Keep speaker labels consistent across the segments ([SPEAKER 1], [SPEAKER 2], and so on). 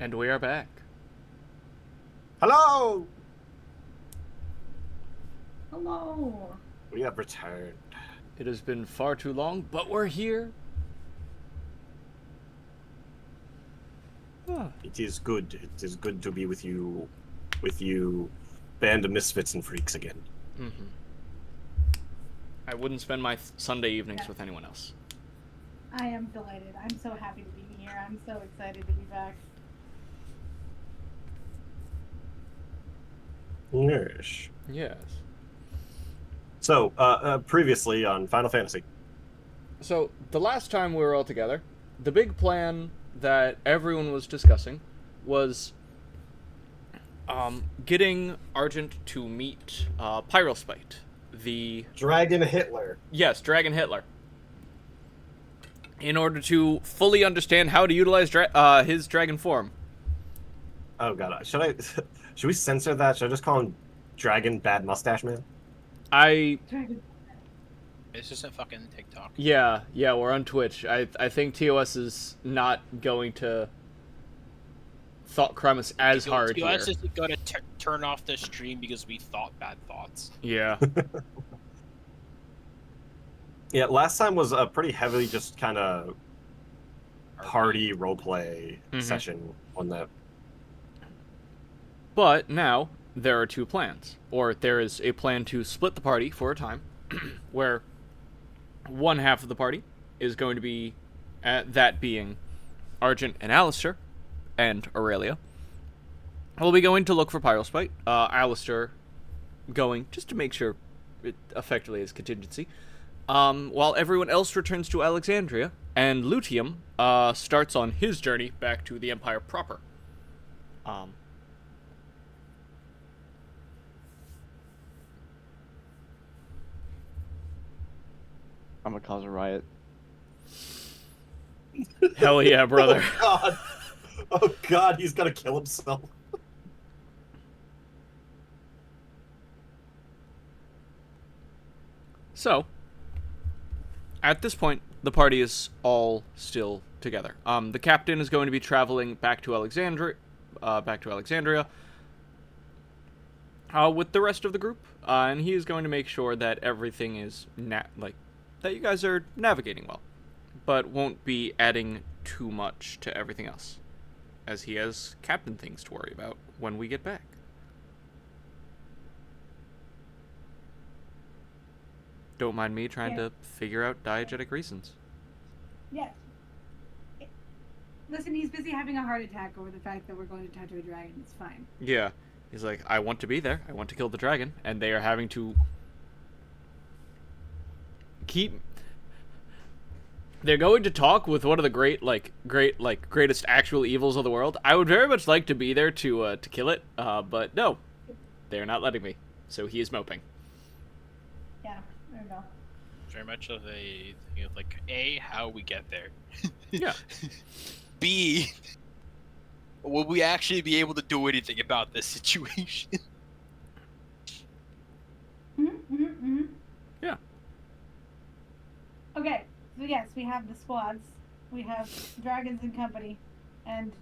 [SPEAKER 1] And we are back.
[SPEAKER 2] Hello!
[SPEAKER 3] Hello.
[SPEAKER 2] We have returned.
[SPEAKER 1] It has been far too long, but we're here. Ah.
[SPEAKER 2] It is good. It is good to be with you, band of misfits and freaks again.
[SPEAKER 1] Mm-hmm. I wouldn't spend my Sunday evenings
[SPEAKER 3] Yeah.
[SPEAKER 1] with anyone else.
[SPEAKER 3] I am delighted. I'm so happy to be here. I'm so excited to be back.
[SPEAKER 2] Yes.
[SPEAKER 1] Yes.
[SPEAKER 2] So, previously on Final Fantasy.
[SPEAKER 1] So, the last time we were all together, the big plan that everyone was discussing was getting Argent to meet Pyrospite. The.
[SPEAKER 2] Dragon Hitler.
[SPEAKER 1] Yes, Dragon Hitler. In order to fully understand how to utilize his dragon form.
[SPEAKER 2] Oh god, should we censor that? Should I just call him Dragon Bad Mustache Man?
[SPEAKER 1] I
[SPEAKER 3] Dragon.
[SPEAKER 4] This isn't fucking TikTok.
[SPEAKER 1] Yeah, we're on Twitch. I think TOS is not going to thought crime us as hard here.
[SPEAKER 4] TOS isn't gonna turn off the stream because we thought bad thoughts.
[SPEAKER 1] Yeah.
[SPEAKER 2] Yeah, last time was a pretty heavily just kind of party roleplay session on that.
[SPEAKER 1] But now there are two plans, or there is a plan to split the party for a time, where one half of the party is going to be, that being Argent and Alistair, and Aurelia. We'll be going to look for Pyrospite. Alistair going just to make sure it effectively is contingency. While everyone else returns to Alexandria, and Lutium starts on his journey back to the Empire proper.
[SPEAKER 5] I'm gonna cause a riot.
[SPEAKER 1] Hell yeah, brother.
[SPEAKER 2] Oh god. Oh god, he's gonna kill himself.
[SPEAKER 1] So, at this point, the party is all still together. The captain is going to be traveling back to Alexandria, with the rest of the group, and he is going to make sure that everything is that you guys are navigating well, but won't be adding too much to everything else, as he has captain things to worry about when we get back. Don't mind me trying to figure out diegetic reasons.
[SPEAKER 3] Yes. Listen, he's busy having a heart attack over the fact that we're going to tattoo a dragon. It's fine.
[SPEAKER 1] Yeah. He's like, I want to be there. I want to kill the dragon. And they are having to keep... They're going to talk with one of the greatest actual evils of the world. I would very much like to be there to kill it, but no. They're not letting me. So he is moping.
[SPEAKER 3] Yeah, I don't know.
[SPEAKER 4] Very much of a thing of like, A, how we get there.
[SPEAKER 1] Yeah.
[SPEAKER 4] B, will we actually be able to do anything about this situation?
[SPEAKER 1] Yeah.
[SPEAKER 3] Okay, so yes, we have the squads. We have Dragons and Company, and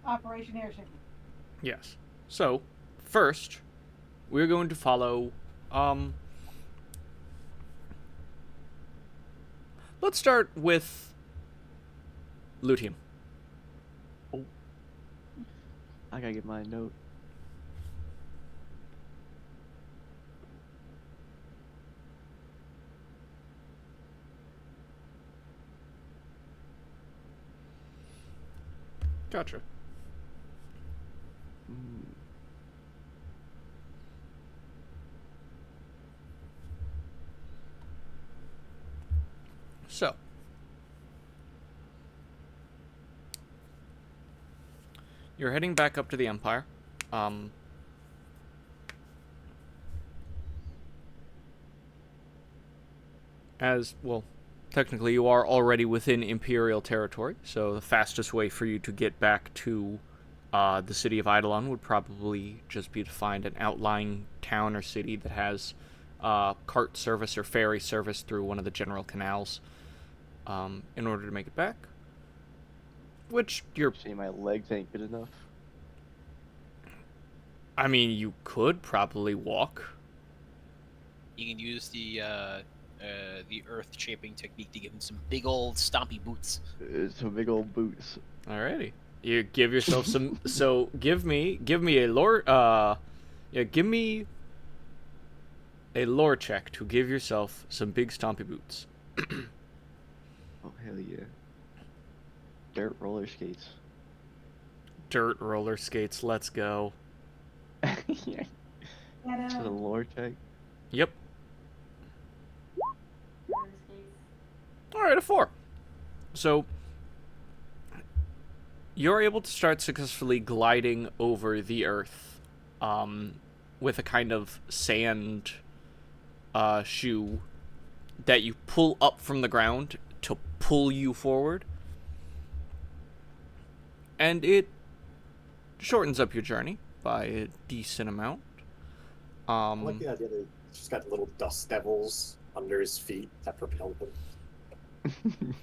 [SPEAKER 3] Operation Airship.
[SPEAKER 1] Yes. So, first, we're going to follow, let's start with Lutium.
[SPEAKER 5] Oh. I gotta get my note.
[SPEAKER 1] Gotcha. So, you're heading back up to the Empire. As, well, technically you are already within Imperial territory, so the fastest way for you to get back to the city of Eidolon would probably just be to find an outlying town or city that has cart service or ferry service through one of the general canals in order to make it back. which you're.
[SPEAKER 5] See, my legs ain't good enough.
[SPEAKER 1] I mean, you could probably walk.
[SPEAKER 4] You can use the earth shaping technique to give him some big old stompy boots.
[SPEAKER 5] Some big old boots.
[SPEAKER 1] Alrighty. You give yourself some. So give me a lore. Yeah, give me a lore check to give yourself some big stompy boots.
[SPEAKER 5] Oh hell yeah! Dirt roller skates.
[SPEAKER 1] Dirt roller skates. Let's go.
[SPEAKER 5] Yeah.
[SPEAKER 3] Get
[SPEAKER 5] To the lore check.
[SPEAKER 1] Yep.
[SPEAKER 3] roller skates.
[SPEAKER 1] All right, a 4. So you're able to start successfully gliding over the earth, with a kind of sand shoe that you pull up from the ground to pull you forward, and it shortens up your journey by a decent amount.
[SPEAKER 2] I like the idea that he's just got little dust devils under his feet that propel him.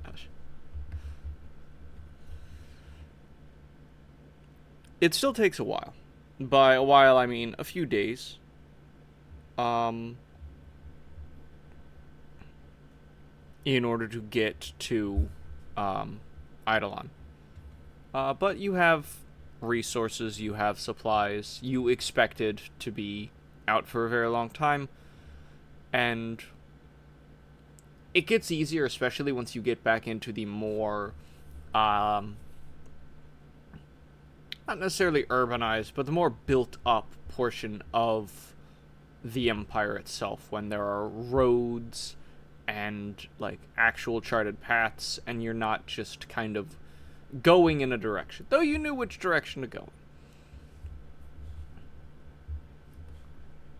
[SPEAKER 1] Gosh. It still takes a while. By a while, I mean a few days. In order to get to Eidolon. But you have resources, you have supplies, you expected to be out for a very long time, and it gets easier, especially once you get back into the more, not necessarily urbanized, but the more built-up portion of the Empire itself, when there are roads and, like, actual charted paths, and you're not just kind of going in a direction, though you knew which direction to go.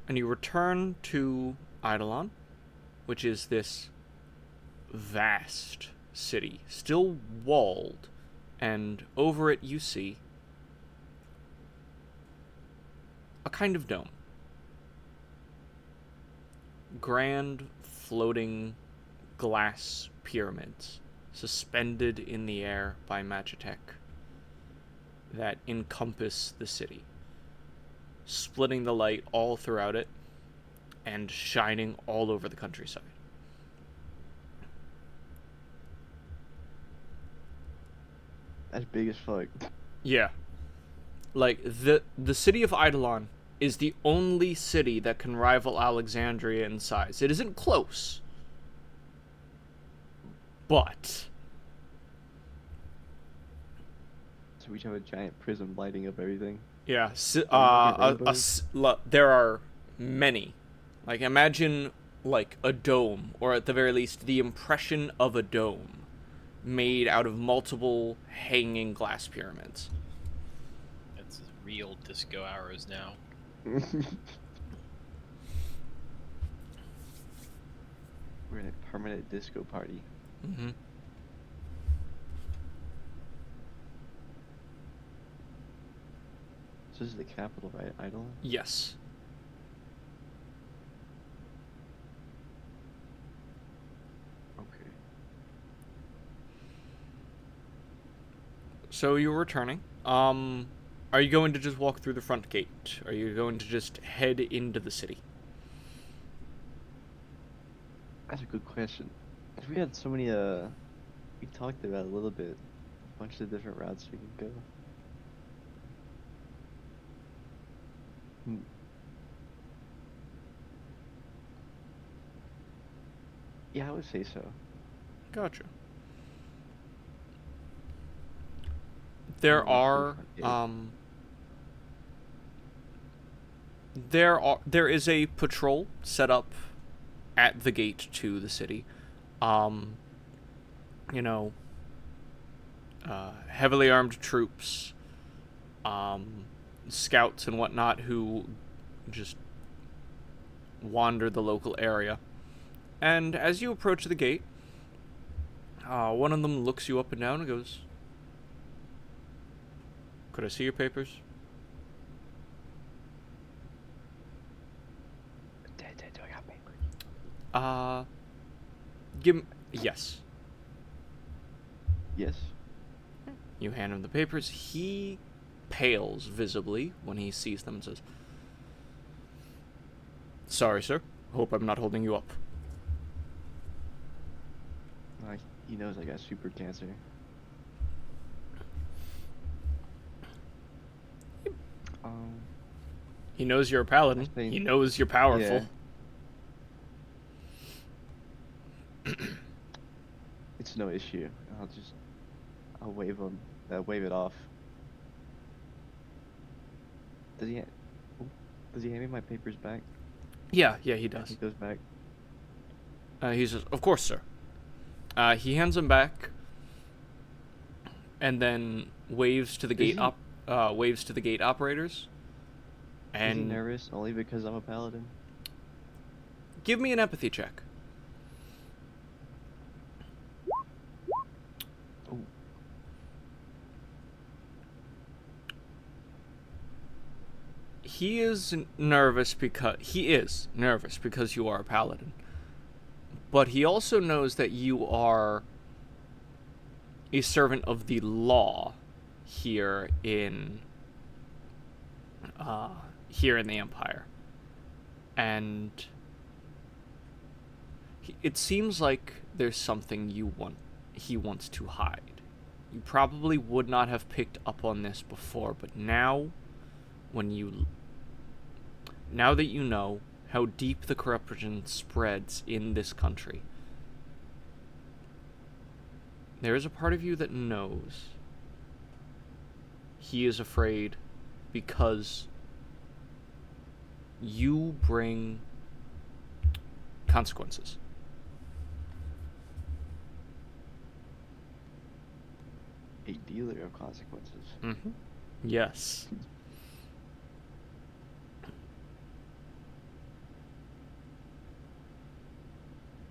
[SPEAKER 1] And you return to Eidolon, which is this vast city, still walled, and over it you see a kind of dome. Grand floating glass pyramids suspended in the air by Magitech that encompass the city, splitting the light all throughout it and shining all over the countryside.
[SPEAKER 5] That's big as fuck.
[SPEAKER 1] Yeah. Like, the city of Eidolon is the only city that can rival Alexandria in size. It isn't close, but
[SPEAKER 5] So we have a giant prism lighting up everything.
[SPEAKER 1] yeah,
[SPEAKER 5] rainbows?
[SPEAKER 1] there are many. Like, imagine, like, a dome, or at the very least, the impression of a dome made out of multiple hanging glass pyramids.
[SPEAKER 4] That's real disco hours now.
[SPEAKER 5] We're in a permanent disco party.
[SPEAKER 1] Mm-hmm.
[SPEAKER 5] So this is the capital, right? Eidolon?
[SPEAKER 1] Yes.
[SPEAKER 5] Okay.
[SPEAKER 1] So you're returning. Are you going to just walk through the front gate? Are you going to just head into the city?
[SPEAKER 5] That's a good question. 'Cause we had so many, we talked about a little bit. A bunch of different routes we can go. Hmm. Yeah, I would say so.
[SPEAKER 1] Gotcha. There
[SPEAKER 5] Walk through the
[SPEAKER 1] are,
[SPEAKER 5] front gate.
[SPEAKER 1] there is a patrol set up at the gate to the city. You know, heavily armed troops, scouts and whatnot who just wander the local area. And as you approach the gate, one of them looks you up and down and goes, "Could I see your papers?"
[SPEAKER 5] Do I got papers?
[SPEAKER 1] Give yes.
[SPEAKER 5] Yes.
[SPEAKER 1] You hand him the papers. He pales visibly when he sees them and says, "Sorry, sir. Hope I'm not holding you up."
[SPEAKER 5] He knows I got super cancer.
[SPEAKER 1] He knows you're a paladin.
[SPEAKER 5] think-
[SPEAKER 1] He knows you're powerful.
[SPEAKER 5] Yeah. It's no issue. I'll wave him. Wave it off. Does he hand me my papers back?
[SPEAKER 1] Yeah, he
[SPEAKER 5] He
[SPEAKER 1] does.
[SPEAKER 5] goes back.
[SPEAKER 1] He says, "Of course, sir." He hands them back, and then waves to the gate operators.
[SPEAKER 5] Is he
[SPEAKER 1] And
[SPEAKER 5] nervous only because I'm a paladin?
[SPEAKER 1] give me an empathy check.
[SPEAKER 5] Oh.
[SPEAKER 1] He is nervous because you are a paladin. But he also knows that you are a servant of the law here in the Empire. And it seems like there's something he wants to hide. You probably would not have picked up on this before, but now that you know how deep the corruption spreads in this country, there is a part of you that knows he is afraid because you bring consequences.
[SPEAKER 5] A dealer of consequences.
[SPEAKER 1] Mm-hmm. Yes.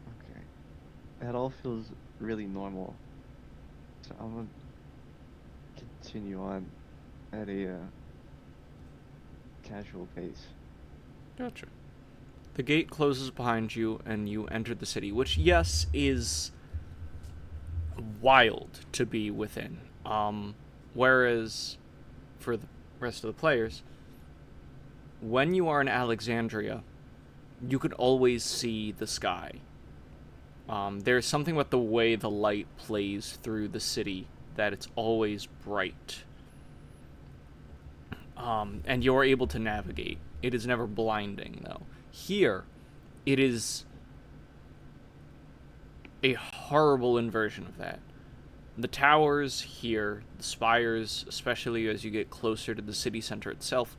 [SPEAKER 5] Okay. That all feels really normal. So I'm gonna continue on at a casual pace.
[SPEAKER 1] Gotcha. The gate closes behind you, and you enter the city, which, yes, is wild to be within. Whereas, for the rest of the players, when you are in Alexandria, you could always see the sky. There's something about the way the light plays through the city that it's always bright. And you're able to navigate. It is never blinding, though. Here, it is a horrible inversion of that. The towers here, the spires, especially as you get closer to the city center itself,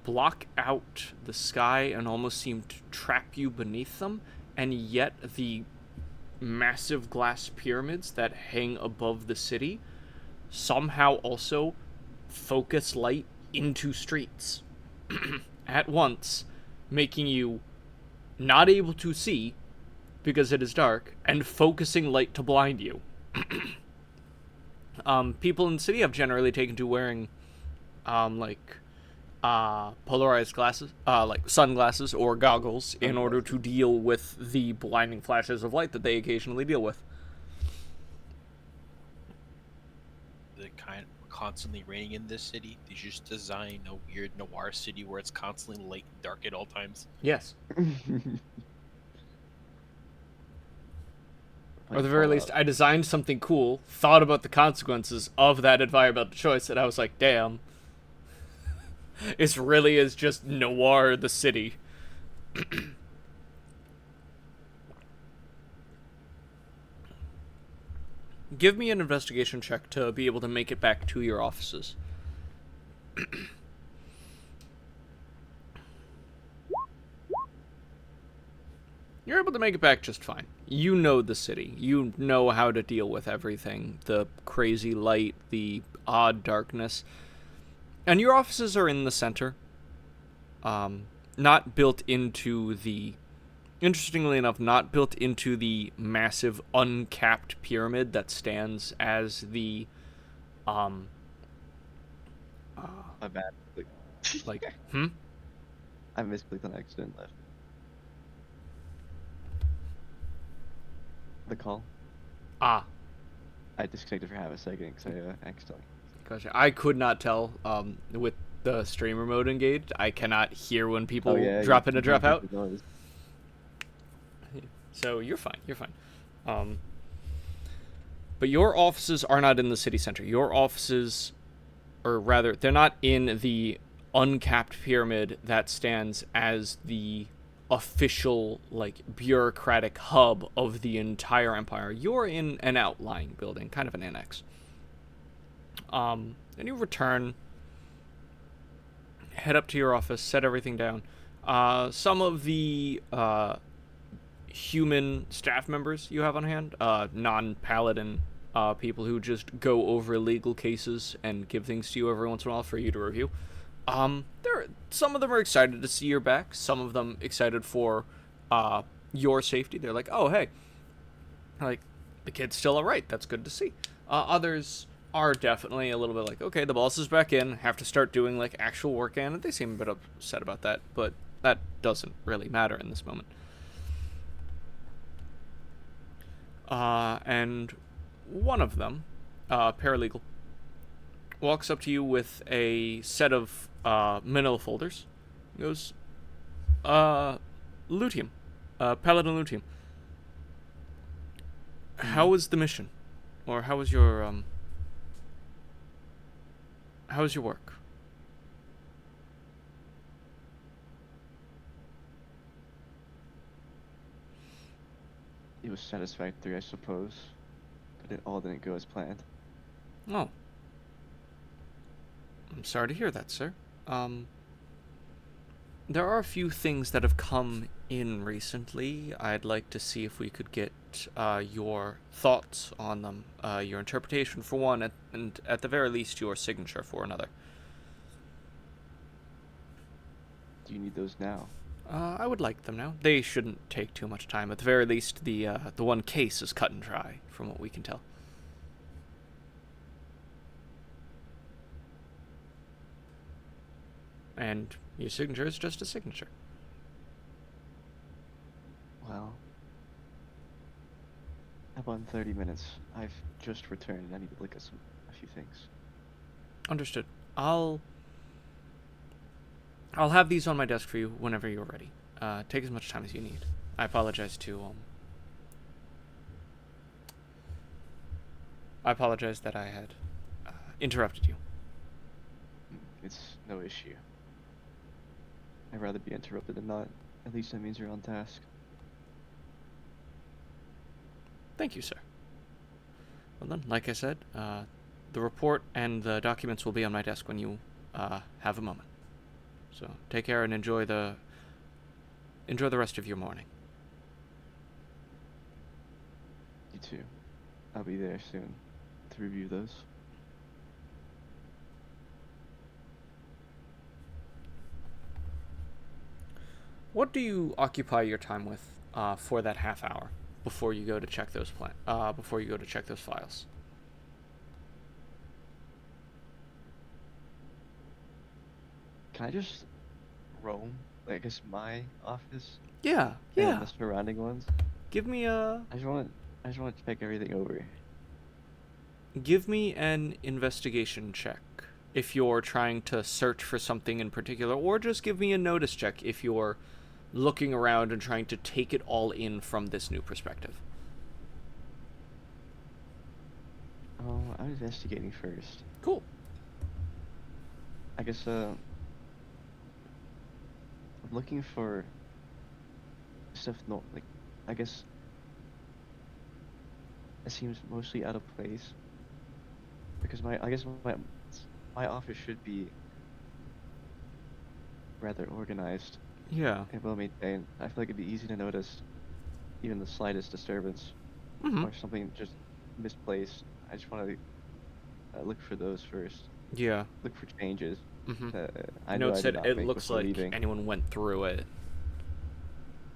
[SPEAKER 1] block out the sky and almost seem to trap you beneath them, and yet the massive glass pyramids that hang above the city somehow also focus light into streets at once, making you not able to see because it is dark, and focusing light to blind you. People in the city have generally taken to wearing polarized glasses, like sunglasses or goggles, in order to deal with the blinding flashes of light that they occasionally deal with.
[SPEAKER 4] The kind constantly raining in this city. Did you just design a weird noir city where it's constantly light and dark at all times?
[SPEAKER 1] Yes. Or at the very least, I designed something cool, thought about the consequences of that environmental choice, and I was like, damn. It really is just noir the city. Give me an investigation check to be able to make it back to your offices. You're able to make it back just fine. You know the city. You know how to deal with everything. The crazy light, the odd darkness. And your offices are in the center. Not built into the... Interestingly enough, not built into the massive uncapped pyramid that stands as the...
[SPEAKER 5] My bad.
[SPEAKER 1] like...
[SPEAKER 5] I misclicked on accident left. The call.
[SPEAKER 1] Ah.
[SPEAKER 5] I disconnected for half a second because I accidentally.
[SPEAKER 1] Gotcha. I could not tell with the streamer mode engaged. I cannot hear when people
[SPEAKER 5] Oh yeah,
[SPEAKER 1] drop in and drop out.
[SPEAKER 5] the noise.
[SPEAKER 1] So you're fine. You're fine. But your offices are not in the city center. Your offices, or rather, they're not in the uncapped pyramid that stands as the official, like, bureaucratic hub of the entire empire. You're in an outlying building, kind of an annex. And you return, head up to your office, set everything down. Some of the human staff members you have on hand, non-paladin people who just go over legal cases and give things to you every once in a while for you to review. Some of them are excited to see you're back. Some of them excited for your safety. They're like, oh, hey, like, the kid's still all right. That's good to see. Others are definitely a little bit like, okay, the boss is back in. Have to start doing, like, actual work again. And they seem a bit upset about that, but that doesn't really matter in this moment. And one of them, paralegal, walks up to you with a set of manila folders. He goes, Lutium, Paladin Lutium. How was the mission? Or how was your work?
[SPEAKER 5] It was satisfactory, I suppose, but it all didn't go as planned.
[SPEAKER 1] Oh. I'm sorry to hear that, sir. There are a few things that have come in recently. I'd like to see if we could get your thoughts on them, your interpretation for one, and at the very least your signature for another.
[SPEAKER 5] Do you need those now?
[SPEAKER 1] I would like them now. They shouldn't take too much time. At the very least, the one case is cut and dry, from what we can tell. And your signature is just a signature.
[SPEAKER 5] Well, how about in 30 minutes? I've just returned and I need to look at a few things.
[SPEAKER 1] Understood. I'll have these on my desk for you whenever you're ready. Take as much time as you need. I apologize that I had interrupted you.
[SPEAKER 5] It's no issue. I'd rather be interrupted than not. At least that means you're on task.
[SPEAKER 1] Thank you, sir. Well then, like I said, the report and the documents will be on my desk when you have a moment. So take care and enjoy the rest of your morning.
[SPEAKER 5] You too. I'll be there soon to review those.
[SPEAKER 1] What do you occupy your time with for that half hour before you go to check those files?
[SPEAKER 5] Can I just roam? Like, I guess my office
[SPEAKER 1] Yeah.
[SPEAKER 5] and the surrounding ones.
[SPEAKER 1] Give me a
[SPEAKER 5] I just want to check everything over.
[SPEAKER 1] Give me an investigation check if you're trying to search for something in particular, or just give me a notice check if you're looking around and trying to take it all in from this new perspective.
[SPEAKER 5] Oh, I'm investigating first.
[SPEAKER 1] Cool.
[SPEAKER 5] I guess I'm looking for stuff. No, like, I guess it seems mostly out of place because my office should be rather organized
[SPEAKER 1] Yeah.
[SPEAKER 5] and well maintained. I feel like it'd be easy to notice even the slightest disturbance
[SPEAKER 1] Mm-hmm.
[SPEAKER 5] or something just misplaced. I just want to look for those first.
[SPEAKER 1] Yeah.
[SPEAKER 5] Look for changes.
[SPEAKER 1] Mm-hmm.
[SPEAKER 5] I know I
[SPEAKER 1] Notes
[SPEAKER 5] did
[SPEAKER 1] that
[SPEAKER 5] not
[SPEAKER 1] it
[SPEAKER 5] make
[SPEAKER 1] looks
[SPEAKER 5] before
[SPEAKER 1] like
[SPEAKER 5] leaving.
[SPEAKER 1] anyone went through it.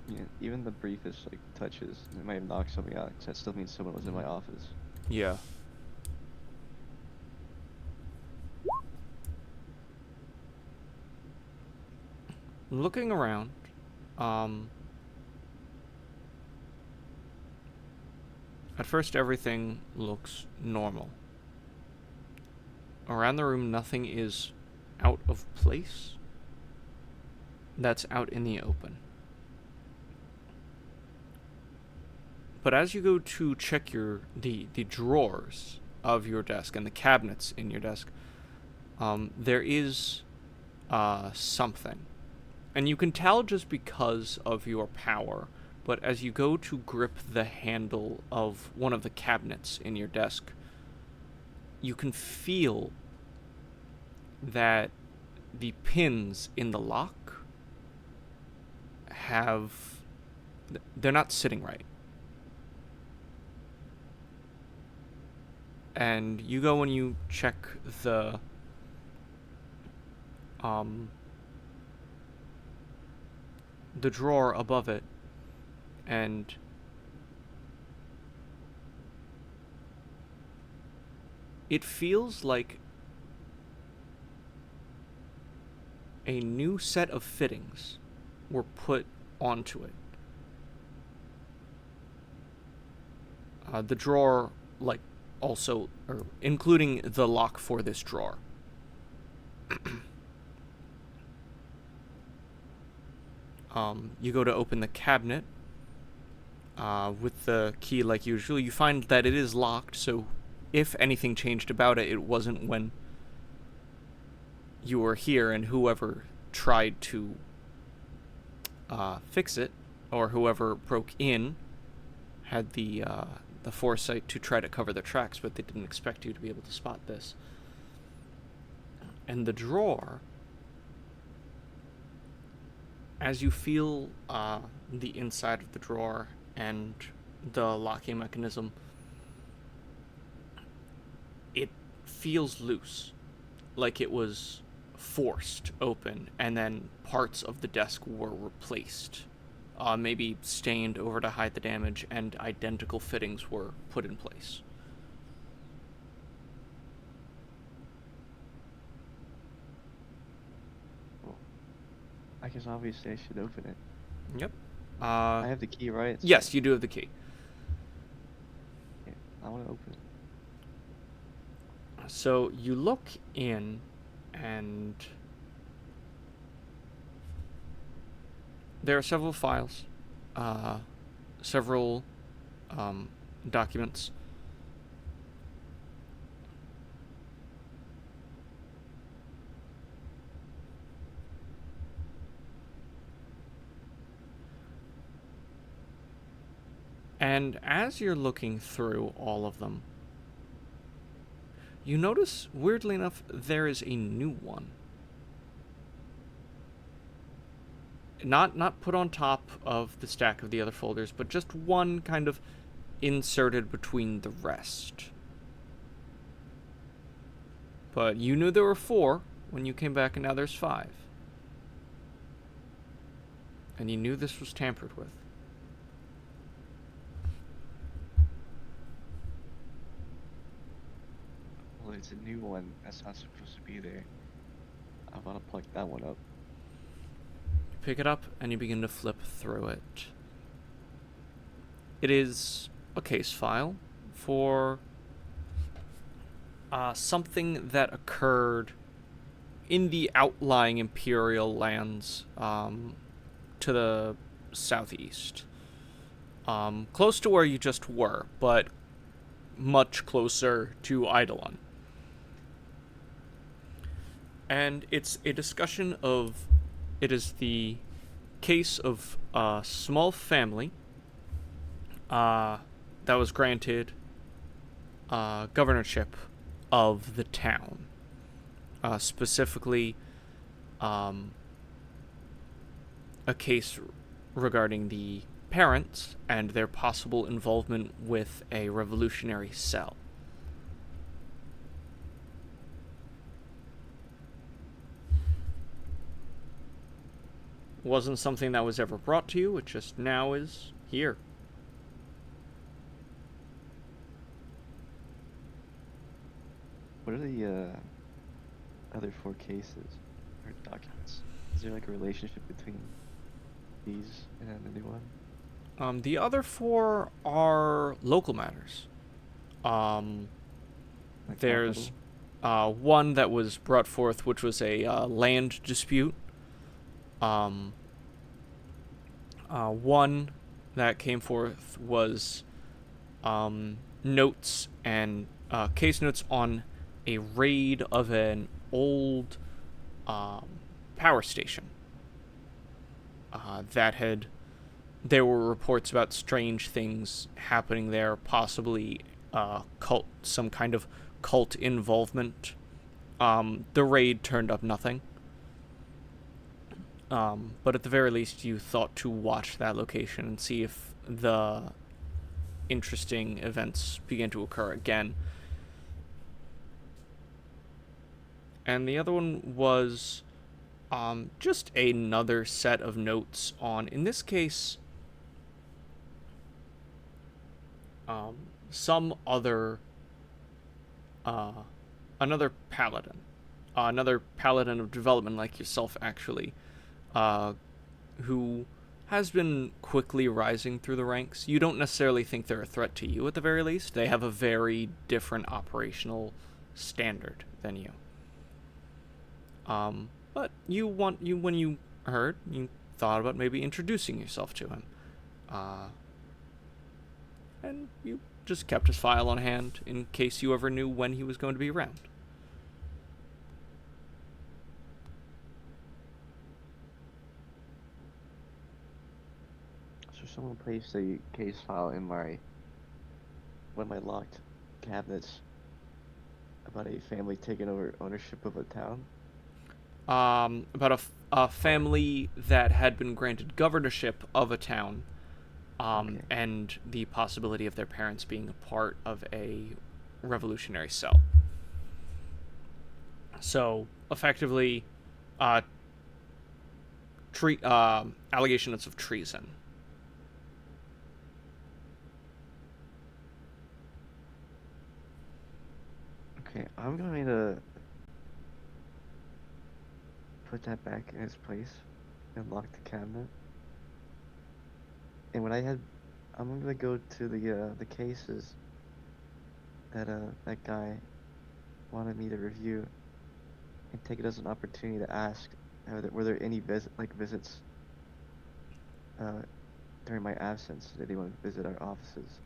[SPEAKER 5] Yeah, even the briefest like touches, it might have knocked something out. 'Cause that still means someone was in my office.
[SPEAKER 1] Yeah. Looking around, At first, everything looks normal. Around the room, nothing is out of place. That's out in the open. But as you go to check the drawers of your desk and the cabinets in your desk, there is something. And you can tell just because of your power, but as you go to grip the handle of one of the cabinets in your desk, you can feel that the pins in the lock they're not sitting right. And you go and you check the drawer above it, and it feels like a new set of fittings were put onto it. The drawer, like, also, or including the lock for this drawer. You go to open the cabinet with the key like usual. You find that it is locked, so if anything changed about it, it wasn't when you were here and whoever tried to fix it, or whoever broke in had the foresight to try to cover their tracks, but they didn't expect you to be able to spot this. And the drawer, as you feel the inside of the drawer and the locking mechanism, it feels loose, like it was forced open, and then parts of the desk were replaced. Maybe stained over to hide the damage, and identical fittings were put in place.
[SPEAKER 5] Well, I guess obviously I should open it.
[SPEAKER 1] Yep.
[SPEAKER 5] I have the key, right?
[SPEAKER 1] Yes, you do have the key.
[SPEAKER 5] Yeah, I want to open it.
[SPEAKER 1] So you look in, and there are several files, several documents. And as you're looking through all of them, you notice, weirdly enough, there is a new one. Not put on top of the stack of the other folders, but just one kind of inserted between the rest. But you knew there were 4 when you came back, and now there's 5. And you knew this was tampered with.
[SPEAKER 5] Well, it's a new one. That's not supposed to be there. I want to plug that one up.
[SPEAKER 1] Pick it up, and you begin to flip through it. It is a case file for something that occurred in the outlying Imperial lands to the southeast. Close to where you just were, but much closer to Eidolon. And it's a discussion of... It is the case of a small family that was granted governorship of the town. Specifically, a case regarding the parents and their possible involvement with a revolutionary cell. Wasn't something that was ever brought to you, it just now is here.
[SPEAKER 5] What are the other 4 cases or documents? Is there like a relationship between these and the new one?
[SPEAKER 1] The other 4 are local matters.
[SPEAKER 5] Like
[SPEAKER 1] There's
[SPEAKER 5] capital?
[SPEAKER 1] one that was brought forth, which was a land dispute. Um, One that came forth was notes and case notes on a raid of an old um, power station. That had There were reports about strange things happening there, possibly some kind of cult involvement. The raid turned up nothing. But at the very least, you thought to watch that location and see if the interesting events began to occur again. And the other one was just another set of notes on, in this case, some other, uh, another paladin of development like yourself, actually, uh, who has been quickly rising through the ranks. You don't necessarily think they're a threat to you at the very least. They have a very different operational standard than you. But when you heard, you thought about maybe introducing yourself to him. And you just kept his file on hand in case you ever knew when he was going to be around.
[SPEAKER 5] So someone placed a case file in one of my locked cabinets about a family taking over ownership of a town.
[SPEAKER 1] About a family that had been granted governorship of a town,
[SPEAKER 5] Okay.
[SPEAKER 1] and the possibility of their parents being a part of a revolutionary cell. So, effectively, uh, allegations of treason.
[SPEAKER 5] Okay, I'm going to put that back in its place and lock the cabinet. And I'm gonna go to the cases that that guy wanted me to review and take it as an opportunity to ask, were there any visits uh, during my absence? Did anyone visit our offices?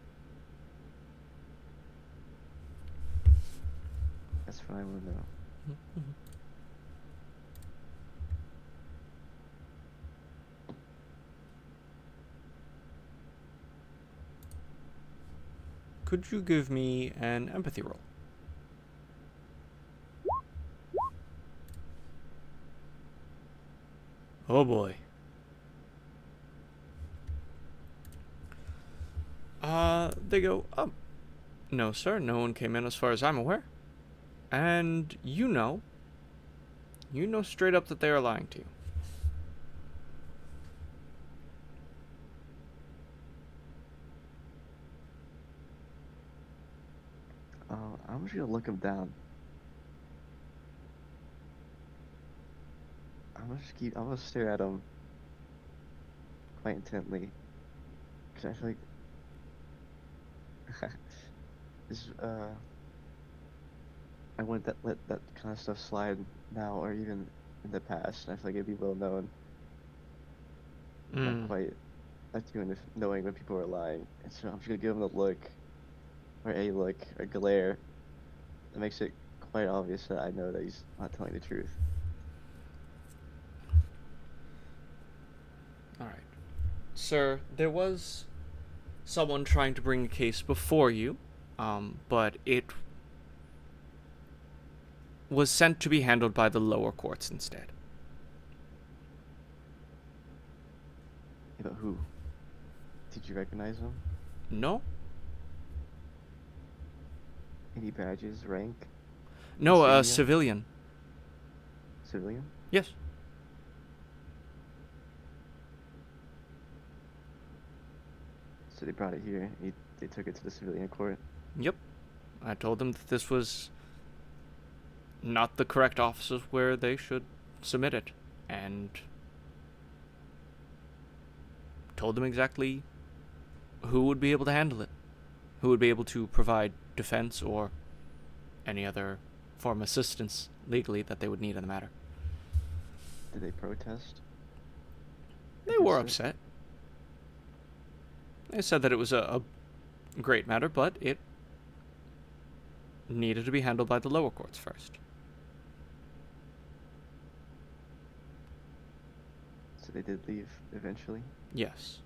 [SPEAKER 5] That's what I want to know.
[SPEAKER 1] Mm-hmm. Could you give me an empathy roll? Oh boy. They go, no, sir, no one came in as far as I'm aware. And you know straight up that they are lying to you.
[SPEAKER 5] I'm just gonna look him down. I'm gonna stare at him quite intently, because I feel like this, I wouldn't let that kind of stuff slide now or even in the past. And I feel like it'd be well known. I'm quite attuned to knowing when people are lying, and so I'm just gonna give him a look, or a look, a glare that makes it quite obvious that I know that he's not telling the truth.
[SPEAKER 1] Alright. Sir, there was someone trying to bring a case before you, but it was sent to be handled by the lower courts instead.
[SPEAKER 5] Yeah, but who? Did you recognize him?
[SPEAKER 1] No?
[SPEAKER 5] Any badges, rank,
[SPEAKER 1] No,
[SPEAKER 5] insignia?
[SPEAKER 1] civilian.
[SPEAKER 5] Civilian?
[SPEAKER 1] Yes.
[SPEAKER 5] So they brought it here. They took it to the civilian court.
[SPEAKER 1] Yep. I told them that this was not the correct offices where they should submit it, and told them exactly who would be able to handle it? Who would be able to provide defense or any other form of assistance legally that they would need in the matter?
[SPEAKER 5] Did they protest?
[SPEAKER 1] They were
[SPEAKER 5] Against it?
[SPEAKER 1] upset. They said that it was a great matter, but it needed to be handled by the lower courts first.
[SPEAKER 5] So they did leave eventually?
[SPEAKER 1] Yes.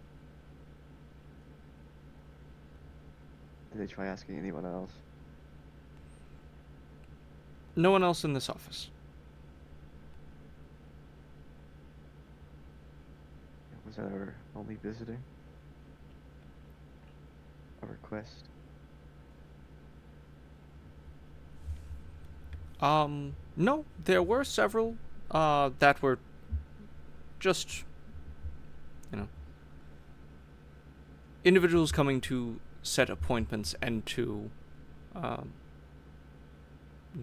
[SPEAKER 5] Did they try asking anyone else?
[SPEAKER 1] No one else in this office.
[SPEAKER 5] Was that our only visitor? A request?
[SPEAKER 1] No, there were several, that were just, individuals coming to set appointments and to,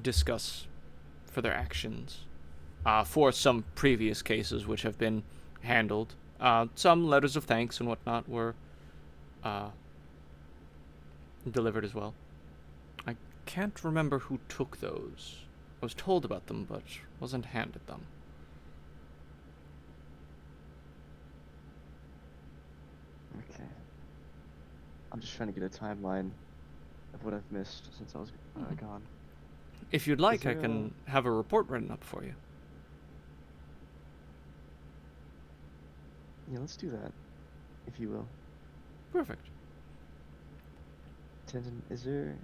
[SPEAKER 1] discuss further actions, for some previous cases which have been handled. Some letters of thanks and whatnot were, delivered as well. I can't remember who took those. I was told about them, but wasn't handed them.
[SPEAKER 5] Okay. I'm just trying to get a timeline of what I've missed since I was gone.
[SPEAKER 1] If you'd like, I
[SPEAKER 5] there
[SPEAKER 1] can have a report written up for you.
[SPEAKER 5] Yeah, let's do that, if you will.
[SPEAKER 1] Perfect.
[SPEAKER 5] Tenzin, is there...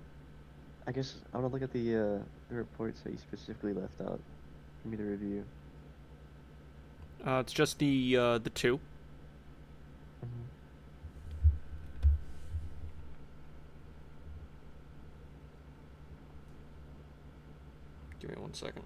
[SPEAKER 5] I guess I want to look at the reports that you specifically left out for me to review.
[SPEAKER 1] It's just the two.
[SPEAKER 5] Mm-hmm.
[SPEAKER 1] Give me 1 second.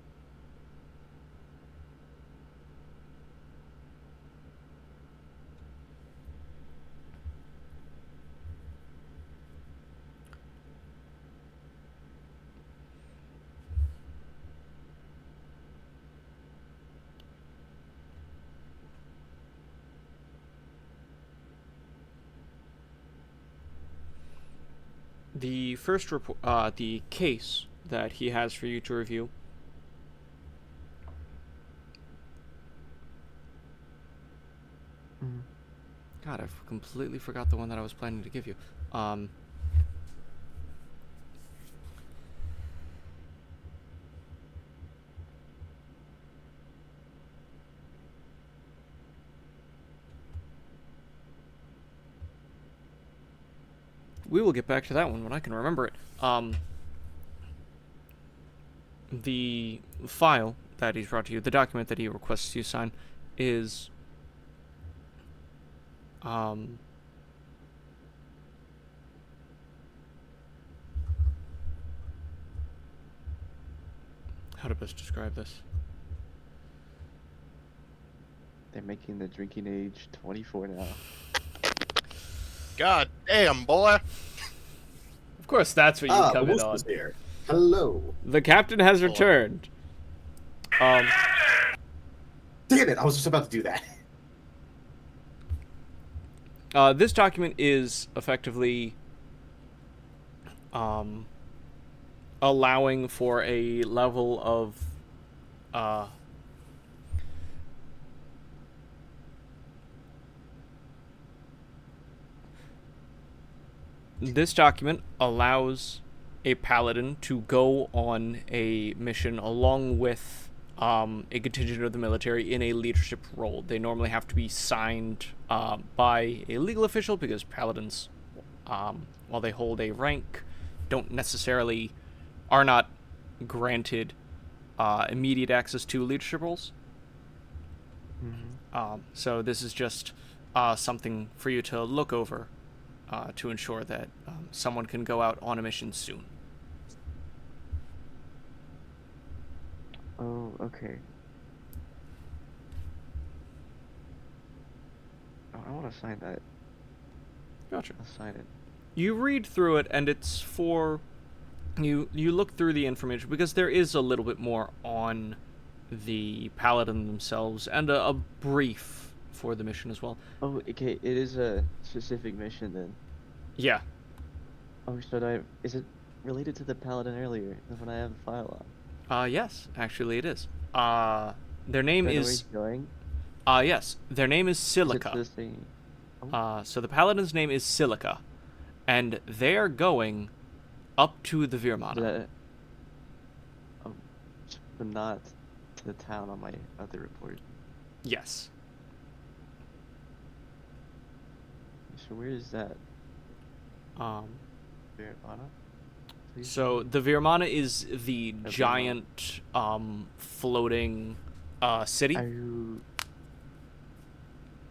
[SPEAKER 1] The first report, the case that he has for you to review.
[SPEAKER 5] Mm-hmm.
[SPEAKER 1] God, I completely forgot the one that I was planning to give you. We will get back to that one when I can remember it. The file that he's brought to you, the document that he requests you sign, is how to best describe this?
[SPEAKER 5] They're making the drinking age 24 now.
[SPEAKER 4] God damn, boy.
[SPEAKER 1] Of course, that's what you come in on.
[SPEAKER 2] Wolf's here. Hello.
[SPEAKER 1] The captain has
[SPEAKER 4] Hello.
[SPEAKER 1] returned.
[SPEAKER 2] Damn it! I was just about to do that.
[SPEAKER 1] This document is effectively allowing for a level of this document allows a paladin to go on a mission along with a contingent of the military in a leadership role. They normally have to be signed by a legal official because paladins, while they hold a rank, are not granted immediate access to leadership roles.
[SPEAKER 5] Mm-hmm.
[SPEAKER 1] So this is just something for you to look over to ensure that someone can go out on a mission soon.
[SPEAKER 5] Oh, okay. Oh, I want to sign that.
[SPEAKER 1] Gotcha.
[SPEAKER 5] I'll sign it.
[SPEAKER 1] You read through it, and it's for you look through the information because there is a little bit more on the paladin themselves and a brief for the mission as well.
[SPEAKER 5] Oh, okay. It is a specific mission then.
[SPEAKER 1] Yeah.
[SPEAKER 5] Oh, is it related to the paladin earlier? The one I have the file on.
[SPEAKER 1] Yes, actually it is. Their name
[SPEAKER 5] Do I know where
[SPEAKER 1] is
[SPEAKER 5] he's going?
[SPEAKER 1] yes, their name is
[SPEAKER 5] Is it to
[SPEAKER 1] Silica.
[SPEAKER 5] the same? Oh,
[SPEAKER 1] So the paladin's name is Silica, and they are going up to the Virmana.
[SPEAKER 5] that, oh, but not to the town on my other report.
[SPEAKER 1] Yes.
[SPEAKER 5] So where is that?
[SPEAKER 1] Um,
[SPEAKER 5] Anna? Please?
[SPEAKER 1] so the Virmana is the
[SPEAKER 5] Virmana.
[SPEAKER 1] giant floating city.
[SPEAKER 5] Are you...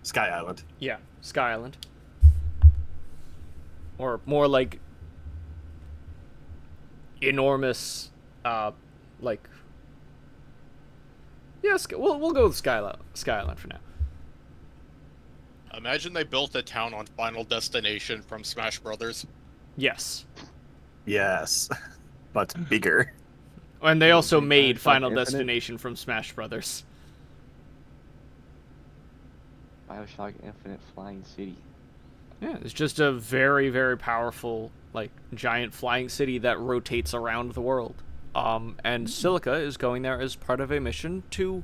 [SPEAKER 2] Sky Island.
[SPEAKER 1] Yeah, Sky Island. Or more like enormous, like. Yeah, we'll go with Sky Island for now.
[SPEAKER 6] Imagine they built a town on Final Destination from Smash Brothers.
[SPEAKER 1] Yes,
[SPEAKER 2] Yes, but bigger.
[SPEAKER 1] and they also
[SPEAKER 5] Okay,
[SPEAKER 1] made
[SPEAKER 5] Bioshock
[SPEAKER 1] Final
[SPEAKER 5] Infinite?
[SPEAKER 1] Destination from Smash Brothers.
[SPEAKER 5] Bioshock Infinite Flying City.
[SPEAKER 1] Yeah, it's just a very, very powerful, like, giant flying city that rotates around the world. And Silica is going there as part of a mission to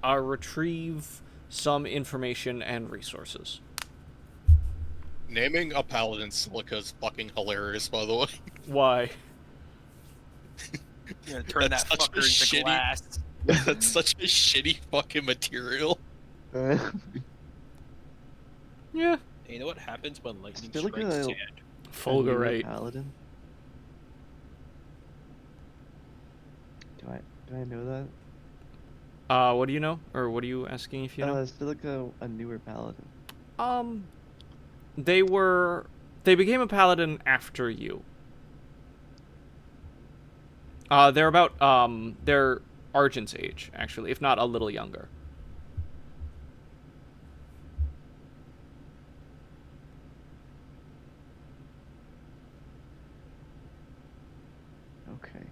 [SPEAKER 1] retrieve some information and resources.
[SPEAKER 6] Naming a paladin Silica is fucking hilarious, by the way.
[SPEAKER 1] Why?
[SPEAKER 4] You're gonna turn
[SPEAKER 6] That's
[SPEAKER 4] that
[SPEAKER 6] such a
[SPEAKER 4] fucker into
[SPEAKER 6] shitty-
[SPEAKER 4] glass.
[SPEAKER 6] That's such a shitty fucking material.
[SPEAKER 1] Yeah,
[SPEAKER 4] You know what happens when lightning
[SPEAKER 5] Still like
[SPEAKER 4] strikes
[SPEAKER 5] a-
[SPEAKER 4] sand?
[SPEAKER 1] Fulgurate.
[SPEAKER 5] Paladin? Do I know that?
[SPEAKER 1] What do you know? Or what are you asking if you know?
[SPEAKER 5] Still like a newer paladin.
[SPEAKER 1] They became a paladin after you. They're about, they're Argent's age, actually, if not a little younger.
[SPEAKER 5] Okay.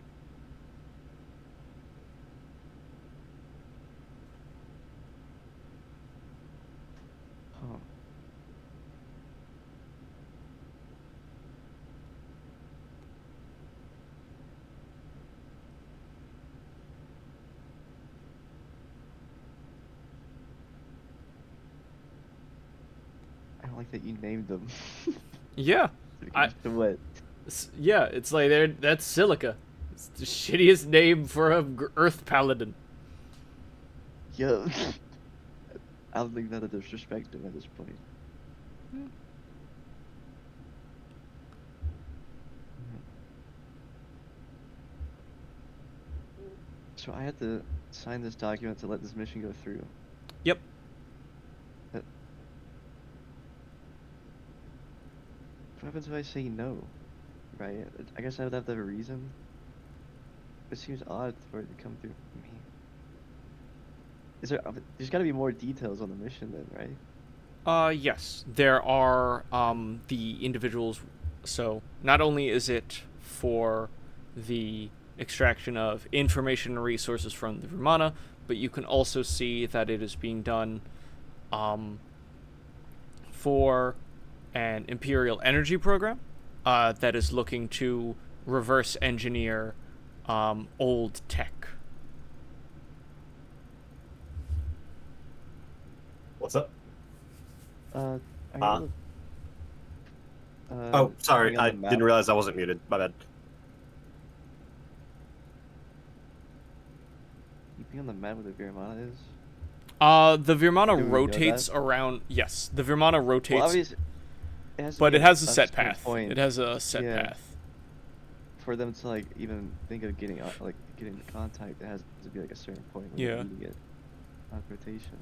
[SPEAKER 5] Huh. I don't like that you named them.
[SPEAKER 1] Yeah.
[SPEAKER 5] What?
[SPEAKER 1] Yeah, it's like that's Silica. It's the shittiest name for a Earth paladin.
[SPEAKER 5] Yo. I don't think that is disrespectful at this point. So I had to sign this document to let this mission go through.
[SPEAKER 1] Yep.
[SPEAKER 5] What happens if I say no? Right? I guess I would have to have a reason. It seems odd for it to come through me. There's gotta be more details on the mission then, right?
[SPEAKER 1] Yes. There are, the individuals, so not only is it for the extraction of information and resources from the Virmana, but you can also see that it is being done, for an Imperial energy program, that is looking to reverse engineer, old tech.
[SPEAKER 2] What's up?
[SPEAKER 5] Are you
[SPEAKER 2] Uh,
[SPEAKER 5] able to-
[SPEAKER 2] Oh, sorry,
[SPEAKER 5] looking on
[SPEAKER 2] I
[SPEAKER 5] the map-
[SPEAKER 2] didn't realize I wasn't muted. My bad.
[SPEAKER 5] You being on the map where the Virmana is?
[SPEAKER 1] The Virmana
[SPEAKER 5] Do we know
[SPEAKER 1] rotates
[SPEAKER 5] that?
[SPEAKER 1] around. Yes, the Virmana rotates,
[SPEAKER 5] Well, obviously, it has to
[SPEAKER 1] but
[SPEAKER 5] be
[SPEAKER 1] it has a set
[SPEAKER 5] certain
[SPEAKER 1] path.
[SPEAKER 5] point
[SPEAKER 1] It has a set
[SPEAKER 5] Yeah.
[SPEAKER 1] path.
[SPEAKER 5] for them to like even think of getting the contact. It has to be like a certain point where
[SPEAKER 1] Yeah.
[SPEAKER 5] they need to get on rotation.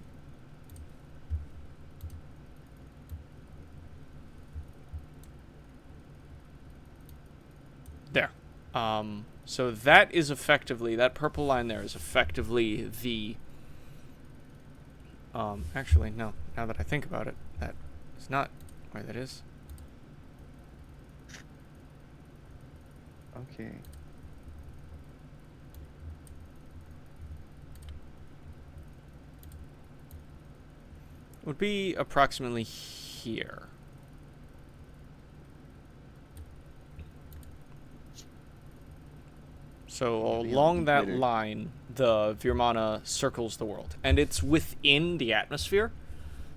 [SPEAKER 1] There. So that is effectively, that purple line there is effectively the. Actually, no. Now that I think about it, that is not where that is.
[SPEAKER 5] Okay.
[SPEAKER 1] It would be approximately here. So
[SPEAKER 5] Beyond
[SPEAKER 1] along that
[SPEAKER 5] Jupiter.
[SPEAKER 1] line, the Virmana circles the world, and it's within the atmosphere,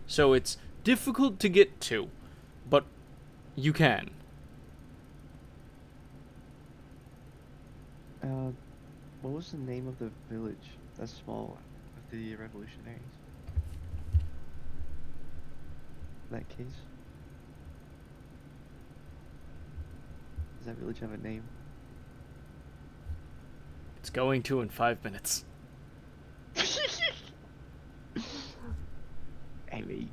[SPEAKER 1] so it's difficult to get to, but you can.
[SPEAKER 5] What was the name of the village? That small one with the revolutionaries. That case. Does that village have a name?
[SPEAKER 1] It's going to in 5 minutes.
[SPEAKER 5] Hey, mate.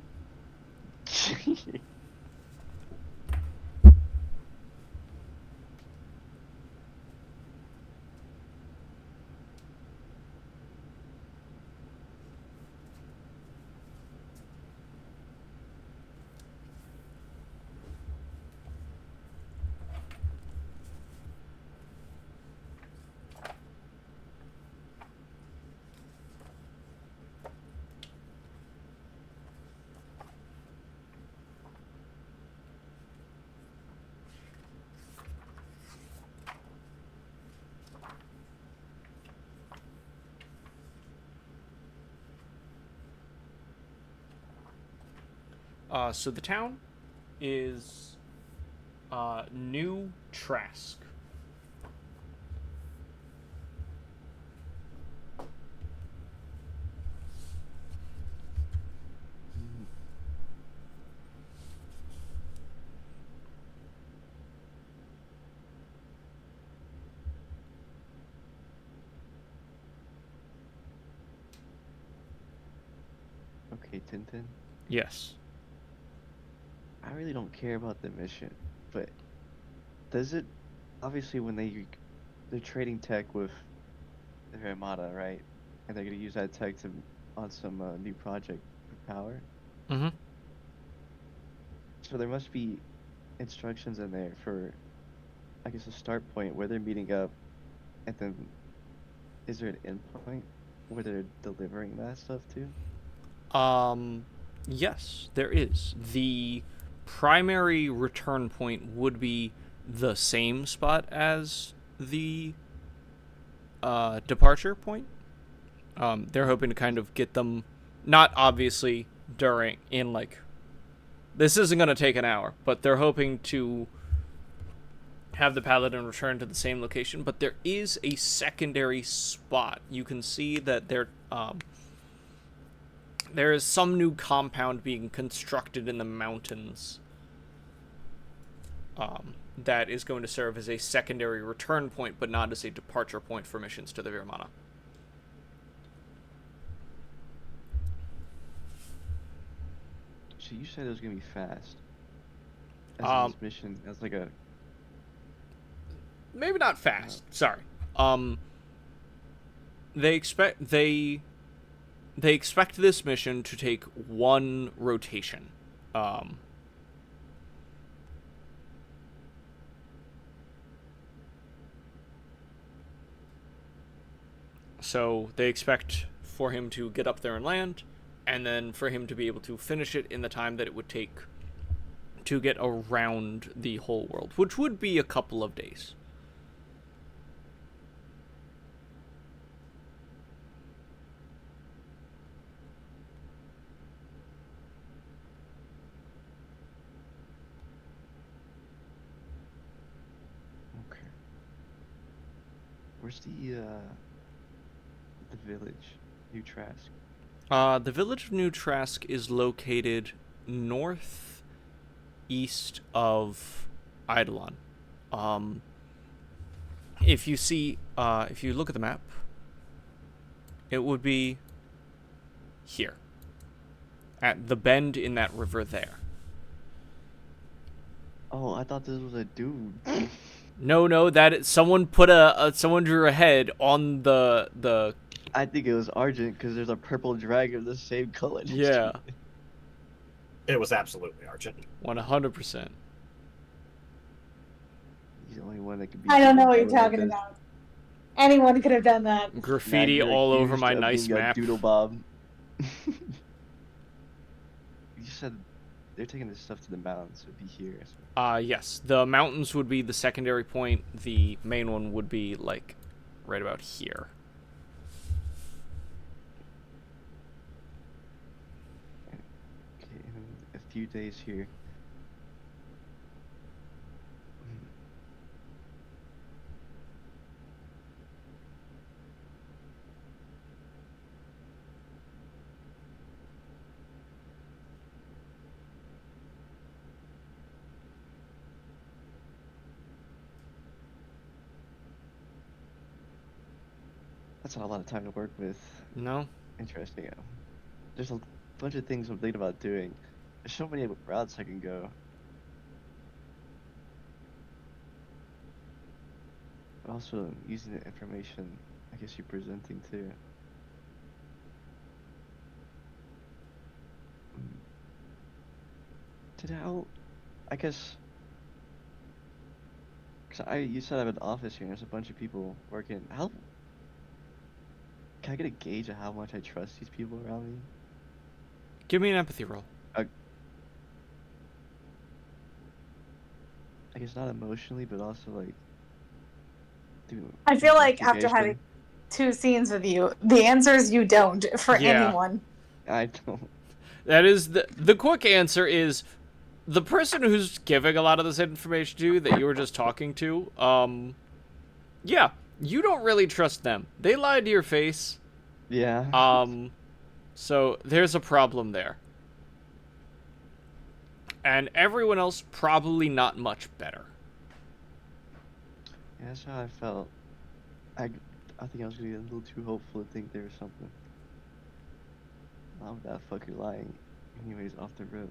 [SPEAKER 1] So the town is New Trask.
[SPEAKER 5] Okay, Tintin.
[SPEAKER 1] Yes.
[SPEAKER 5] I really don't care about the mission, but does it? Obviously, when they're trading tech with the Armada, right? And they're gonna use that tech to on some new project for power.
[SPEAKER 1] Mm-hmm.
[SPEAKER 5] So there must be instructions in there for, I guess, a start point where they're meeting up, and then is there an end point where they're delivering that stuff to?
[SPEAKER 1] Yes, there is. The primary return point would be the same spot as the departure point. They're hoping to kind of get them, not obviously this isn't going to take an hour, but they're hoping to have the paladin return to the same location. But there is a secondary spot. You can see that there is some new compound being constructed in the mountains that is going to serve as a secondary return point, but not as a departure point for missions to the Virmana.
[SPEAKER 5] So you said it was gonna be fast. As in this mission, as like a
[SPEAKER 1] Maybe not fast. Sorry. They expect this mission to take one rotation. So they expect for him to get up there and land, and then for him to be able to finish it in the time that it would take to get around the whole world, which would be a couple of days.
[SPEAKER 5] okay. Where's the village, New Trask?
[SPEAKER 1] The village of New Trask is located northeast of Eidolon. If you look at the map, it would be here, at the bend in that river there.
[SPEAKER 5] Oh, I thought this was a dude.
[SPEAKER 1] No, someone someone drew a head on the.
[SPEAKER 5] I think it was Argent because there's a purple dragon of the same color.
[SPEAKER 1] Yeah.
[SPEAKER 2] It was absolutely Argent.
[SPEAKER 1] 100%.
[SPEAKER 5] He's the only one that could be.
[SPEAKER 3] I don't know what you're
[SPEAKER 5] color like
[SPEAKER 3] talking
[SPEAKER 5] this.
[SPEAKER 3] about. Anyone could have done that.
[SPEAKER 1] Graffiti
[SPEAKER 5] You're
[SPEAKER 1] all over
[SPEAKER 5] accused
[SPEAKER 1] my
[SPEAKER 5] of
[SPEAKER 1] nice
[SPEAKER 5] being a
[SPEAKER 1] map.
[SPEAKER 5] Doodle Bob. You said they're taking this stuff to the mountains, so it'd be here. So.
[SPEAKER 1] Yes. The mountains would be the secondary point. The main one would be, like, right about here.
[SPEAKER 5] Okay, in a few days here. That's not a lot of time to work with.
[SPEAKER 1] No?
[SPEAKER 5] Interesting. There's a bunch of things I'm thinking about doing. There's so many routes I can go. But also using the information I guess you're presenting too. Did I guess, cause you said I have an office here and there's a bunch of people working. Can I get a gauge of how much I trust these people around me?
[SPEAKER 1] Give me an empathy roll.
[SPEAKER 5] I guess not emotionally, but also like through
[SPEAKER 3] I feel like after
[SPEAKER 5] investigation.
[SPEAKER 3] having 2 scenes with you, the answer is you don't for
[SPEAKER 1] Yeah.
[SPEAKER 3] anyone.
[SPEAKER 5] I don't.
[SPEAKER 1] That is the quick answer is the person who's giving a lot of this information to you that you were just talking to, yeah, you don't really trust them. They lied to your face.
[SPEAKER 5] Yeah.
[SPEAKER 1] So there's a problem there. And everyone else probably not much better.
[SPEAKER 5] Yeah, that's how I felt. I think I was gonna get a little too hopeful to think there was something. Not with that fucker lying. Anyways, off the rip.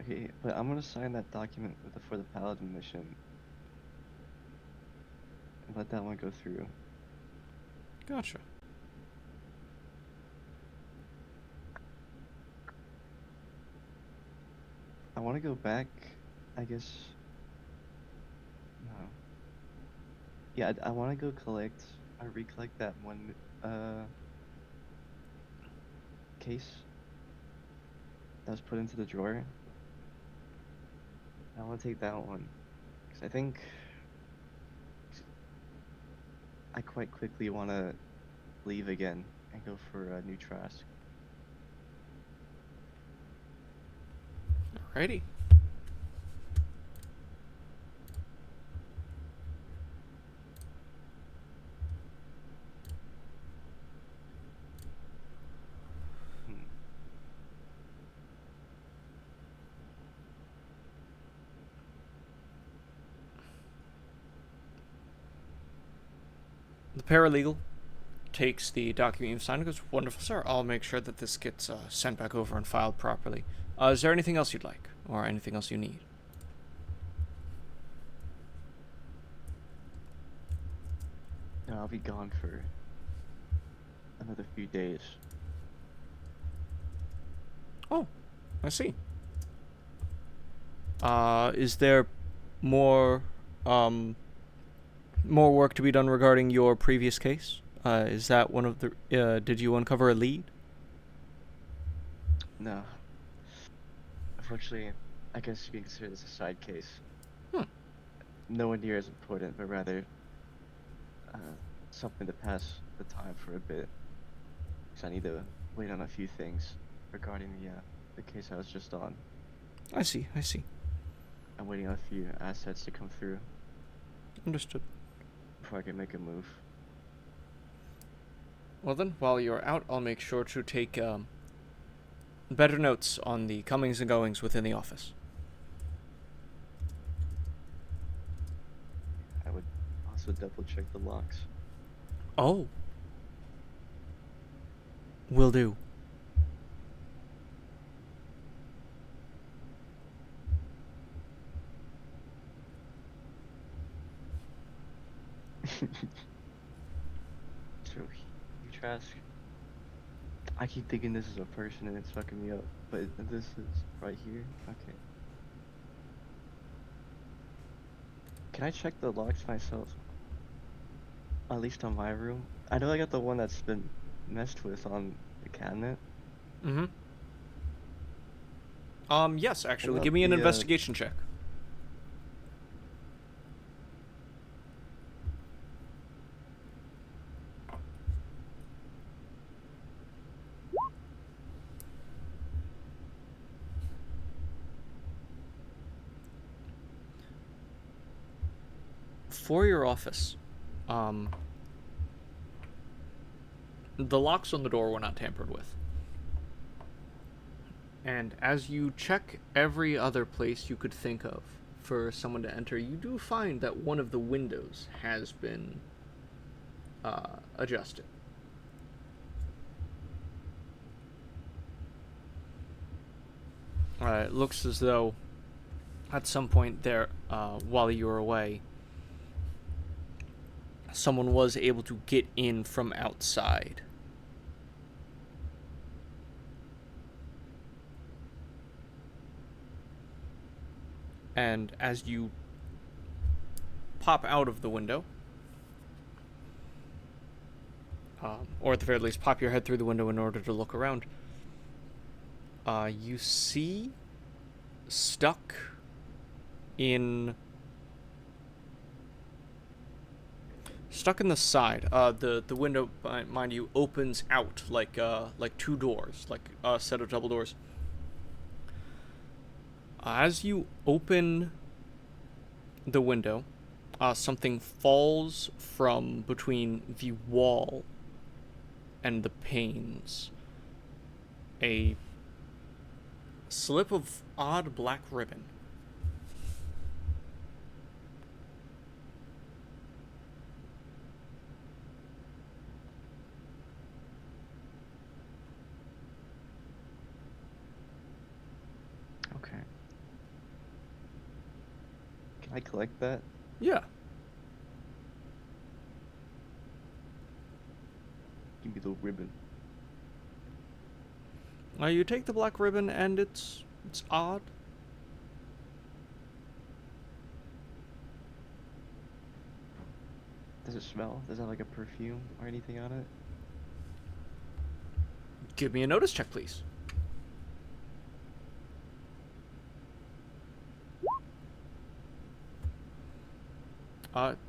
[SPEAKER 5] Okay, but I'm gonna sign that document for the Paladin mission. And let that one go through.
[SPEAKER 1] Gotcha.
[SPEAKER 5] I want to go back, I guess. No. Yeah, I want to go recollect that one case that was put into the drawer. I want to take that one because I think I quite quickly want to leave again and go for a new Trask.
[SPEAKER 1] Alrighty. The paralegal takes the document you've signed and goes, "Wonderful, sir. I'll make sure that this gets sent back over and filed properly. Is there anything else you'd like? Or anything else you need?"
[SPEAKER 5] No, I'll be gone for another few days.
[SPEAKER 1] Oh, I see. Is there more work to be done regarding your previous case? Is that one of the, did you uncover a lead?
[SPEAKER 5] No. Unfortunately, I guess you can consider this a side case. Nowhere near as important, but rather something to pass the time for a bit. Because I need to wait on a few things regarding the case I was just on.
[SPEAKER 1] I see.
[SPEAKER 5] I'm waiting on a few assets to come through
[SPEAKER 1] Understood.
[SPEAKER 5] before I can make a move.
[SPEAKER 1] Well then, while you're out, I'll make sure to take better notes on the comings and goings within the office.
[SPEAKER 5] I would also double check the locks.
[SPEAKER 1] Oh. Will do.
[SPEAKER 5] So, you Trask. I keep thinking this is a person and it's fucking me up, but this is right here? Okay. Can I check the locks myself? At least on my room? I know I got the one that's been messed with on the cabinet.
[SPEAKER 1] Mm-hmm. Yes, actually.
[SPEAKER 5] about
[SPEAKER 1] Give me an
[SPEAKER 5] the,
[SPEAKER 1] investigation check. For your office, um, the locks on the door were not tampered with. And as you check every other place you could think of for someone to enter, you do find that one of the windows has been adjusted. It looks as though at some point there, while you were away, someone was able to get in from outside. And as you pop out of the window, or at the very least pop your head through the window in order to look around, you see stuck in the side. The window, mind you, opens out like two doors, like a set of double doors. As you open the window, something falls from between the wall and the panes. A slip of odd black ribbon.
[SPEAKER 5] Okay. Can I collect that?
[SPEAKER 1] Yeah.
[SPEAKER 5] Give me the ribbon.
[SPEAKER 1] You take the black ribbon, and it's odd.
[SPEAKER 5] Does it smell? Does it have like a perfume or anything on it?
[SPEAKER 1] Give me a notice check, please.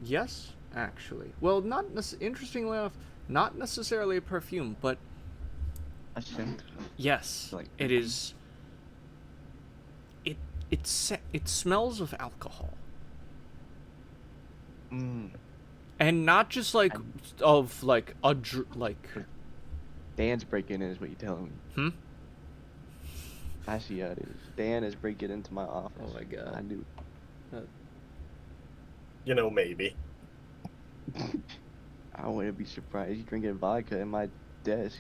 [SPEAKER 1] Yes, actually. Well, interestingly enough, not necessarily a perfume, but
[SPEAKER 5] A scent?
[SPEAKER 1] yes,
[SPEAKER 5] Like
[SPEAKER 1] it
[SPEAKER 5] perfume?
[SPEAKER 1] is. It smells of alcohol,
[SPEAKER 5] Mmm.
[SPEAKER 1] and not just like of like
[SPEAKER 5] Dan's breaking in is what you're telling me.
[SPEAKER 1] Hmm.
[SPEAKER 5] I see how it is. Dan is breaking into my office.
[SPEAKER 1] Oh my God.
[SPEAKER 5] I knew.
[SPEAKER 2] You know, maybe.
[SPEAKER 5] I wouldn't be surprised. You drinking vodka in my desk.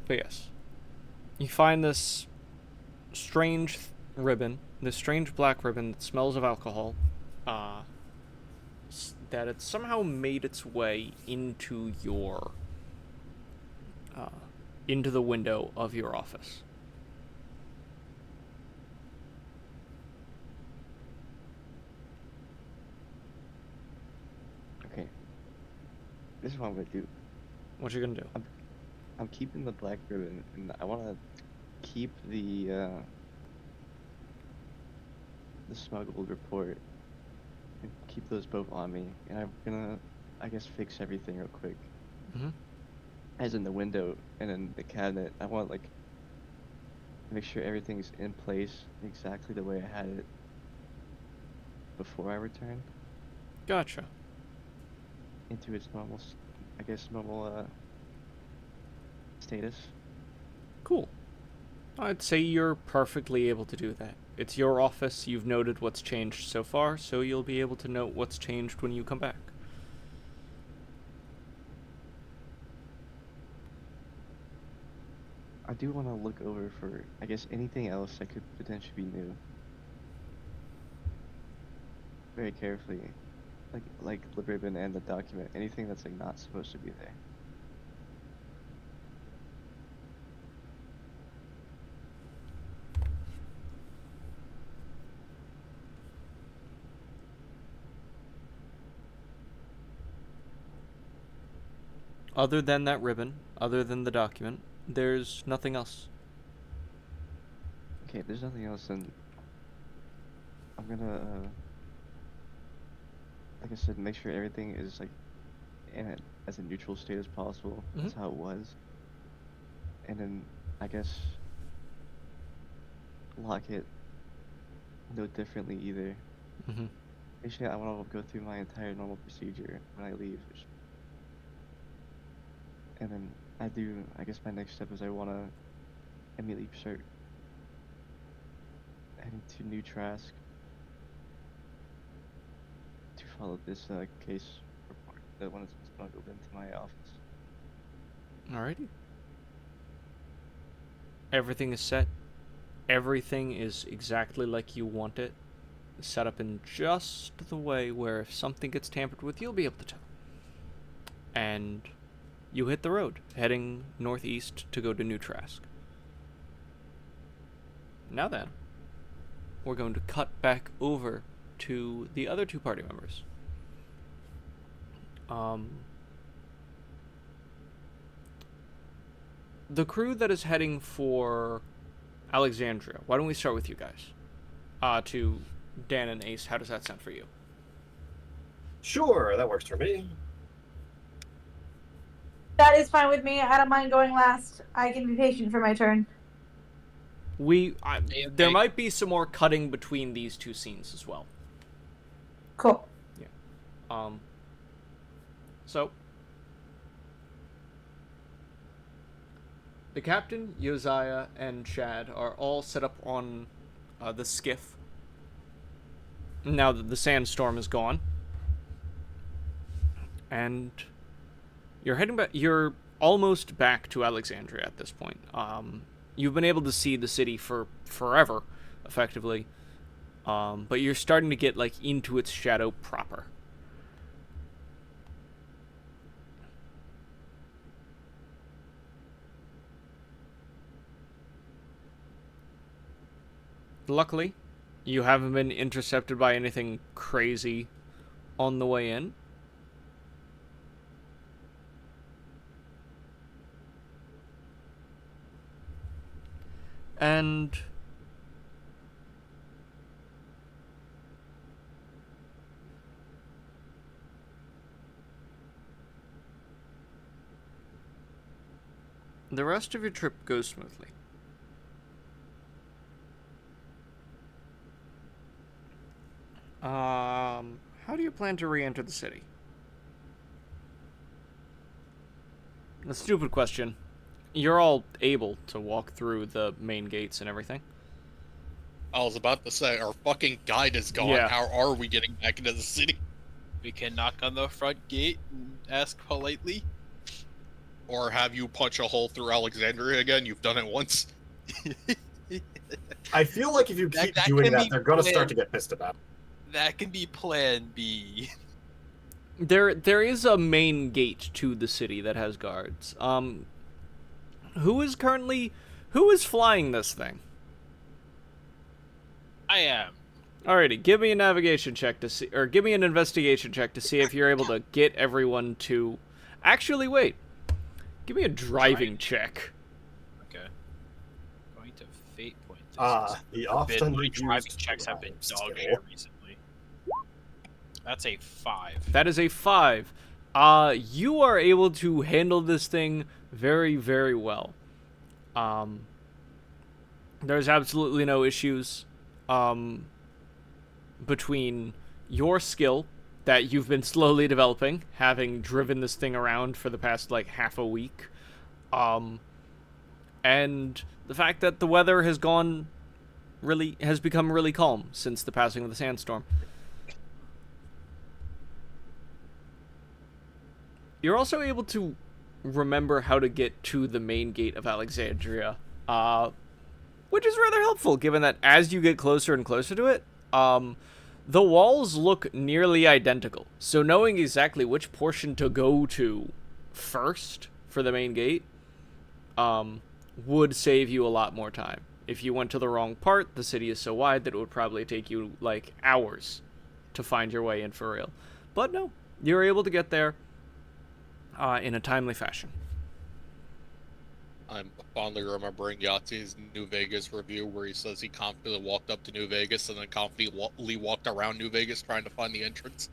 [SPEAKER 1] But yes, you find this strange ribbon, this strange black ribbon that smells of alcohol, that it somehow made its way into into the window of your office.
[SPEAKER 5] Okay. This is what I'm gonna do.
[SPEAKER 1] What you gonna do?
[SPEAKER 5] I'm keeping the black ribbon, and I want to keep the smuggled report, and keep those both on me. And I'm gonna, I guess, fix everything real quick.
[SPEAKER 1] Mm-hmm.
[SPEAKER 5] As in the window and in the cabinet, I want like make sure everything's in place exactly the way I had it before I returned
[SPEAKER 1] Gotcha.
[SPEAKER 5] into its normal, I guess, normal status.
[SPEAKER 1] Cool. I'd say you're perfectly able to do that. It's your office, you've noted what's changed so far, so you'll be able to note what's changed when you come back.
[SPEAKER 5] I do want to look over for, I guess, anything else that could potentially be new. Very carefully. Like the ribbon and the document. Anything that's like not supposed to be there.
[SPEAKER 1] other than that ribbon, other than the document, there's nothing else.
[SPEAKER 5] Okay, if there's nothing else, then I'm gonna, like I said, make sure everything is like in it as a neutral state as possible. That's how it was. And then I guess lock it no differently either. Basically, I want to go through my entire normal procedure when I leave. And then I guess my next step is I want to immediately start heading to New Trask to follow this case report that one is smuggled into my office.
[SPEAKER 1] Alrighty. Everything is set. Everything is exactly like you want it. Set up in just the way where if something gets tampered with, you'll be able to tell. And you hit the road, heading northeast to go to New Trask. Now then, we're going to cut back over to the other two party members. The crew that is heading for Alexandria. Why don't we start with you guys? To Dan and Ace, how does that sound for you?
[SPEAKER 2] Sure, that works for me.
[SPEAKER 3] That is fine with me. I don't mind going last. I can be patient for my turn.
[SPEAKER 1] There might be some more cutting between these two scenes as well.
[SPEAKER 3] Cool.
[SPEAKER 1] Yeah. So the captain, Josiah, and Chad are all set up on the skiff. Now that the sandstorm is gone. And you're heading back. You're almost back to Alexandria at this point. You've been able to see the city for forever, effectively. But you're starting to get, like, into its shadow proper. Luckily, you haven't been intercepted by anything crazy on the way in. And the rest of your trip goes smoothly. How do you plan to re-enter the city? A stupid question. You're all able to walk through the main gates and everything.
[SPEAKER 6] I was about to say, our fucking guide is gone.
[SPEAKER 1] Yeah.
[SPEAKER 6] How are we getting back into the city?
[SPEAKER 4] We can knock on the front gate and ask politely.
[SPEAKER 6] Or have you punch a hole through Alexandria again? You've done it once.
[SPEAKER 2] I feel like if you
[SPEAKER 4] That-
[SPEAKER 2] keep
[SPEAKER 4] that
[SPEAKER 2] doing
[SPEAKER 4] can
[SPEAKER 2] that,
[SPEAKER 4] be
[SPEAKER 2] they're gonna start
[SPEAKER 4] planned.
[SPEAKER 2] to get pissed about it.
[SPEAKER 4] That can be Plan B.
[SPEAKER 1] There is a main gate to the city that has guards. Who is flying this thing?
[SPEAKER 4] I am.
[SPEAKER 1] Alrighty, give me a navigation check to see, or give me an investigation check to see if you're able to get everyone to. Actually, wait. Give me a driving check.
[SPEAKER 4] Okay. Going to fate point.
[SPEAKER 2] The often
[SPEAKER 4] My
[SPEAKER 2] used
[SPEAKER 4] driving checks have been
[SPEAKER 2] skill.
[SPEAKER 4] dog shit recently. That's a 5.
[SPEAKER 1] That is a 5. You are able to handle this thing very, very well. There's absolutely no issues between your skill that you've been slowly developing, having driven this thing around for the past, like, half a week, and the fact that the weather has become really calm since the passing of the sandstorm. You're also able to remember how to get to the main gate of Alexandria, which is rather helpful, given that as you get closer and closer to it, the walls look nearly identical. So knowing exactly which portion to go to first for the main gate would save you a lot more time. If you went to the wrong part, the city is so wide that it would probably take you, like, hours to find your way in for real. But no, you're able to get there. in a timely fashion.
[SPEAKER 6] I'm fondly remembering Yahtzee's New Vegas review where he says he confidently walked up to New Vegas and then confidently walked around New Vegas trying to find the entrance.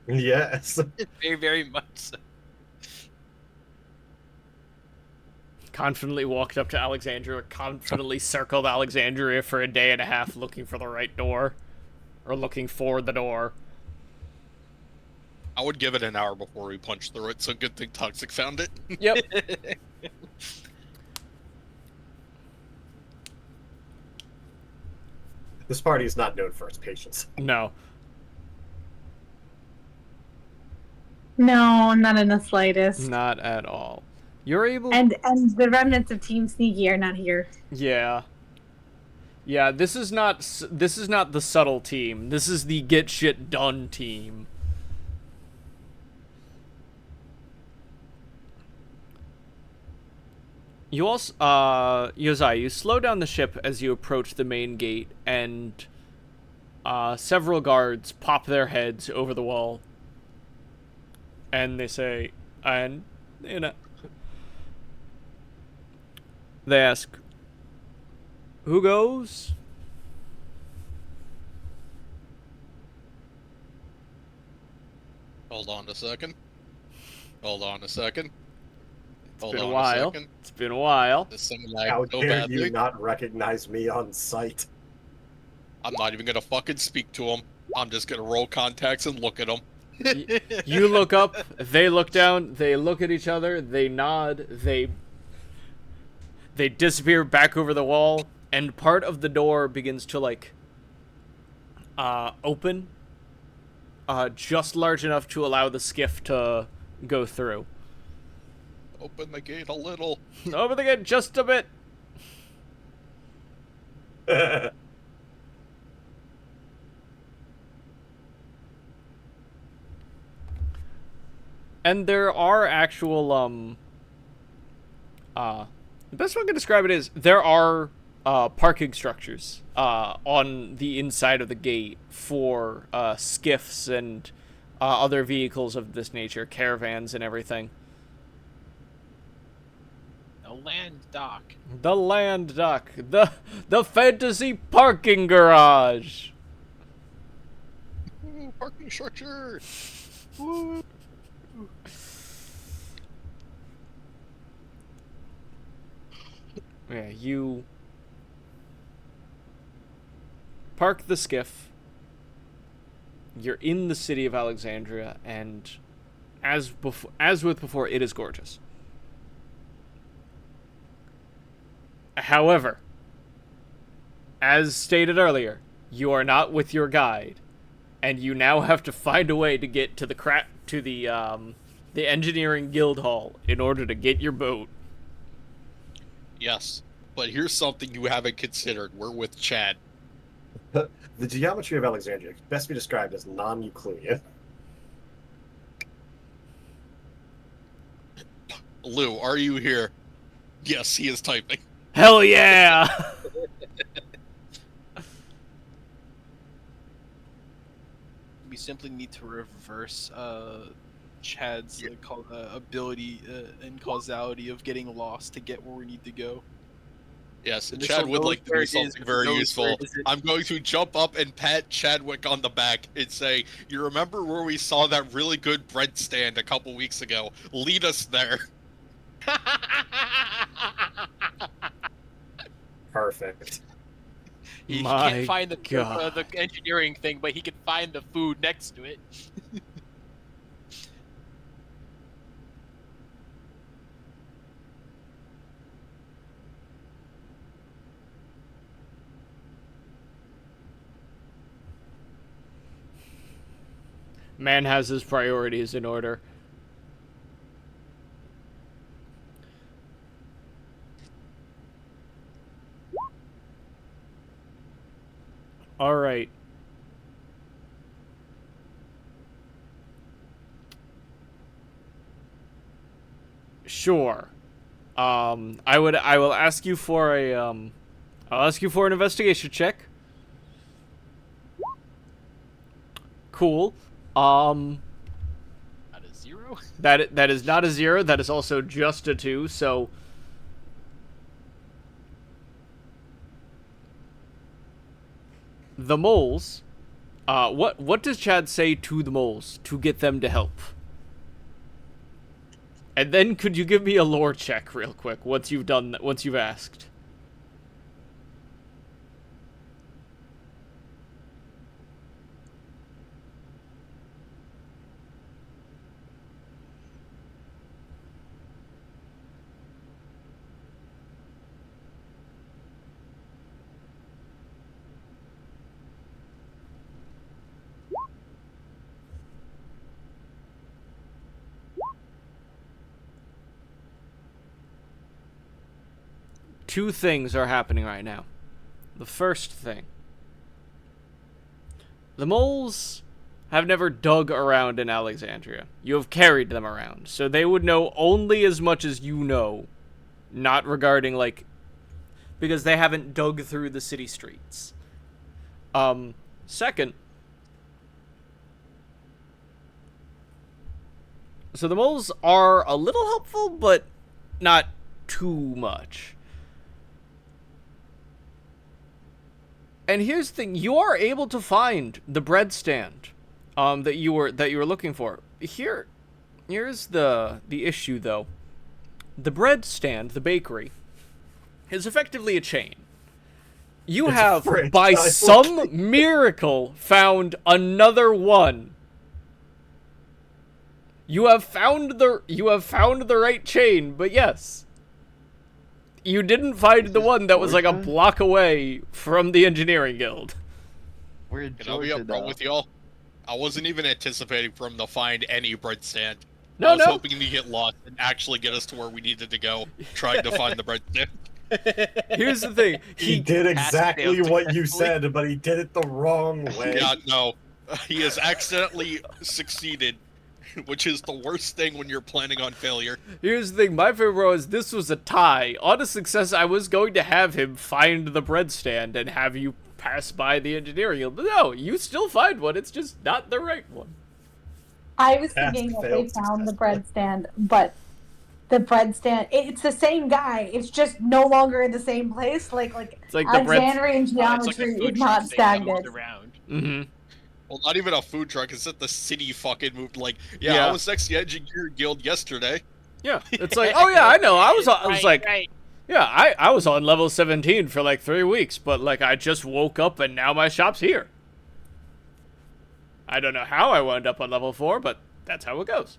[SPEAKER 2] Yes.
[SPEAKER 4] Very, very much so.
[SPEAKER 1] Confidently walked up to Alexandria, confidently circled Alexandria for a day and a half looking for the right door. Or looking for the door.
[SPEAKER 6] I would give it an hour before we punch through it, so good thing Toxic found it.
[SPEAKER 1] Yep.
[SPEAKER 2] This party is not known for its patience.
[SPEAKER 1] No.
[SPEAKER 3] No, not in the slightest.
[SPEAKER 1] Not at all. You're able...
[SPEAKER 3] And the remnants of Team Sneaky are not here.
[SPEAKER 1] Yeah. Yeah, this is not the subtle team. This is the get shit done team. You also, Yozai, you slow down the ship as you approach the main gate, and several guards pop their heads over the wall. And they say, and, you know, they ask, who goes?
[SPEAKER 6] Hold on a second. Hold on a second.
[SPEAKER 1] It's been a while. It's been a while.
[SPEAKER 6] This thing
[SPEAKER 2] How
[SPEAKER 6] lagged so
[SPEAKER 2] dare
[SPEAKER 6] badly.
[SPEAKER 2] you not recognize me on sight?
[SPEAKER 6] I'm not even gonna fucking speak to him. I'm just gonna roll contacts and look at him.
[SPEAKER 1] You look up, they look down, they look at each other, they nod, they disappear back over the wall, and part of the door begins to, like, open, just large enough to allow the skiff to go through.
[SPEAKER 6] Open the gate a little.
[SPEAKER 1] Open the gate just a bit. And there are actual, the best way I can describe it is there are parking structures on the inside of the gate for skiffs and other vehicles of this nature, caravans and everything.
[SPEAKER 4] The land dock.
[SPEAKER 1] The land dock, the fantasy parking garage.
[SPEAKER 6] Ooh, parking structure. Woo.
[SPEAKER 1] Yeah, you park the skiff. You're in the city of Alexandria, and as with before, it is gorgeous. However, as stated earlier, you are not with your guide, and you now have to find a way to get to the engineering guild hall in order to get your boat.
[SPEAKER 6] Yes, but here's something you haven't considered. We're with Chad.
[SPEAKER 2] The geometry of Alexandria can best be described as non-Euclidean.
[SPEAKER 6] Lou, are you here? Yes, he is typing.
[SPEAKER 1] Hell yeah!
[SPEAKER 4] We simply need to reverse Chad's ability and causality of getting lost to get where we need to go.
[SPEAKER 6] Yes, and
[SPEAKER 4] This
[SPEAKER 6] Chad
[SPEAKER 4] one
[SPEAKER 6] would
[SPEAKER 4] knows
[SPEAKER 6] like to
[SPEAKER 4] where
[SPEAKER 6] do
[SPEAKER 4] it is,
[SPEAKER 6] something
[SPEAKER 4] it
[SPEAKER 6] very
[SPEAKER 4] knows
[SPEAKER 6] useful.
[SPEAKER 4] where it is.
[SPEAKER 6] I'm going to jump up and pat Chadwick on the back and say, you remember where we saw that really good bread stand a couple weeks ago? Lead us there.
[SPEAKER 2] Perfect.
[SPEAKER 4] He
[SPEAKER 1] My
[SPEAKER 4] can't find
[SPEAKER 1] God.
[SPEAKER 4] the engineering thing, but he can find the food next to it.
[SPEAKER 1] Man has his priorities in order. All right. Sure. I will ask you for I'll ask you for an investigation check. Cool.
[SPEAKER 4] Out of 0?
[SPEAKER 1] That is not a 0. That is also just a 2. So the moles. What does Chad say to the moles to get them to help? And then could you give me a lore check real quick once you've done that, once you've asked? Two things are happening right now. The first thing. The moles have never dug around in Alexandria. You have carried them around, so they would know only as much as you know, not regarding, like, because they haven't dug through the city streets. Second, so the moles are a little helpful, but not too much. And here's the thing: you are able to find the bread stand, that you were looking for. Here's the issue, though. The bread stand, the bakery, is effectively a chain. You have, by some miracle, found another one. You have found the right chain, but yes. You didn't find the one that was like a block away from the engineering guild.
[SPEAKER 5] We're in
[SPEAKER 6] Can I be
[SPEAKER 5] Georgia
[SPEAKER 6] upfront
[SPEAKER 5] now.
[SPEAKER 6] with y'all? I wasn't even anticipating for him to find any bread stand.
[SPEAKER 1] No,
[SPEAKER 6] I was
[SPEAKER 1] no.
[SPEAKER 6] hoping to get lost and actually get us to where we needed to go, trying to find the bread stand.
[SPEAKER 1] Here's the thing.
[SPEAKER 2] He did exactly what you said, but he did it the wrong way.
[SPEAKER 6] Yeah, no. He has accidentally succeeded, which is the worst thing when you're planning on failure.
[SPEAKER 1] Here's the thing. My favorite was this was a tie. On a success, I was going to have him find the bread stand and have you pass by the engineering guild. But no, you still find one. It's just not the right one.
[SPEAKER 3] I was
[SPEAKER 2] Pass,
[SPEAKER 3] thinking that
[SPEAKER 2] fail,
[SPEAKER 3] they found the
[SPEAKER 2] success.
[SPEAKER 3] bread stand, but the bread stand, it's the same guy. It's just no longer in the same place. Like
[SPEAKER 1] It's like the bread.
[SPEAKER 3] Alexandrian
[SPEAKER 7] It's like a
[SPEAKER 3] geometry
[SPEAKER 7] food
[SPEAKER 3] is
[SPEAKER 7] truck
[SPEAKER 3] not
[SPEAKER 7] thing that
[SPEAKER 3] stagnant.
[SPEAKER 7] moved around.
[SPEAKER 1] Mm-hmm.
[SPEAKER 6] Well, not even a food truck. It's that the city fucking moved. Like, yeah,
[SPEAKER 1] Yeah.
[SPEAKER 6] I was next to the engineer guild yesterday.
[SPEAKER 1] Yeah. It's like, oh yeah, I know. I was
[SPEAKER 7] Right,
[SPEAKER 1] like,
[SPEAKER 7] right.
[SPEAKER 1] yeah, I was on level 17 for like 3 weeks, but like I just woke up and now my shop's here. I don't know how I wound up on level 4, but that's how it goes.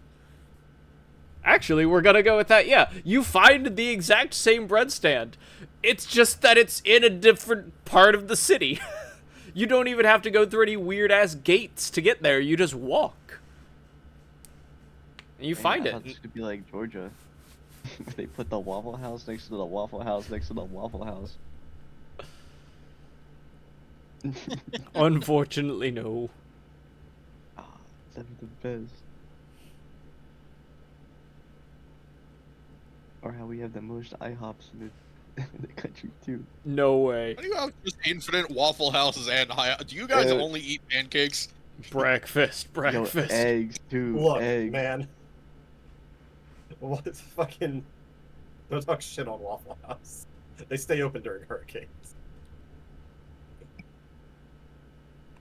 [SPEAKER 1] Actually, we're gonna go with that. Yeah, you find the exact same bread stand. It's just that it's in a different part of the city. You don't even have to go through any weird-ass gates to get there. You just walk. And you find
[SPEAKER 5] I
[SPEAKER 1] it.
[SPEAKER 5] thought this could be like Georgia. They put the Waffle House next to the Waffle House next to the Waffle House.
[SPEAKER 1] Unfortunately, no.
[SPEAKER 5] Ah, that'd be the best. Or how we have the most IHOPs in the country too.
[SPEAKER 1] No way.
[SPEAKER 6] Why do you have just infinite Waffle Houses and high? Do you guys only eat pancakes?
[SPEAKER 1] Breakfast.
[SPEAKER 5] Yo, eggs too.
[SPEAKER 2] Look,
[SPEAKER 5] eggs.
[SPEAKER 2] man. What fucking... Don't talk shit on Waffle House. They stay open during hurricanes.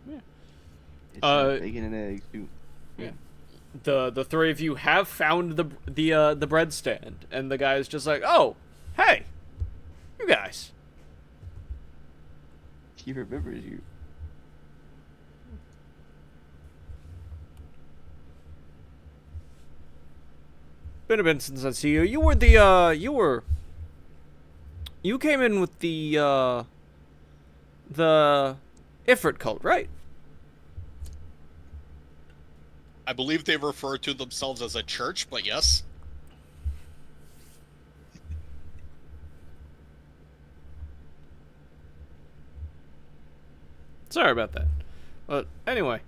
[SPEAKER 5] It's
[SPEAKER 1] Uh,
[SPEAKER 5] bacon and eggs too.
[SPEAKER 1] The three of you have found the bread stand, and the guy's just like, oh, hey, you guys.
[SPEAKER 5] He remembers you.
[SPEAKER 1] Been a bit since I see you. You came in with the Ifrit cult, right?
[SPEAKER 6] I believe they refer to themselves as a church, but yes.
[SPEAKER 1] Sorry about that. But anyway,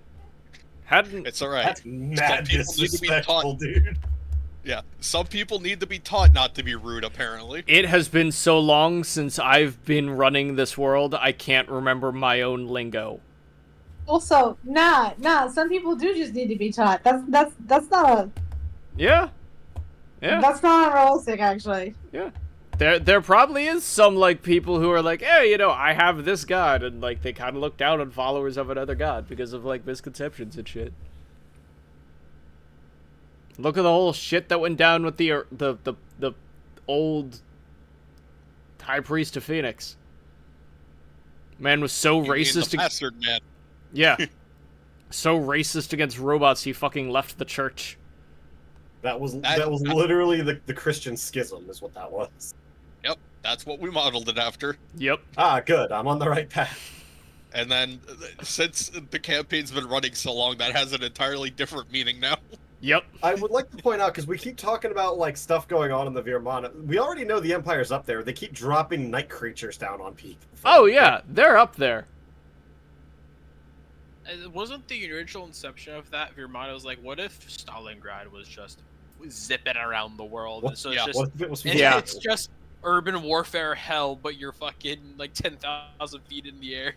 [SPEAKER 1] hadn't
[SPEAKER 6] It's alright.
[SPEAKER 2] That's mad
[SPEAKER 6] people need to be
[SPEAKER 2] disrespectful,
[SPEAKER 6] taught.
[SPEAKER 2] dude.
[SPEAKER 6] Yeah, some people need to be taught not to be rude, apparently.
[SPEAKER 1] it has been so long since I've been running this world, I can't remember my own lingo.
[SPEAKER 3] Also, nah. Some people do just need to be taught. That's not a
[SPEAKER 1] Yeah. Yeah.
[SPEAKER 3] That's not unrealistic, actually.
[SPEAKER 1] Yeah. There probably is some, like, people who are like, hey, you know, I have this god, and, like, they kind of look down on followers of another god because of, like, misconceptions and shit. Look at the whole shit that went down with the old High Priest of Phoenix. Man was so
[SPEAKER 6] You mean
[SPEAKER 1] racist.
[SPEAKER 6] the bastard man.
[SPEAKER 1] Yeah. So racist against robots, he fucking left the church.
[SPEAKER 2] That was literally the Christian schism, is what that was.
[SPEAKER 6] Yep, that's what we modeled it after.
[SPEAKER 1] Yep.
[SPEAKER 2] Ah, good. I'm on the right path.
[SPEAKER 6] And then, since the campaign's been running so long, that has an entirely different meaning now.
[SPEAKER 1] Yep.
[SPEAKER 2] I would like to point out, because we keep talking about, like, stuff going on in the Virmana. We already know the Empire's up there. They keep dropping night creatures down on people.
[SPEAKER 1] Oh, yeah. They're up there.
[SPEAKER 4] Wasn't the original inception of that Virmana was like, what if Stalingrad was just zipping around the world?
[SPEAKER 2] What,
[SPEAKER 4] So
[SPEAKER 6] yeah,
[SPEAKER 4] it's just,
[SPEAKER 2] what if it was
[SPEAKER 1] Yeah.
[SPEAKER 4] it's just urban warfare hell, but you're fucking like 10,000 feet in the air.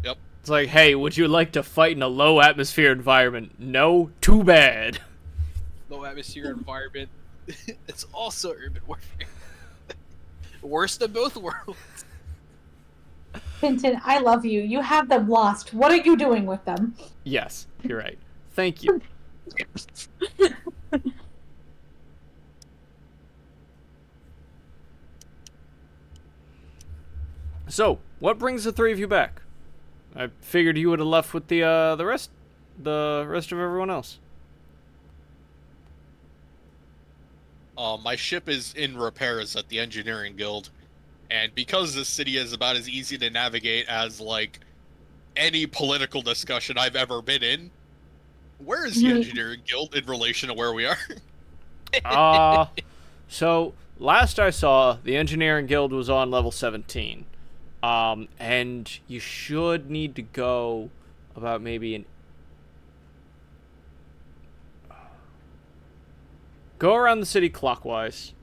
[SPEAKER 1] It's like, hey, would you like to fight in a low atmosphere environment? No? Too bad.
[SPEAKER 4] Low atmosphere environment. It's also urban warfare. Worst of both worlds.
[SPEAKER 3] Quentin, I love you. You have them lost. What are you doing with them?
[SPEAKER 1] Yes, you're right. Thank you. So, what brings the three of you back? I figured you would have left with the rest of everyone else.
[SPEAKER 6] My ship is in repairs at the Engineering Guild, and because this city is about as easy to navigate as, like, any political discussion I've ever been in, where is the Engineering Guild in relation to where we are?
[SPEAKER 1] So, last I saw, the Engineering Guild was on level 17. And you should need to go about maybe go around the city clockwise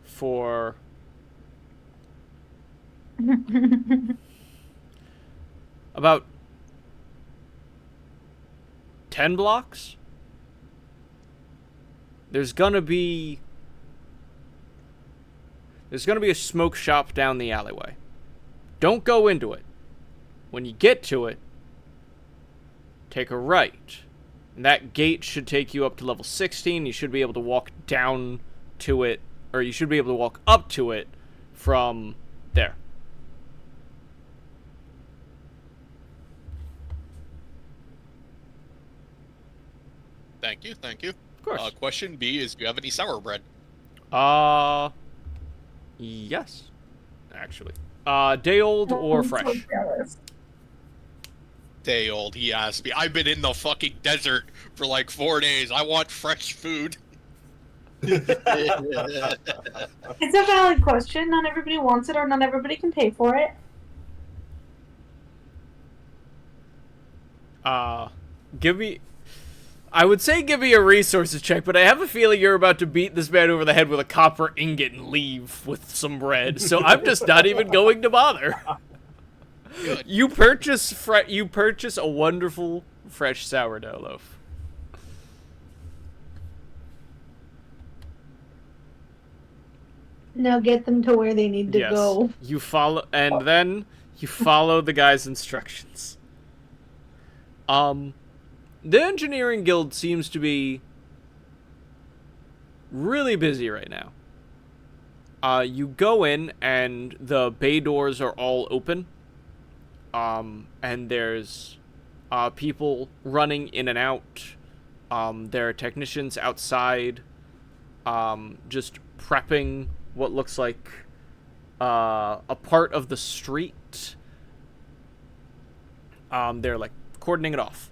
[SPEAKER 1] for about 10 blocks. There's gonna be a smoke shop down the alleyway. Don't go into it. When you get to it, take a right. And that gate should take you up to level 16. You should be able to walk down to it, or you should be able to walk up to it from there.
[SPEAKER 6] Thank you, thank you.
[SPEAKER 1] Of course.
[SPEAKER 6] Question B is, do you have any sour bread?
[SPEAKER 1] Yes. Actually. Day old or fresh?
[SPEAKER 6] Day old, he asked me. I've been in the fucking desert for like 4 days. I want fresh food.
[SPEAKER 3] It's a valid question. Not everybody wants it, or not everybody can pay for it.
[SPEAKER 1] I would say give me a resources check, but I have a feeling you're about to beat this man over the head with a copper ingot and leave with some bread, so I'm just not even going to bother.
[SPEAKER 6] Good.
[SPEAKER 1] You purchase a wonderful fresh sourdough loaf.
[SPEAKER 3] Now get them to where they need to
[SPEAKER 1] Yes.
[SPEAKER 3] go.
[SPEAKER 1] You follow, and then you follow the guy's instructions. The Engineering Guild seems to be really busy right now. You go in, and the bay doors are all open. And there's people running in and out. There are technicians outside, just prepping what looks like a part of the street. They're like cordoning it off.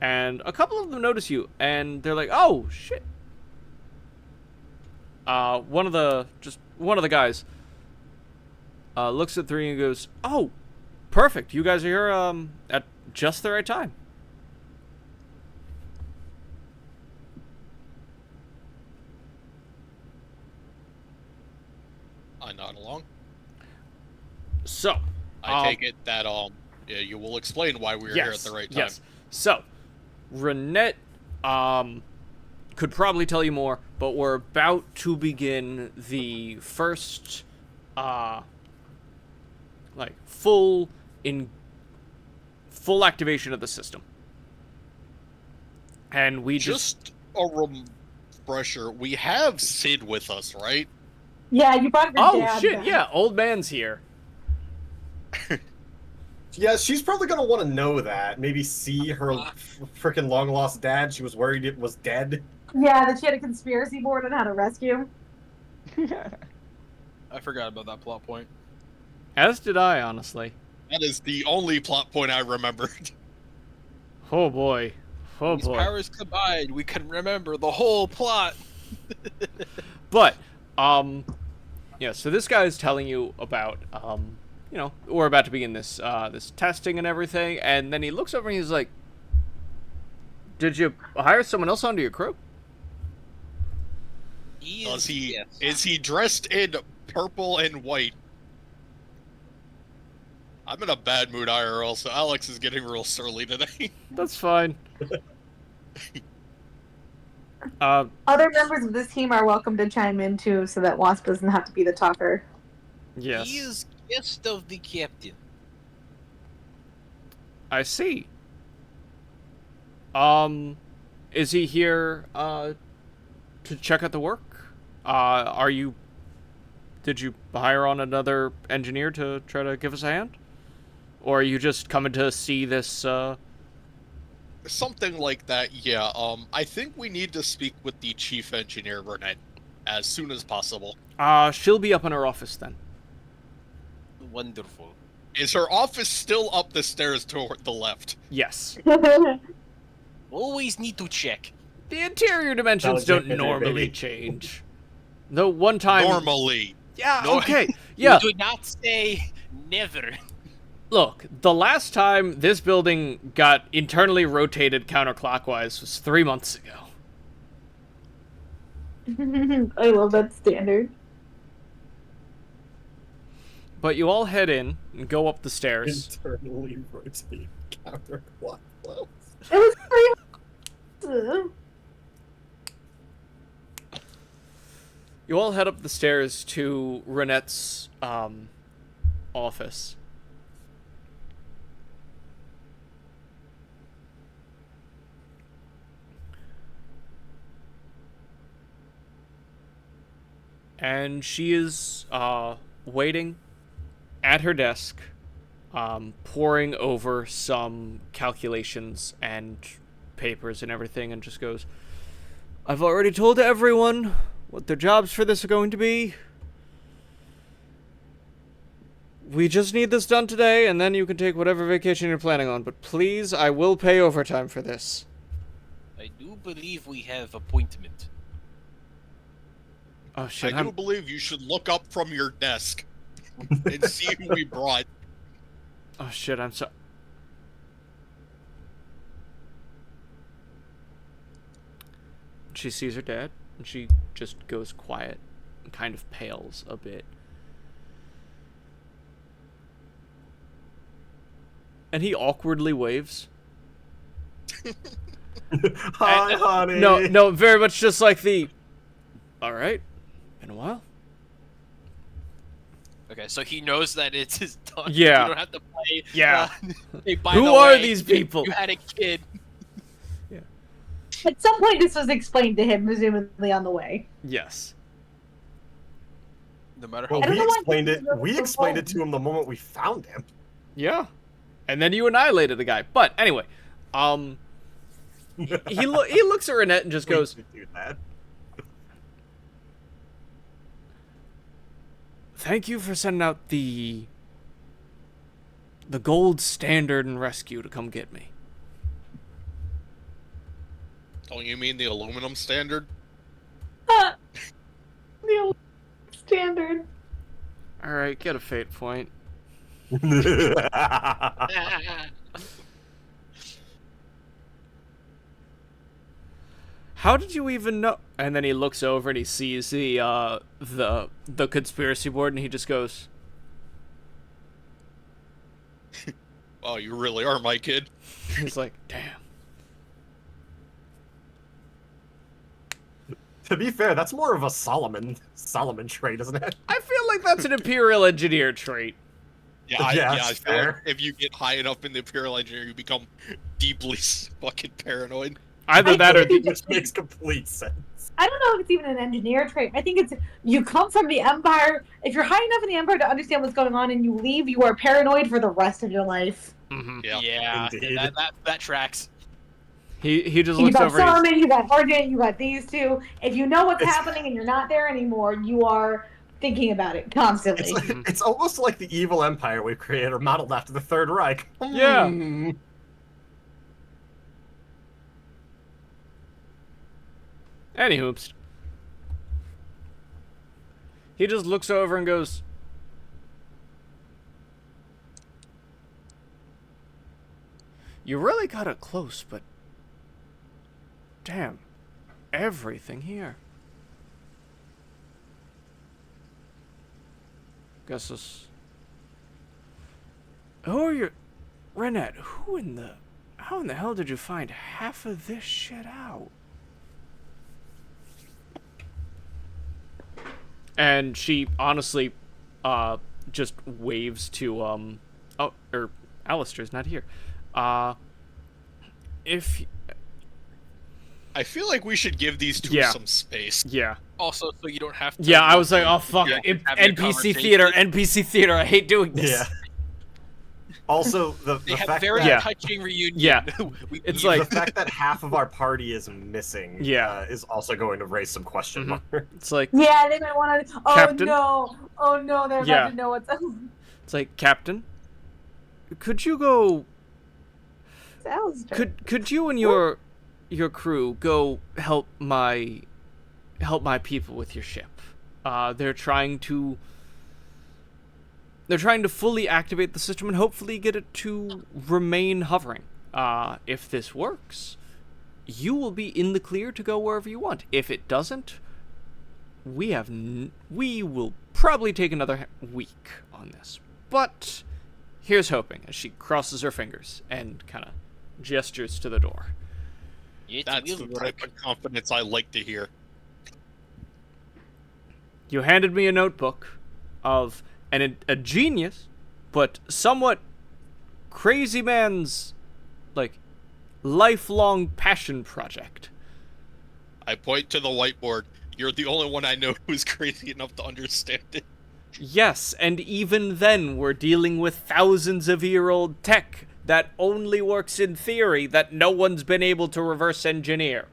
[SPEAKER 1] And a couple of them notice you, and they're like, "Oh shit!" One of the guys looks at three and goes, "Oh, perfect! You guys are here at just the right time."
[SPEAKER 6] I nod along.
[SPEAKER 1] So,
[SPEAKER 6] I take it that Yeah, you will explain why we were here at the right time.
[SPEAKER 1] Yes. So, Renette could probably tell you more, but we're about to begin the first full activation of the system. And we
[SPEAKER 6] just a refresher. We have Sid with us, right?
[SPEAKER 3] Yeah, you brought your
[SPEAKER 1] Oh
[SPEAKER 3] dad
[SPEAKER 1] shit,
[SPEAKER 3] back.
[SPEAKER 1] yeah, old man's here.
[SPEAKER 2] Yeah, she's probably gonna want to know that. Maybe see her freaking long lost dad. She was worried it was dead.
[SPEAKER 3] Yeah, that she had a conspiracy board on how to rescue.
[SPEAKER 4] I forgot about that plot point.
[SPEAKER 1] As did I, honestly.
[SPEAKER 6] That is the only plot point I remembered.
[SPEAKER 1] Oh boy. Oh
[SPEAKER 4] These
[SPEAKER 1] boy.
[SPEAKER 4] powers combined, we can remember the whole plot.
[SPEAKER 1] But, yeah, so this guy is telling you about, we're about to begin this testing and everything, and then he looks over and he's like, did you hire someone else onto your crew?
[SPEAKER 6] Is he dressed in purple and white? I'm in a bad mood IRL, so Alex is getting real surly today.
[SPEAKER 1] That's fine.
[SPEAKER 3] Other members of this team are welcome to chime in too, so that Wasp doesn't have to be the talker.
[SPEAKER 1] Yes.
[SPEAKER 7] He is guest of the captain.
[SPEAKER 1] I see. Is he here, to check out the work? Did you hire on another engineer to try to give us a hand? Or are you just coming to see this,
[SPEAKER 6] Something like that, yeah. I think we need to speak with the chief engineer, Renette, as soon as possible.
[SPEAKER 1] She'll be up in her office then.
[SPEAKER 7] Wonderful.
[SPEAKER 6] Is her office still up the stairs toward the left?
[SPEAKER 1] Yes.
[SPEAKER 7] Always need to check.
[SPEAKER 1] The interior dimensions don't
[SPEAKER 2] Alexandria,
[SPEAKER 1] normally
[SPEAKER 2] baby.
[SPEAKER 1] change. Though one time...
[SPEAKER 6] Normally.
[SPEAKER 1] Yeah,
[SPEAKER 6] No-
[SPEAKER 1] okay. Yeah,
[SPEAKER 7] Do not say never.
[SPEAKER 1] look, the last time this building got internally rotated counterclockwise was 3 months ago.
[SPEAKER 3] I love that standard.
[SPEAKER 1] But you all head in and go up the stairs.
[SPEAKER 2] Internally rotating counterclockwise.
[SPEAKER 3] It was pretty.
[SPEAKER 1] You all head up the stairs to Renette's office. And she is waiting at her desk, poring over some calculations and papers and everything, and just goes, I've already told everyone what their jobs for this are going to be. We just need this done today, and then you can take whatever vacation you're planning on. But please, I will pay overtime for this.
[SPEAKER 7] I do believe we have appointment.
[SPEAKER 1] Oh shit!
[SPEAKER 6] I do believe you should look up from your desk and see who we brought.
[SPEAKER 1] Oh shit! I'm sorry. She sees her dad, and she just goes quiet and kind of pales a bit. And he awkwardly waves.
[SPEAKER 2] Hi, honey.
[SPEAKER 1] No, very much just like the. All right, been a while.
[SPEAKER 7] Okay, so he knows that it's his daughter.
[SPEAKER 1] Yeah.
[SPEAKER 7] You don't have to play.
[SPEAKER 1] Yeah.
[SPEAKER 7] Hey, by
[SPEAKER 1] Who
[SPEAKER 7] the
[SPEAKER 1] are
[SPEAKER 7] way,
[SPEAKER 1] these people?
[SPEAKER 7] You had a kid.
[SPEAKER 3] At some point, this was explained to him, presumably on the way.
[SPEAKER 1] Yes.
[SPEAKER 4] No matter
[SPEAKER 2] Well,
[SPEAKER 4] how
[SPEAKER 3] I don't
[SPEAKER 2] we
[SPEAKER 3] know why
[SPEAKER 2] explained
[SPEAKER 3] he
[SPEAKER 2] it.
[SPEAKER 3] was
[SPEAKER 2] We
[SPEAKER 3] so
[SPEAKER 2] explained it
[SPEAKER 3] bold.
[SPEAKER 2] to him the moment we found him.
[SPEAKER 1] Yeah. And then you annihilated the guy. But anyway, he looks at Renette and just goes,
[SPEAKER 2] We do that.
[SPEAKER 1] "Thank you for sending out the gold standard and rescue to come get me."
[SPEAKER 6] Don't you mean the aluminum standard?
[SPEAKER 3] The old standard.
[SPEAKER 1] All right, get a fate point. How did you even know? And then he looks over and he sees the conspiracy board, and he just goes,
[SPEAKER 6] Oh, you really are my kid.
[SPEAKER 1] He's like, damn.
[SPEAKER 2] To be fair, that's more of a Solomon trait, isn't it?
[SPEAKER 1] I feel like that's an Imperial Engineer trait.
[SPEAKER 6] Yeah, I
[SPEAKER 2] Yeah,
[SPEAKER 6] feel
[SPEAKER 2] that's
[SPEAKER 6] like
[SPEAKER 2] fair.
[SPEAKER 6] if you get high enough in the Imperial Engineer, you become deeply fucking paranoid.
[SPEAKER 1] Either
[SPEAKER 3] I
[SPEAKER 1] that or
[SPEAKER 3] think
[SPEAKER 2] Which makes complete sense.
[SPEAKER 3] I don't know if it's even an engineer trait. I think it's you come from the Empire. If you're high enough in the Empire to understand what's going on and you leave, you are paranoid for the rest of your life.
[SPEAKER 1] Mhm.
[SPEAKER 6] Yeah.
[SPEAKER 2] Indeed.
[SPEAKER 7] That tracks.
[SPEAKER 1] He just
[SPEAKER 3] You
[SPEAKER 1] looks
[SPEAKER 3] got
[SPEAKER 1] over. And he's,
[SPEAKER 3] Solomon, you got Argent, you got these two. If you know what's
[SPEAKER 2] It's-
[SPEAKER 3] happening and you're not there anymore, you are thinking about it constantly.
[SPEAKER 2] It's almost like the evil empire we've created, modeled after the Third Reich.
[SPEAKER 1] Yeah.
[SPEAKER 2] Hmm.
[SPEAKER 1] Anywhoops. He just looks over and goes, you really got it close, but damn, everything here. Guess this. Who are you, Renette? How in the hell did you find half of this shit out? And she honestly, just waves to Alistair's not here. If
[SPEAKER 6] I feel like we should give these two
[SPEAKER 1] Yeah.
[SPEAKER 6] some space.
[SPEAKER 1] yeah,
[SPEAKER 4] Also, so you don't have to.
[SPEAKER 1] yeah, I was like, oh fuck,
[SPEAKER 4] Yeah,
[SPEAKER 1] Im-
[SPEAKER 4] have your
[SPEAKER 1] NPC
[SPEAKER 4] conversation.
[SPEAKER 1] theater. I hate doing this.
[SPEAKER 2] Yeah. Also,
[SPEAKER 7] They
[SPEAKER 2] the
[SPEAKER 7] have
[SPEAKER 2] fact
[SPEAKER 7] very
[SPEAKER 2] that
[SPEAKER 1] Yeah.
[SPEAKER 7] touching reunion.
[SPEAKER 1] Yeah.
[SPEAKER 7] We-
[SPEAKER 1] It's
[SPEAKER 7] we-
[SPEAKER 1] like-
[SPEAKER 2] the fact that half of our party is missing,
[SPEAKER 1] Yeah.
[SPEAKER 2] is also going to raise some question
[SPEAKER 1] Mhm.
[SPEAKER 2] marks.
[SPEAKER 1] It's like
[SPEAKER 3] Yeah, they might want to. Oh
[SPEAKER 1] Captain?
[SPEAKER 3] no! Oh no! They're
[SPEAKER 1] Yeah.
[SPEAKER 3] about to know what's.
[SPEAKER 1] it's like Captain. Could you go?
[SPEAKER 3] Alistair.
[SPEAKER 1] Could you and your crew go help my people with your ship? They're trying to fully activate the system and hopefully get it to remain hovering. If this works, you will be in the clear to go wherever you want. If it doesn't, we will probably take another week on this. But here's hoping, as she crosses her fingers and kind of gestures to the door.
[SPEAKER 7] It
[SPEAKER 6] That's
[SPEAKER 7] will
[SPEAKER 6] the
[SPEAKER 7] work.
[SPEAKER 6] type of confidence I like to hear.
[SPEAKER 1] You handed me a notebook of a genius, but somewhat crazy man's, like, lifelong passion project.
[SPEAKER 6] I point to the whiteboard. You're the only one I know who's crazy enough to understand it.
[SPEAKER 1] Yes, and even then we're dealing with thousands of year-old tech that only works in theory that no one's been able to reverse engineer.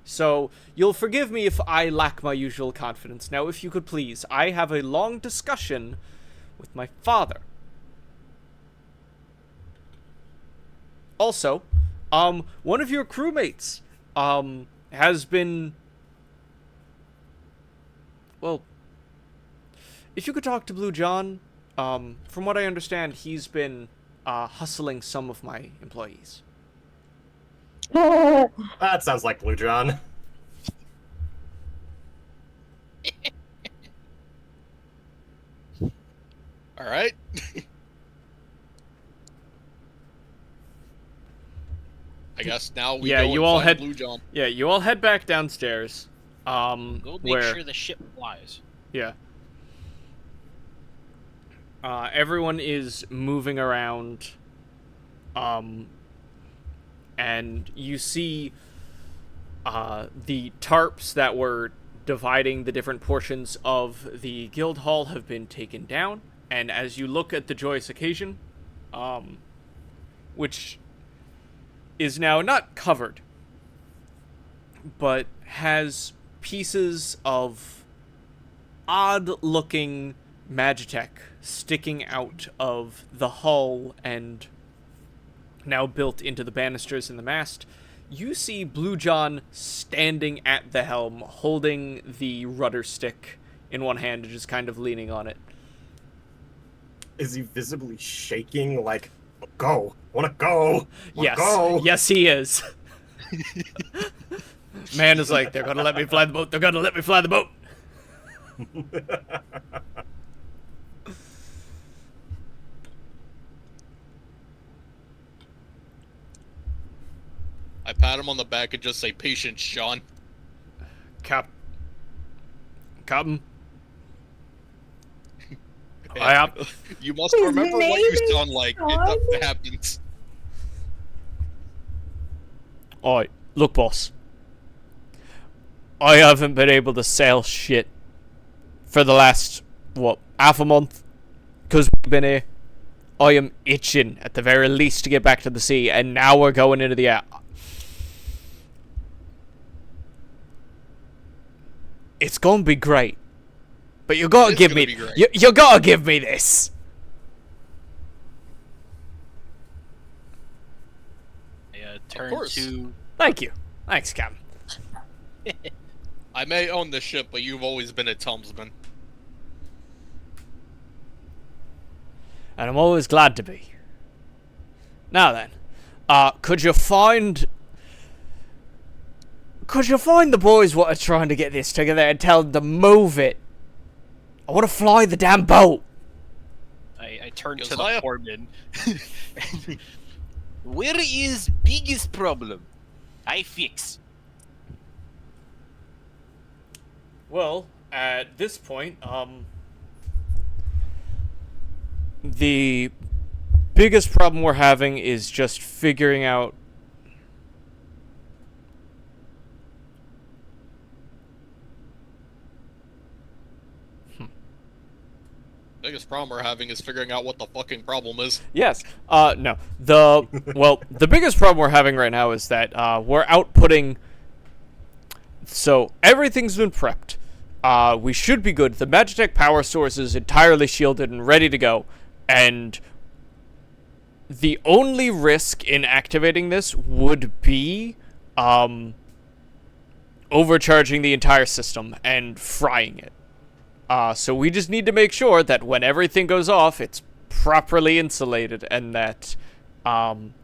[SPEAKER 1] So, you'll forgive me if I lack my usual confidence. Now, if you could please, I have a long discussion with my father. Also, one of your crewmates, has been... Well, if you could talk to Blue John, from what I understand, he's been, hustling some of my employees.
[SPEAKER 2] That sounds like Blue John.
[SPEAKER 6] All right. I guess now we
[SPEAKER 1] Yeah,
[SPEAKER 6] go
[SPEAKER 1] you
[SPEAKER 6] and
[SPEAKER 1] all
[SPEAKER 6] find
[SPEAKER 1] head-
[SPEAKER 6] Blue John.
[SPEAKER 1] Yeah, you all head back downstairs.
[SPEAKER 7] Go make
[SPEAKER 1] where...
[SPEAKER 7] sure the ship flies.
[SPEAKER 1] Yeah. Everyone is moving around. And you see the tarps that were dividing the different portions of the guild hall have been taken down. And as you look at the joyous occasion, which is now not covered, but has pieces of odd-looking Magitech sticking out of the hull and now built into the banisters and the mast, you see Blue John standing at the helm, holding the rudder stick in one hand and just kind of leaning on it.
[SPEAKER 2] Is he visibly shaking like, go, wanna go, wanna
[SPEAKER 1] Yes,
[SPEAKER 2] go?
[SPEAKER 1] yes he is. Man is like, they're gonna let me fly the boat, they're gonna let me fly the boat.
[SPEAKER 6] I pat him on the back and just say, "Patience, Sean."
[SPEAKER 1] Captain.
[SPEAKER 6] And you must
[SPEAKER 3] His
[SPEAKER 6] remember what
[SPEAKER 3] name
[SPEAKER 6] you
[SPEAKER 3] is
[SPEAKER 6] sound like.
[SPEAKER 3] Sean?
[SPEAKER 6] It happens.
[SPEAKER 1] Alright, look, boss. I haven't been able to sell shit for the last, half a month? Because we've been here. I am itching, at the very least, to get back to the sea, and now we're going into the air. It's gonna be great. But you gotta
[SPEAKER 6] It's
[SPEAKER 1] give
[SPEAKER 6] gonna
[SPEAKER 1] me...
[SPEAKER 6] be great.
[SPEAKER 1] You gotta give me this!
[SPEAKER 7] I turn
[SPEAKER 6] course.
[SPEAKER 7] to.
[SPEAKER 1] Thank you. Thanks, Captain.
[SPEAKER 6] I may own the ship, but you've always been its helmsman.
[SPEAKER 1] And I'm always glad to be. Now then, could you find the boys what are trying to get this together and tell them to move it? I want to fly the damn boat.
[SPEAKER 7] I turn to
[SPEAKER 6] Josiah?
[SPEAKER 7] the foreman. Where is biggest problem? I fix.
[SPEAKER 1] Well, at this point, the biggest problem we're having is just figuring out
[SPEAKER 6] Biggest problem we're having is figuring out what the fucking problem is.
[SPEAKER 1] Yes. No. The biggest problem we're having right now is that we're outputting. So everything's been prepped. We should be good. The Magitech power source is entirely shielded and ready to go. And the only risk in activating this would be overcharging the entire system and frying it. So we just need to make sure that when everything goes off, it's properly insulated and that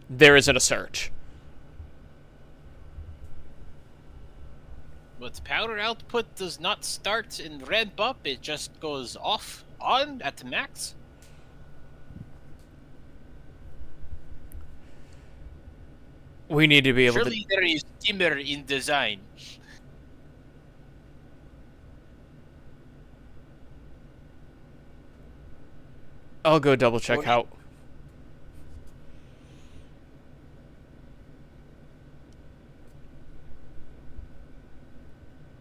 [SPEAKER 1] there isn't a surge.
[SPEAKER 7] But power output does not start and ramp up, it just goes off, on, at max.
[SPEAKER 1] We need to be able
[SPEAKER 7] Surely there is dimmer in design.
[SPEAKER 1] I'll go double check
[SPEAKER 7] Okay.
[SPEAKER 1] how.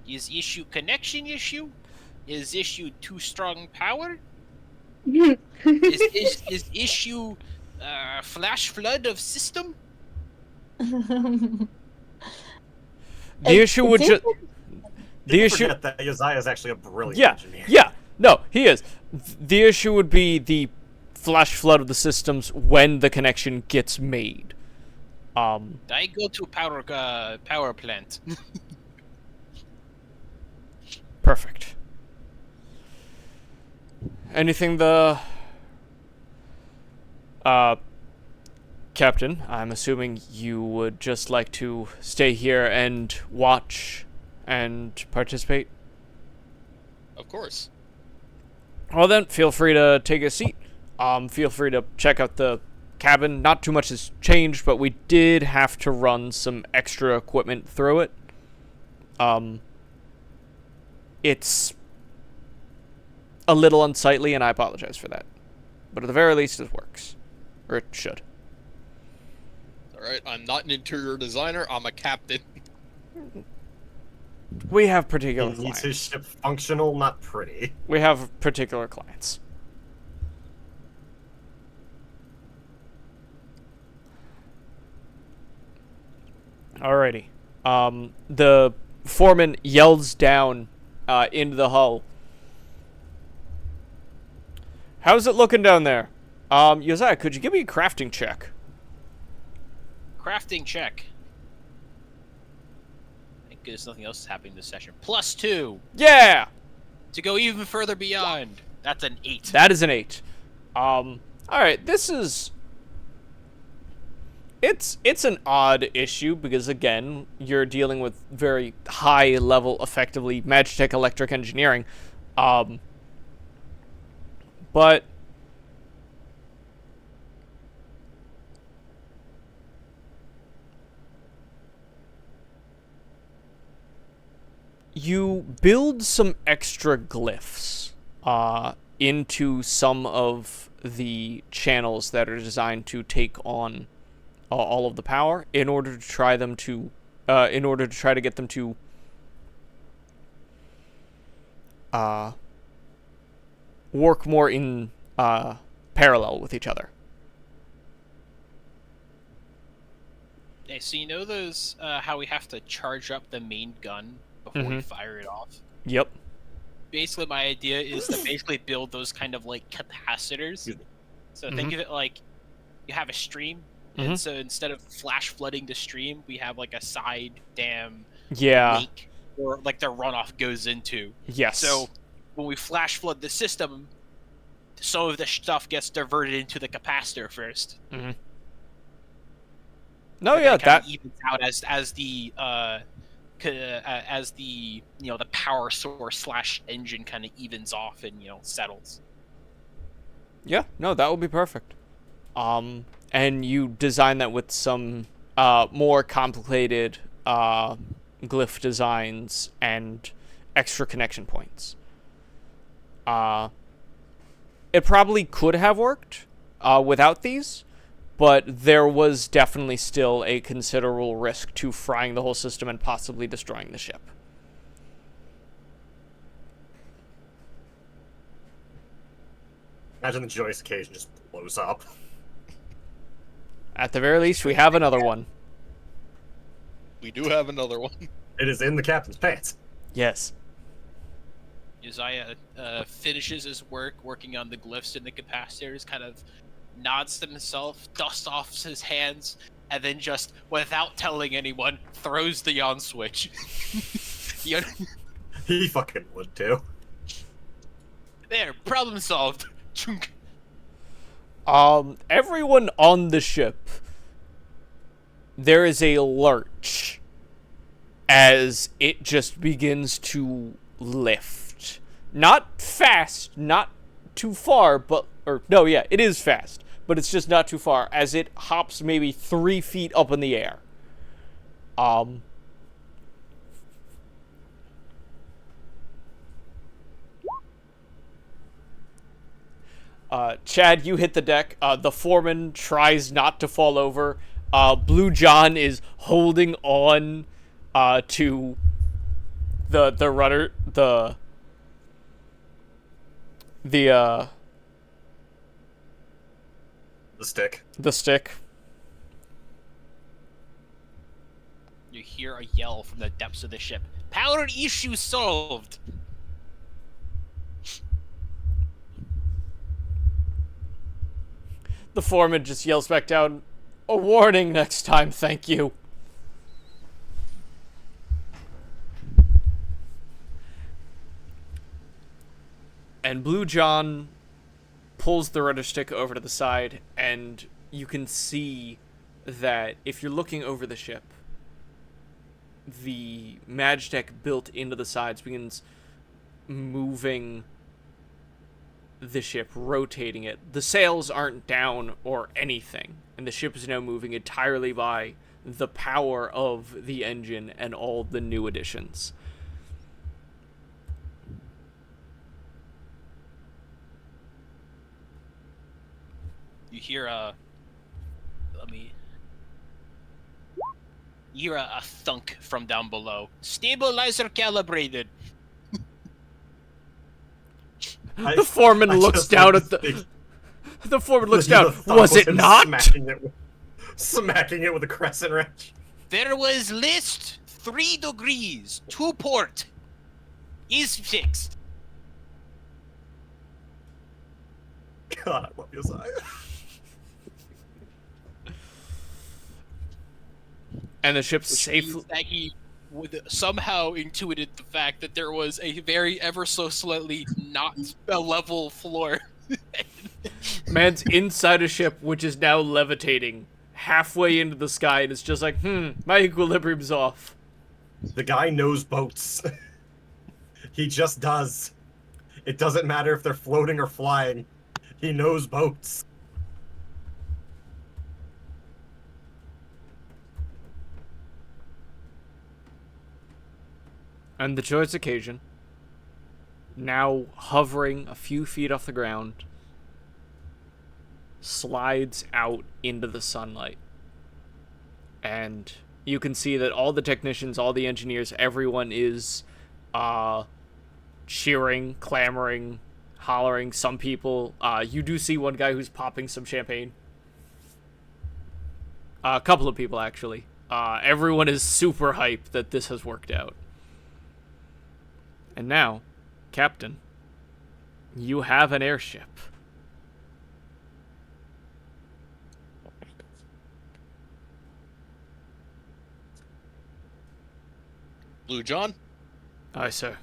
[SPEAKER 7] Is issue connection issue? Is issue too strong power? Is issue flash flood of system?
[SPEAKER 1] The issue would just. The
[SPEAKER 2] People
[SPEAKER 1] issue.
[SPEAKER 2] forget that Josiah is actually a brilliant
[SPEAKER 1] Yeah,
[SPEAKER 2] engineer.
[SPEAKER 1] yeah. No, he is. The issue would be the flash flood of the systems when the connection gets made.
[SPEAKER 7] I go to power plant.
[SPEAKER 1] Perfect. Anything Captain, I'm assuming you would just like to stay here and watch and participate?
[SPEAKER 6] Of course.
[SPEAKER 1] Well then, feel free to take a seat. Feel free to check out the cabin. Not too much has changed, but we did have to run some extra equipment through it. It's a little unsightly, and I apologize for that. But at the very least, it works. Or it should.
[SPEAKER 6] Alright, I'm not an interior designer, I'm a captain.
[SPEAKER 1] We have
[SPEAKER 2] He
[SPEAKER 1] particular
[SPEAKER 2] needs
[SPEAKER 1] clients.
[SPEAKER 2] his ship functional, not pretty.
[SPEAKER 1] We have particular clients. Alrighty. The foreman yells down into the hull. How's it looking down there? Josiah, could you give me a crafting check?
[SPEAKER 7] Crafting check. Thank goodness nothing else is happening this session. +2
[SPEAKER 1] Yeah!
[SPEAKER 7] to go even further beyond. That's an 8.
[SPEAKER 1] That is an 8. Alright, this is... It's an odd issue because, again, you're dealing with very high-level, effectively, Magitech electric engineering. But... You build some extra glyphs into some of the channels that are designed to take on all of the power in order to try to get them to work more in parallel with each other.
[SPEAKER 7] Okay, so you know those how we have to charge up the main gun before we fire it off?
[SPEAKER 1] Yep.
[SPEAKER 7] Basically, my idea is to basically build those kind of like capacitors. So think of it like you have a stream, and so instead of flash flooding the stream, we have like a side dam
[SPEAKER 1] Yeah.
[SPEAKER 7] lake or like the runoff goes into.
[SPEAKER 1] Yes.
[SPEAKER 7] So when we flash flood the system, some of the stuff gets diverted into the capacitor first.
[SPEAKER 1] No, yeah, that
[SPEAKER 7] evens out as the the power source / engine kind of evens off and settles.
[SPEAKER 1] Yeah, no, that would be perfect. And you design that with some more complicated glyph designs and extra connection points. It probably could have worked without these, but there was definitely still a considerable risk to frying the whole system and possibly destroying the ship.
[SPEAKER 2] Imagine the Joyce occasion just blows up.
[SPEAKER 1] At the very least, we have another one.
[SPEAKER 6] We do have another one.
[SPEAKER 2] It is in the captain's pants.
[SPEAKER 1] Yes.
[SPEAKER 7] Uzziah finishes his work working on the glyphs and the capacitors, kind of nods to himself, dusts off his hands, and then just, without telling anyone, throws the on switch.
[SPEAKER 2] He fucking would too.
[SPEAKER 7] There, problem solved.
[SPEAKER 1] Everyone on the ship, there is a lurch as it just begins to lift. Not fast, not too far, it is fast, but it's just not too far as it hops maybe 3 feet up in the air. Chad, you hit the deck. The foreman tries not to fall over. Blue John is holding on to the rudder, the
[SPEAKER 2] stick.
[SPEAKER 1] The stick.
[SPEAKER 7] You hear a yell from the depths of the ship. Power issue solved!
[SPEAKER 1] The foreman just yells back down, "A warning next time, thank you." And Blue John pulls the rudder stick over to the side, and you can see that if you're looking over the ship, the Magitech built into the sides begins moving the ship, rotating it. The sails aren't down or anything, and the ship is now moving entirely by the power of the engine and all the new additions.
[SPEAKER 7] You hear a thunk from down below. Stabilizer calibrated.
[SPEAKER 1] The foreman looks down at the... The foreman looks down. Was it not?
[SPEAKER 2] Smacking it with a crescent wrench.
[SPEAKER 7] There was list 3 degrees. 2 port. Is fixed.
[SPEAKER 2] God, I love you, Zion.
[SPEAKER 1] And the ship safely...
[SPEAKER 7] That he somehow intuited the fact that there was a very ever so slightly not a level floor.
[SPEAKER 1] Man's inside a ship which is now levitating halfway into the sky, and it's just like, my equilibrium's off.
[SPEAKER 2] The guy knows boats. He just does. It doesn't matter if they're floating or flying. He knows boats.
[SPEAKER 1] And the choice occasion, now hovering a few feet off the ground, slides out into the sunlight. And you can see that all the technicians, all the engineers, everyone is cheering, clamoring, hollering. Some people, you do see one guy who's popping some champagne. A couple of people, actually. Everyone is super hyped that this has worked out. And now, Captain, you have an airship.
[SPEAKER 6] Blue John,
[SPEAKER 1] Aye, sir.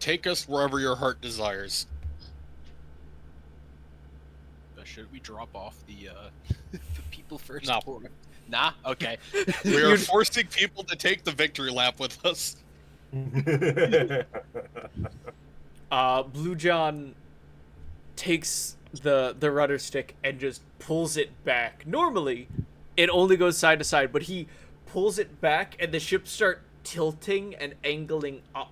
[SPEAKER 6] take us wherever your heart desires.
[SPEAKER 7] Should we drop off the the people first?
[SPEAKER 6] No.
[SPEAKER 7] Nah? Okay.
[SPEAKER 6] We are forcing people to take the victory lap with us.
[SPEAKER 1] Blue John takes the rudder stick and just pulls it back. Normally, it only goes side to side, but he pulls it back and the ships start tilting and angling up.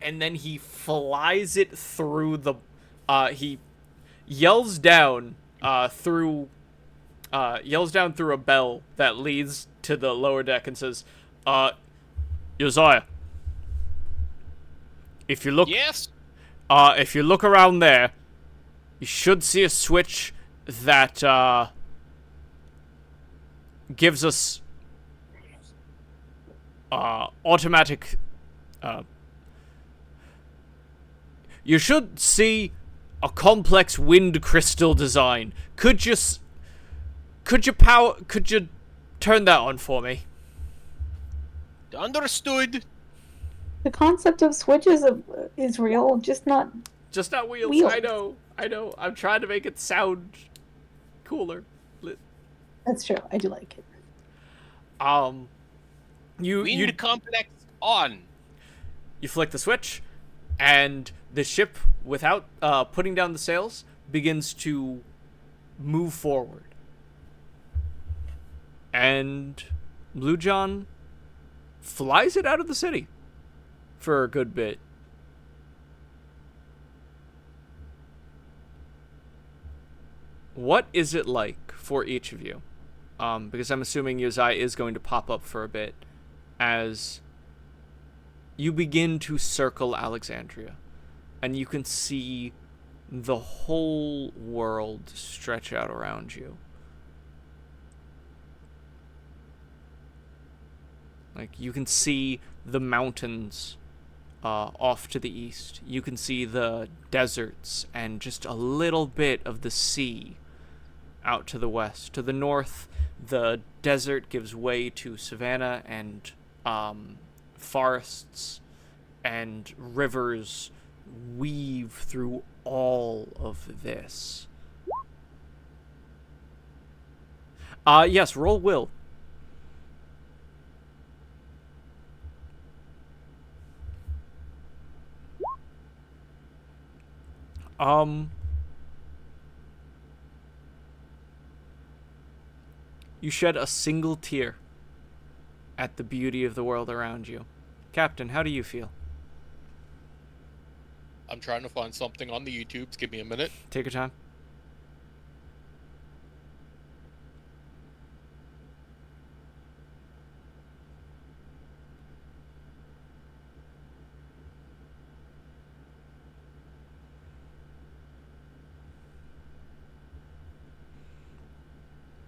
[SPEAKER 1] And then he flies it through the... he yells down through a bell that leads to the lower deck and says, Josiah, if you look...
[SPEAKER 7] Yes?
[SPEAKER 1] if you look around there, you should see a switch that gives us automatic. You should see a complex wind crystal design. Could you turn that on for me?
[SPEAKER 7] Understood.
[SPEAKER 3] The concept of switches is real, just not.
[SPEAKER 1] Just not wheels.
[SPEAKER 3] Wheels.
[SPEAKER 1] I know. I'm trying to make it sound cooler.
[SPEAKER 3] That's true. I do like it.
[SPEAKER 7] Wind complex on.
[SPEAKER 1] You flick the switch, and the ship, without putting down the sails, begins to move forward. And Blue John flies it out of the city for a good bit. What is it like for each of you? Because I'm assuming Josiah is going to pop up for a bit as you begin to circle Alexandria, and you can see the whole world stretch out around you. Like, you can see the mountains off to the east. You can see the deserts and just a little bit of the sea out to the west. To the north, the desert gives way to savanna and forests, and rivers weave through all of this. Yes, roll will. You shed a single tear at the beauty of the world around you. Captain, how do you feel?
[SPEAKER 6] I'm trying to find something on the YouTubes. Give me a minute.
[SPEAKER 1] Take your time.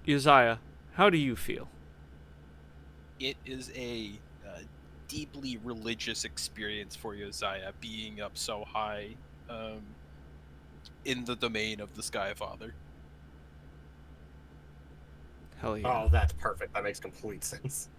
[SPEAKER 1] Uzziah, how do you feel?
[SPEAKER 7] It is a deeply religious experience for Josiah, being up so high in the domain of the Sky Father.
[SPEAKER 1] Hell yeah.
[SPEAKER 2] Oh, that's perfect. That makes complete sense.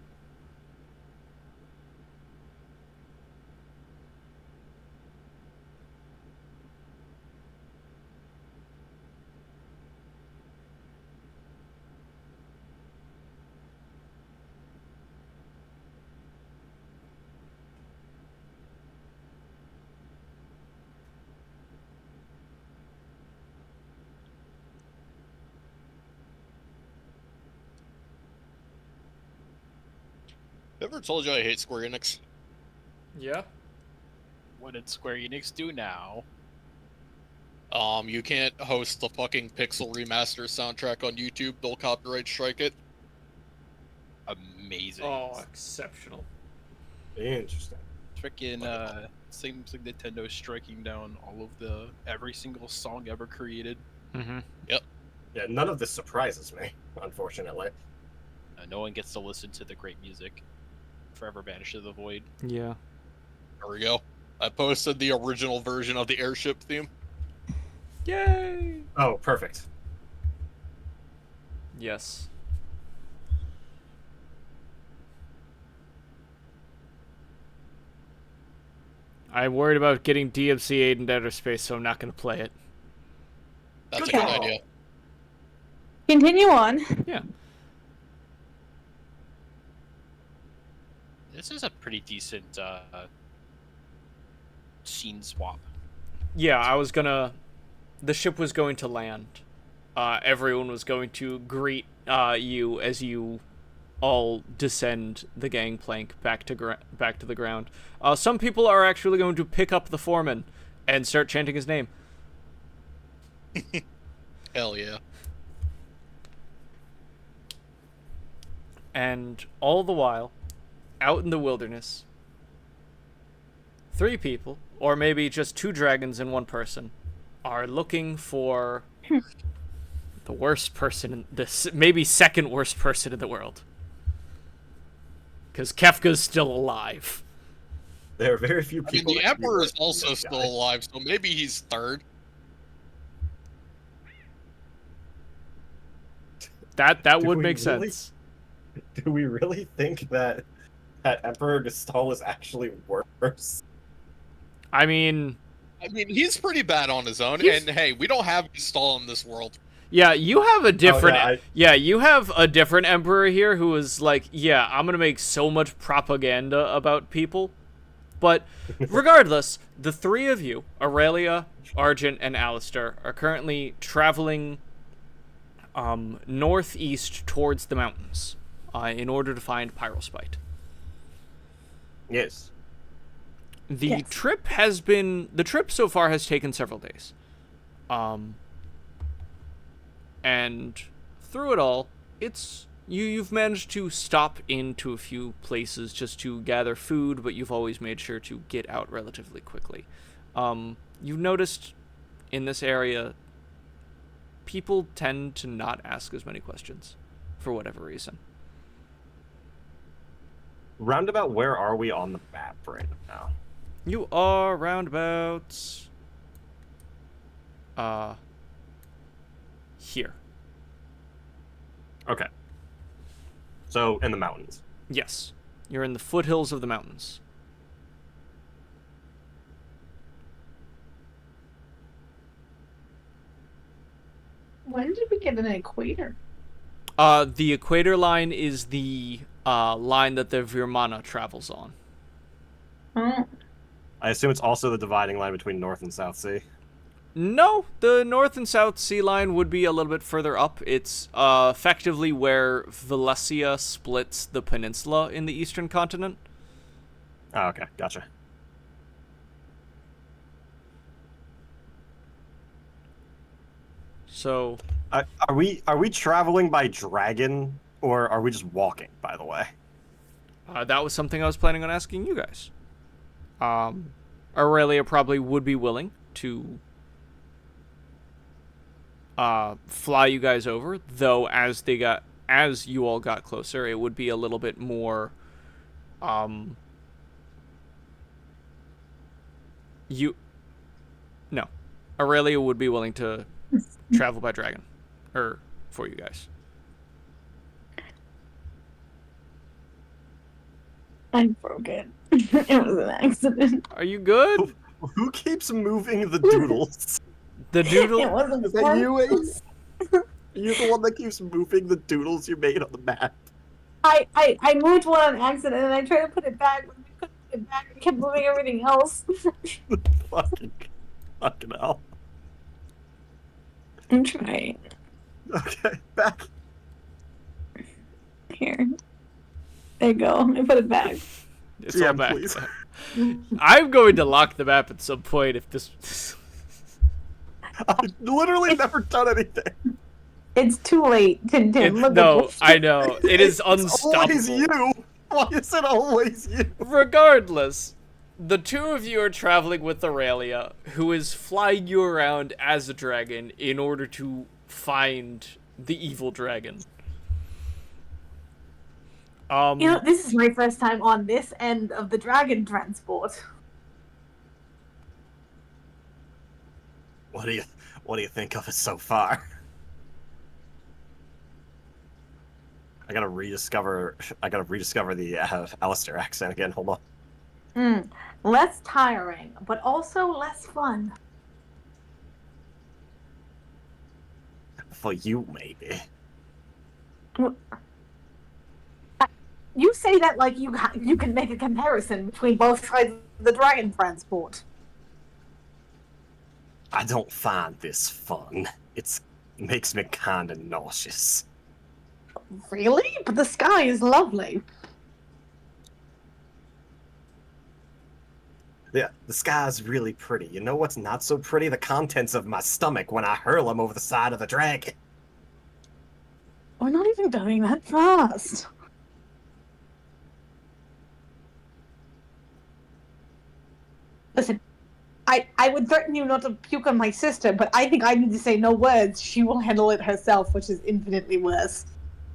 [SPEAKER 6] Ever told you I hate Square Enix?
[SPEAKER 1] Yeah.
[SPEAKER 7] What did Square Enix do now?
[SPEAKER 6] You can't host the fucking Pixel Remaster soundtrack on YouTube. They'll copyright strike it.
[SPEAKER 7] Amazing.
[SPEAKER 1] Oh, exceptional.
[SPEAKER 2] Interesting.
[SPEAKER 7] Freaking seems like Nintendo's striking down all of every single song ever created.
[SPEAKER 1] Mm-hmm.
[SPEAKER 2] Yeah, none of this surprises me, unfortunately.
[SPEAKER 7] No one gets to listen to the great music. Forever Banished to the Void.
[SPEAKER 1] Yeah.
[SPEAKER 6] There we go. I posted the original version of the airship theme.
[SPEAKER 1] Yay!
[SPEAKER 2] Oh, perfect.
[SPEAKER 1] Yes. I'm worried about getting DMCA'd in outer space, so I'm not going to play it.
[SPEAKER 6] That's
[SPEAKER 2] Good
[SPEAKER 6] a good
[SPEAKER 2] call.
[SPEAKER 6] idea.
[SPEAKER 3] Continue on.
[SPEAKER 1] Yeah.
[SPEAKER 7] This is a pretty decent scene swap.
[SPEAKER 1] Yeah, I was gonna... The ship was going to land. Everyone was going to greet you as you all descend the gangplank back to the ground. Some people are actually going to pick up the foreman and start chanting his name.
[SPEAKER 6] Hell yeah.
[SPEAKER 1] And all the while, out in the wilderness, 3 people, or maybe just 2 dragons and 1 person, are looking for the worst person in this, maybe second worst person in the world. Because Kefka's still alive.
[SPEAKER 2] There are very few
[SPEAKER 6] I mean,
[SPEAKER 2] people.
[SPEAKER 6] the
[SPEAKER 2] that can be
[SPEAKER 6] Emperor is
[SPEAKER 2] worse than
[SPEAKER 6] also
[SPEAKER 2] this
[SPEAKER 6] still
[SPEAKER 2] guy.
[SPEAKER 6] alive, so maybe he's third.
[SPEAKER 1] That
[SPEAKER 2] Do
[SPEAKER 1] would
[SPEAKER 2] we
[SPEAKER 1] make
[SPEAKER 2] really?
[SPEAKER 1] sense.
[SPEAKER 2] Do we really think that Emperor Gestal is actually worse?
[SPEAKER 1] I mean,
[SPEAKER 6] He's pretty bad on his own,
[SPEAKER 1] He's-
[SPEAKER 6] and hey, we don't have Gestal in this world.
[SPEAKER 1] yeah, you have a different...
[SPEAKER 2] yeah,
[SPEAKER 1] you have a different emperor here who is like, yeah, I'm gonna make so much propaganda about people. But regardless, the 3 of you, Aurelia, Argent, and Alistair, are currently traveling northeast towards the mountains in order to find Pyrospite.
[SPEAKER 2] Yes.
[SPEAKER 1] The
[SPEAKER 3] Yes.
[SPEAKER 1] the trip so far has taken several days. And through it all, you've managed to stop into a few places just to gather food, but you've always made sure to get out relatively quickly. You've noticed in this area, people tend to not ask as many questions for whatever reason.
[SPEAKER 2] Roundabout, where are we on the map right now?
[SPEAKER 1] You are roundabout here.
[SPEAKER 2] Okay. So, in the mountains.
[SPEAKER 1] Yes. You're in the foothills of the mountains.
[SPEAKER 3] When did we get an equator?
[SPEAKER 1] The equator line is the line that the Virmana travels on.
[SPEAKER 3] Oh,
[SPEAKER 2] I assume it's also the dividing line between North and South Sea.
[SPEAKER 1] No, the North and South Sea line would be a little bit further up. It's effectively where Valencia splits the peninsula in the eastern continent.
[SPEAKER 2] Oh, okay, gotcha.
[SPEAKER 1] So,
[SPEAKER 2] Are we traveling by dragon, or are we just walking, by the way?
[SPEAKER 1] that was something I was planning on asking you guys. Aurelia probably would be willing to fly you guys over, though as you all got closer, it would be a little bit more Aurelia would be willing to travel by dragon for you guys.
[SPEAKER 3] I'm broken. It was an accident.
[SPEAKER 1] Are you good?
[SPEAKER 2] Who keeps moving the doodles?
[SPEAKER 1] The
[SPEAKER 3] It
[SPEAKER 1] doodle.
[SPEAKER 3] wasn't
[SPEAKER 2] Is that you, Ace? Are you the one that keeps moving the doodles you made on the map?
[SPEAKER 3] I moved one on accident and I tried to put it back, but I couldn't put it back. I kept moving everything else.
[SPEAKER 2] fucking hell.
[SPEAKER 3] I'm trying.
[SPEAKER 2] Okay, back.
[SPEAKER 3] Here. There you go. I put it back.
[SPEAKER 1] It's all
[SPEAKER 2] GM,
[SPEAKER 1] back.
[SPEAKER 2] please.
[SPEAKER 1] I'm going to lock the map at some point if this.
[SPEAKER 2] I've literally never done anything.
[SPEAKER 3] It's too late, Tintin. Look
[SPEAKER 1] No,
[SPEAKER 3] at this.
[SPEAKER 1] I know. It is
[SPEAKER 2] It's always
[SPEAKER 1] unstoppable.
[SPEAKER 2] you. Why is it always you?
[SPEAKER 1] Regardless, the two of you are traveling with Aurelia, who is flying you around as a dragon in order to find the evil dragon.
[SPEAKER 3] You know, this is my first time on this end of the dragon transport.
[SPEAKER 2] What do you think of it so far? I gotta rediscover the Alistair accent again. Hold on.
[SPEAKER 3] Less tiring, but also less fun.
[SPEAKER 2] For you, maybe.
[SPEAKER 3] You say that like you can make a comparison between both sides of the dragon transport.
[SPEAKER 2] I don't find this fun. It makes me kinda nauseous.
[SPEAKER 3] Really? But the sky is lovely.
[SPEAKER 2] Yeah, the sky's really pretty. You know what's not so pretty? The contents of my stomach when I hurl them over the side of the dragon.
[SPEAKER 3] We're not even going that fast. Listen, I would threaten you not to puke on my sister, but I think I need to say no words. She will handle it herself, which is infinitely worse.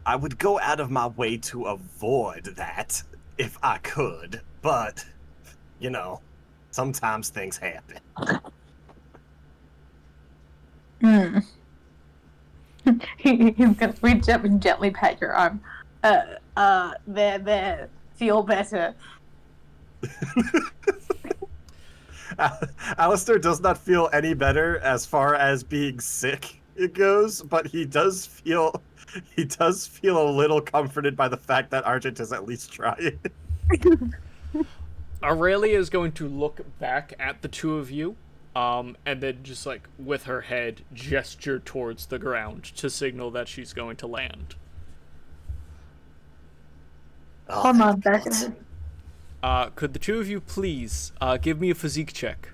[SPEAKER 2] I would go out of my way to avoid that if I could, but, you know, sometimes things happen.
[SPEAKER 3] He's gonna reach up and gently pat your arm. There. Feel better.
[SPEAKER 2] Alistair does not feel any better as far as being sick it goes, but he does feel a little comforted by the fact that Argent is at least trying.
[SPEAKER 1] Aurelia is going to look back at the two of you, and then just like with her head gesture towards the ground to signal that she's going to land.
[SPEAKER 3] Hold on, back
[SPEAKER 1] Could the two of you please give me a physique check?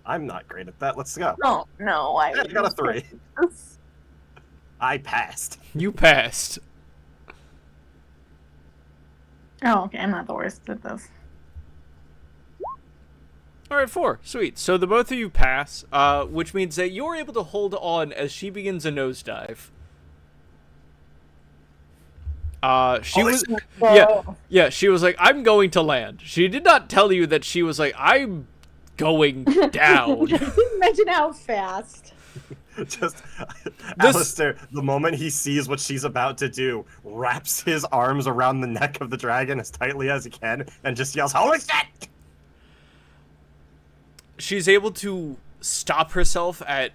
[SPEAKER 2] I'm not great at that. Let's go.
[SPEAKER 3] No, I
[SPEAKER 2] got a 3. I passed.
[SPEAKER 1] You passed.
[SPEAKER 3] Oh, okay, I'm not the worst at this.
[SPEAKER 1] Alright, 4. Sweet. So the both of you pass, which means that you're able to hold on as she begins a nosedive. She was... Yeah, she was like, I'm going to land. She did not tell you that she was like, I'm going down.
[SPEAKER 3] Imagine how fast.
[SPEAKER 2] Just Alistair, the moment he sees what she's about to do, wraps his arms around the neck of the dragon as tightly as he can and just yells, "Holy shit!"
[SPEAKER 1] She's able to stop herself at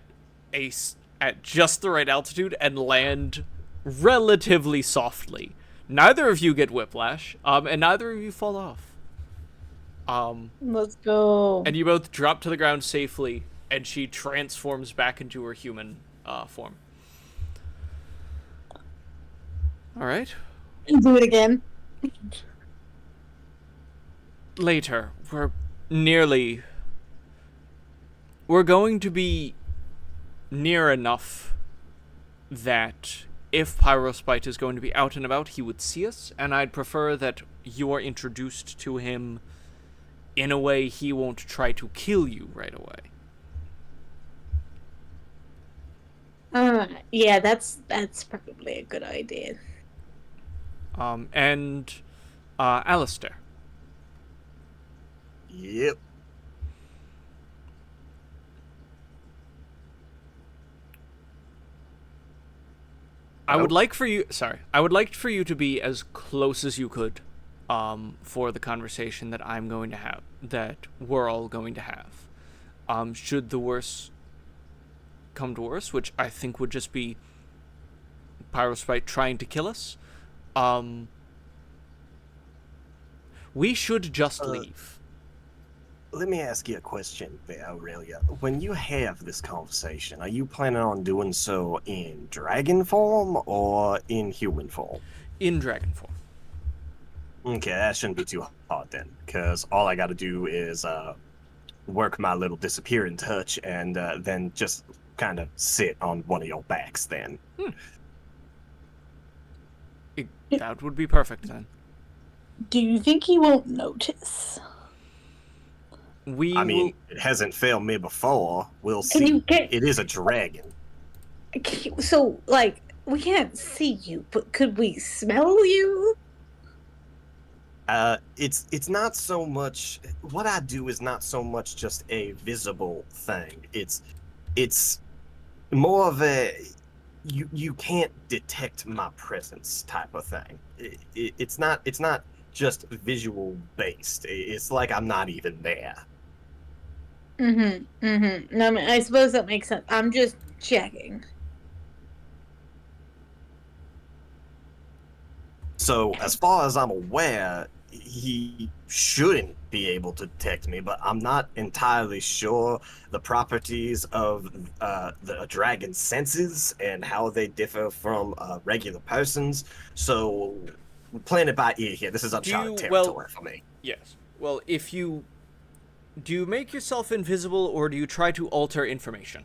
[SPEAKER 1] just the right altitude and land relatively softly. Neither of you get whiplash, and neither of you fall off.
[SPEAKER 3] Let's go.
[SPEAKER 1] And you both drop to the ground safely, and she transforms back into her human form. All right.
[SPEAKER 3] Do it again.
[SPEAKER 1] Later, we're going to be near enough that if Pyrospite is going to be out and about, he would see us, and I'd prefer that you are introduced to him in a way he won't try to kill you right away.
[SPEAKER 3] Yeah, that's probably a good idea.
[SPEAKER 1] And Alistair.
[SPEAKER 2] Yep.
[SPEAKER 1] I would like for you to be as close as you could for the conversation that I'm going to have, that we're all going to have. Should the worst come to worst, which I think would just be Pyrospite trying to kill us, we should just leave.
[SPEAKER 2] let me ask you a question there, Aurelia. When you have this conversation, are you planning on doing so in dragon form or in human form?
[SPEAKER 1] In dragon form.
[SPEAKER 2] Okay, that shouldn't be too hard then, because all I got to do is work my little disappearing touch and then just kind of sit on one of your backs then.
[SPEAKER 1] That would be perfect then.
[SPEAKER 3] Do you think he won't notice?
[SPEAKER 1] We
[SPEAKER 2] I mean,
[SPEAKER 1] will.
[SPEAKER 2] it hasn't failed me before. We'll
[SPEAKER 3] Can
[SPEAKER 2] see.
[SPEAKER 3] you get?
[SPEAKER 2] It is a dragon.
[SPEAKER 3] So, like, we can't see you, but could we smell you?
[SPEAKER 2] It's not so much what I do is not so much just a visible thing. It's more of a you can't detect my presence type of thing. It's not just visual based. It's like I'm not even there.
[SPEAKER 3] No, I mean, I suppose that makes sense. I'm just checking.
[SPEAKER 2] So as far as I'm aware, he shouldn't be able to detect me, but I'm not entirely sure the properties of the dragon's senses and how they differ from regular persons. So we're playing it by ear here. This is uncharted territory for me.
[SPEAKER 1] Yes. Well, if you do, you make yourself invisible, or do you try to alter information?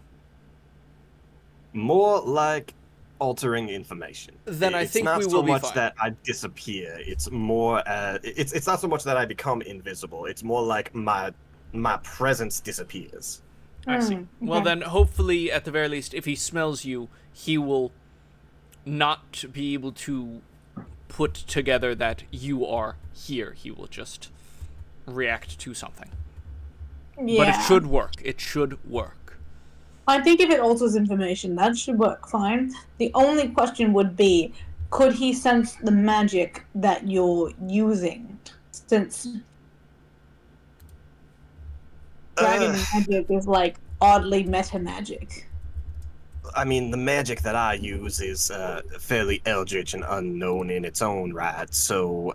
[SPEAKER 2] More like altering information.
[SPEAKER 1] Then I think
[SPEAKER 2] it's
[SPEAKER 1] we
[SPEAKER 2] not
[SPEAKER 1] will
[SPEAKER 2] so
[SPEAKER 1] be
[SPEAKER 2] much
[SPEAKER 1] fine.
[SPEAKER 2] that I disappear. It's more it's not so much that I become invisible. It's more like my presence disappears.
[SPEAKER 1] I see. Well, then, hopefully, at the very least, if he smells you, he will not be able to put together that you are here. He will just react to something.
[SPEAKER 3] Yeah.
[SPEAKER 1] But it should work. It should work.
[SPEAKER 3] I think if it alters information, that should work fine. The only question would be, could he sense the magic that you're using? Since dragon magic is like oddly meta magic.
[SPEAKER 2] I mean, the magic that I use is fairly eldritch and unknown in its own right, so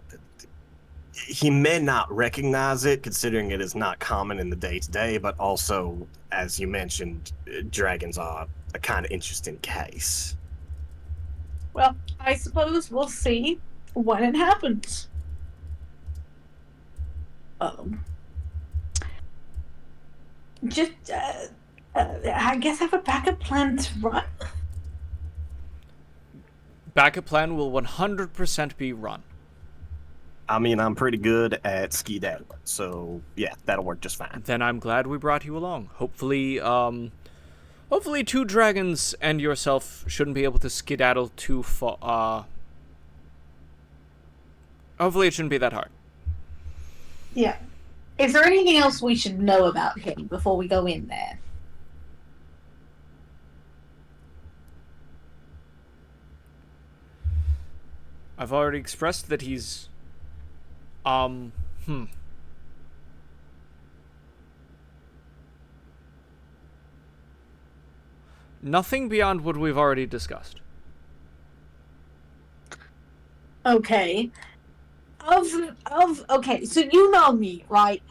[SPEAKER 2] he may not recognize it, considering it is not common in the day-to-day, but also, as you mentioned, dragons are a kind of interesting case.
[SPEAKER 3] Well, I suppose we'll see when it happens. Just, I guess have a backup plan to run.
[SPEAKER 1] Backup plan will 100% be run.
[SPEAKER 2] I mean, I'm pretty good at skedaddling, so yeah, that'll work just fine.
[SPEAKER 1] Then I'm glad we brought you along. Hopefully, hopefully 2 dragons and yourself shouldn't be able to skedaddle too far. Hopefully it shouldn't be that hard.
[SPEAKER 3] Yeah. Is there anything else we should know about him before we go in there?
[SPEAKER 1] I've already expressed that he's... Nothing beyond what we've already discussed.
[SPEAKER 3] Okay. Okay, so you know me, right?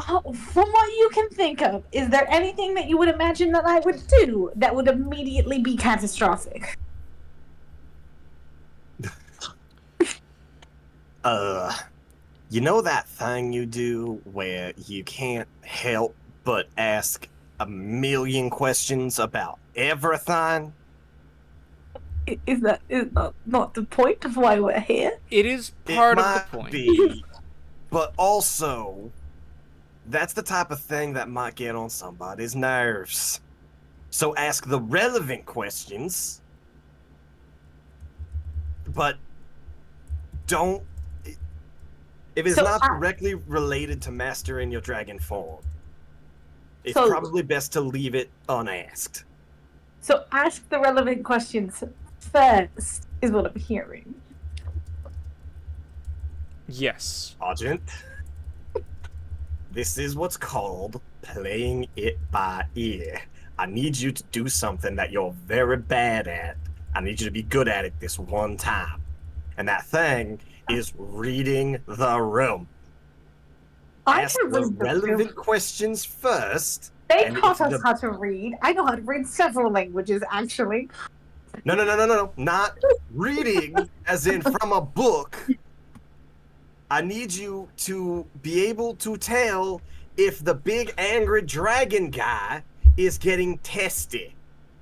[SPEAKER 3] From what you can think of, is there anything that you would imagine that I would do that would immediately be catastrophic?
[SPEAKER 2] You know that thing you do where you can't help but ask a million questions about everything?
[SPEAKER 3] Is that not the point of why we're here?
[SPEAKER 1] It is part
[SPEAKER 2] It
[SPEAKER 1] of the
[SPEAKER 2] might
[SPEAKER 1] point.
[SPEAKER 2] be, but also, that's the type of thing that might get on somebody's nerves. So ask the relevant questions, but don't... If it's not directly related to mastering your dragon form, it's probably best to leave it unasked.
[SPEAKER 3] So ask the relevant questions first, is what I'm hearing.
[SPEAKER 1] Yes.
[SPEAKER 2] Argent, this is what's called playing it by ear. I need you to do something that you're very bad at. I need you to be good at it this one time. And that thing is reading the room.
[SPEAKER 3] I
[SPEAKER 2] ask
[SPEAKER 3] can
[SPEAKER 2] the
[SPEAKER 3] read the
[SPEAKER 2] relevant questions first.
[SPEAKER 3] They
[SPEAKER 2] and
[SPEAKER 3] taught
[SPEAKER 2] if
[SPEAKER 3] us
[SPEAKER 2] the-
[SPEAKER 3] how to read. I know how to read several languages, actually.
[SPEAKER 2] No. Not reading as in from a book. I need you to be able to tell if the big angry dragon guy is getting testy.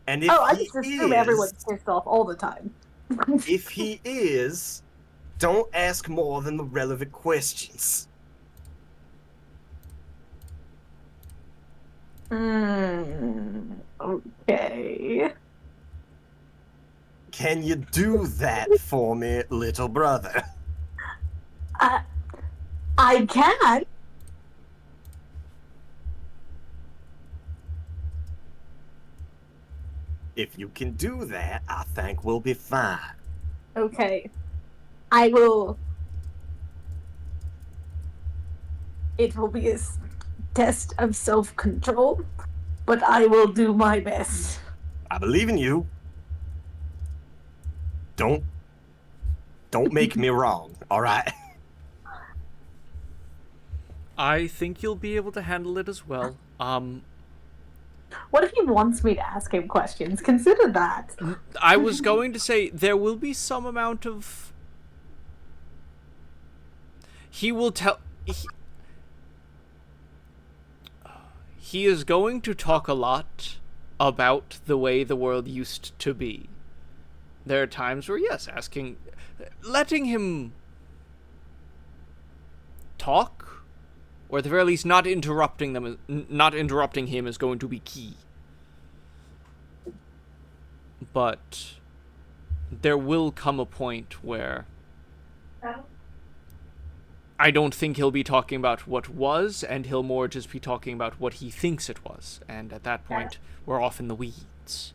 [SPEAKER 2] And if
[SPEAKER 3] I
[SPEAKER 2] he
[SPEAKER 3] just assume everyone's
[SPEAKER 2] is,
[SPEAKER 3] pissed off all the time.
[SPEAKER 2] if he is, don't ask more than the relevant questions.
[SPEAKER 3] Okay.
[SPEAKER 2] Can you do that for me, little brother?
[SPEAKER 3] I can.
[SPEAKER 2] If you can do that, I think we'll be fine.
[SPEAKER 3] Okay. I will. It will be a test of self-control, but I will do my best.
[SPEAKER 2] I believe in you. Don't make me wrong, all right?
[SPEAKER 1] I think you'll be able to handle it as well.
[SPEAKER 3] What if he wants me to ask him questions? Consider that.
[SPEAKER 1] I was going to say there will be some amount of. He will tell. He is going to talk a lot about the way the world used to be. There are times where, yes, letting him talk, or at the very least, not interrupting him is going to be key. But there will come a point where I don't think he'll be talking about what was, and he'll more just be talking about what he thinks it was. And at that point, we're off in the weeds.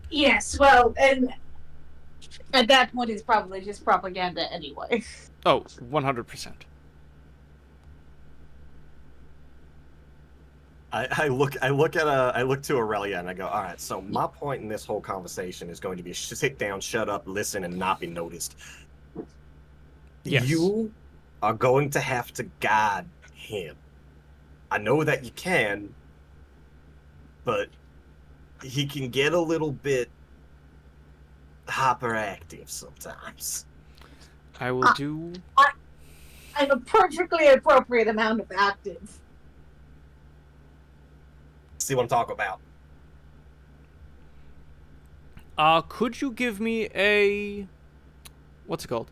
[SPEAKER 3] Yes, well, and at that point, it's probably just propaganda anyway.
[SPEAKER 1] Oh, 100%.
[SPEAKER 2] I look to Aurelia and I go, all right, so my point in this whole conversation is going to be sit down, shut up, listen, and not be noticed.
[SPEAKER 1] Yes.
[SPEAKER 2] You are going to have to guide him. I know that you can, but he can get a little bit hyperactive sometimes.
[SPEAKER 1] I will do...
[SPEAKER 3] I'm a perfectly appropriate amount of active.
[SPEAKER 2] See what I'm talking about?
[SPEAKER 1] Could you give me a... What's it called?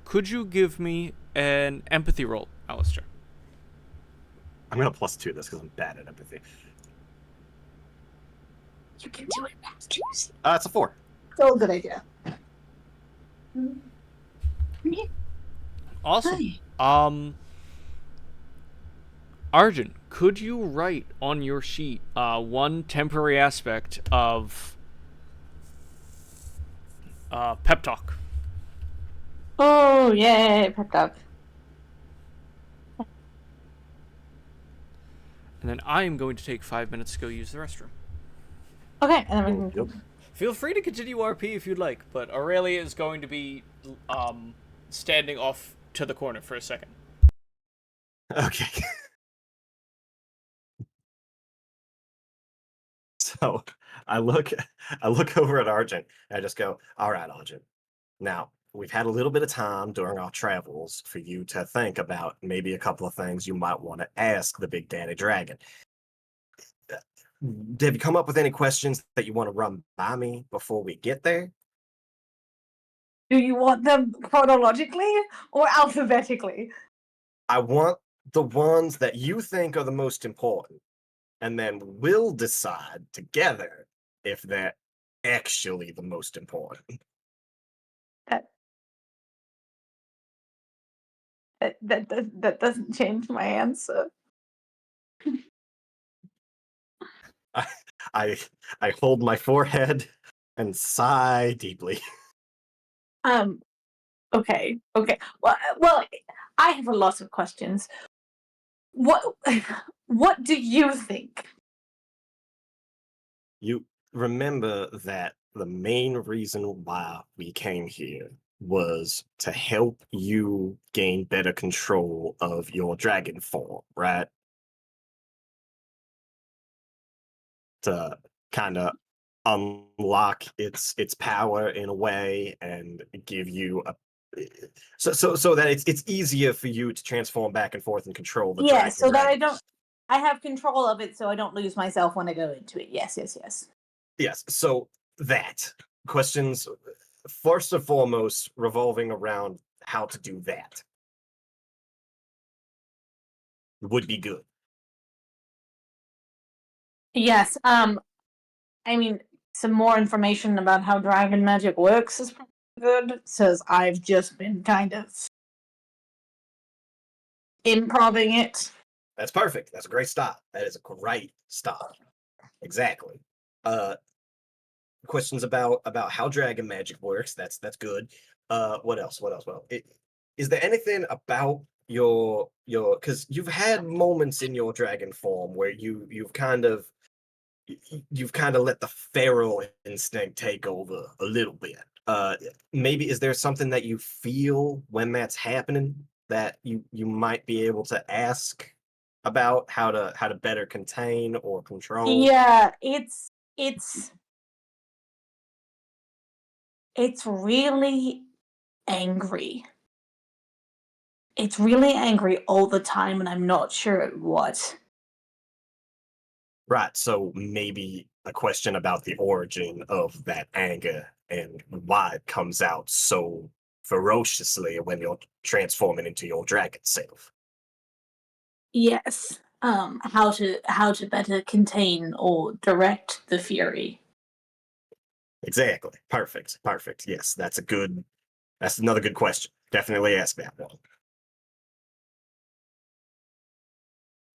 [SPEAKER 1] Could you give me an empathy roll, Alistair?
[SPEAKER 2] I'm gonna +2 this because I'm bad at empathy.
[SPEAKER 3] You can do it, Masters.
[SPEAKER 2] It's a 4.
[SPEAKER 3] Still a good idea.
[SPEAKER 1] Awesome. Arjun, could you write on your sheet one temporary aspect of pep talk?
[SPEAKER 3] Oh, yay, pep talk.
[SPEAKER 1] And then I am going to take 5 minutes to go use the restroom.
[SPEAKER 3] Okay, and then we can...
[SPEAKER 2] Yep.
[SPEAKER 1] Feel free to continue RP if you'd like, but Aurelia is going to be standing off to the corner for a second.
[SPEAKER 2] Okay. So I look over at Argent and I just go, all right, Argent. Now, we've had a little bit of time during our travels for you to think about maybe a couple of things you might want to ask the Big Daddy Dragon. Have you come up with any questions that you want to run by me before we get there?
[SPEAKER 3] Do you want them chronologically or alphabetically?
[SPEAKER 2] I want the ones that you think are the most important, and then we'll decide together if they're actually the most important.
[SPEAKER 3] That doesn't change my answer.
[SPEAKER 2] I hold my forehead and sigh deeply.
[SPEAKER 3] Okay. Well, I have a lot of questions. What do you think?
[SPEAKER 2] You remember that the main reason why we came here was to help you gain better control of your dragon form, right? To kind of unlock its power in a way and give you a so that it's easier for you to transform back and forth and control the
[SPEAKER 3] Yeah, so that
[SPEAKER 2] dragon.
[SPEAKER 3] I have control of it, so I don't lose myself when I go into it. Yes, yes, yes.
[SPEAKER 2] Yes, so that questions first and foremost revolving around how to do that would be good.
[SPEAKER 3] Yes. I mean, some more information about how dragon magic works is probably good, since I've just been kind of improving it.
[SPEAKER 2] That's perfect. That's a great start. That is a great start. Exactly. Uh questions about how dragon magic works. That's good. What else? What else? Well, is there anything about your because you've had moments in your dragon form where you've kind of let the feral instinct take over a little bit. Maybe is there something that you feel when that's happening that you might be able to ask about how to better contain or control?
[SPEAKER 3] Yeah, it's really angry. It's really angry all the time, and I'm not sure at what.
[SPEAKER 2] Right. So maybe a question about the origin of that anger and why it comes out so ferociously when you're transforming into your dragon self.
[SPEAKER 3] Yes. How to better contain or direct the fury.
[SPEAKER 2] Exactly. Perfect. Perfect. Yes, that's another good question. Definitely ask that one.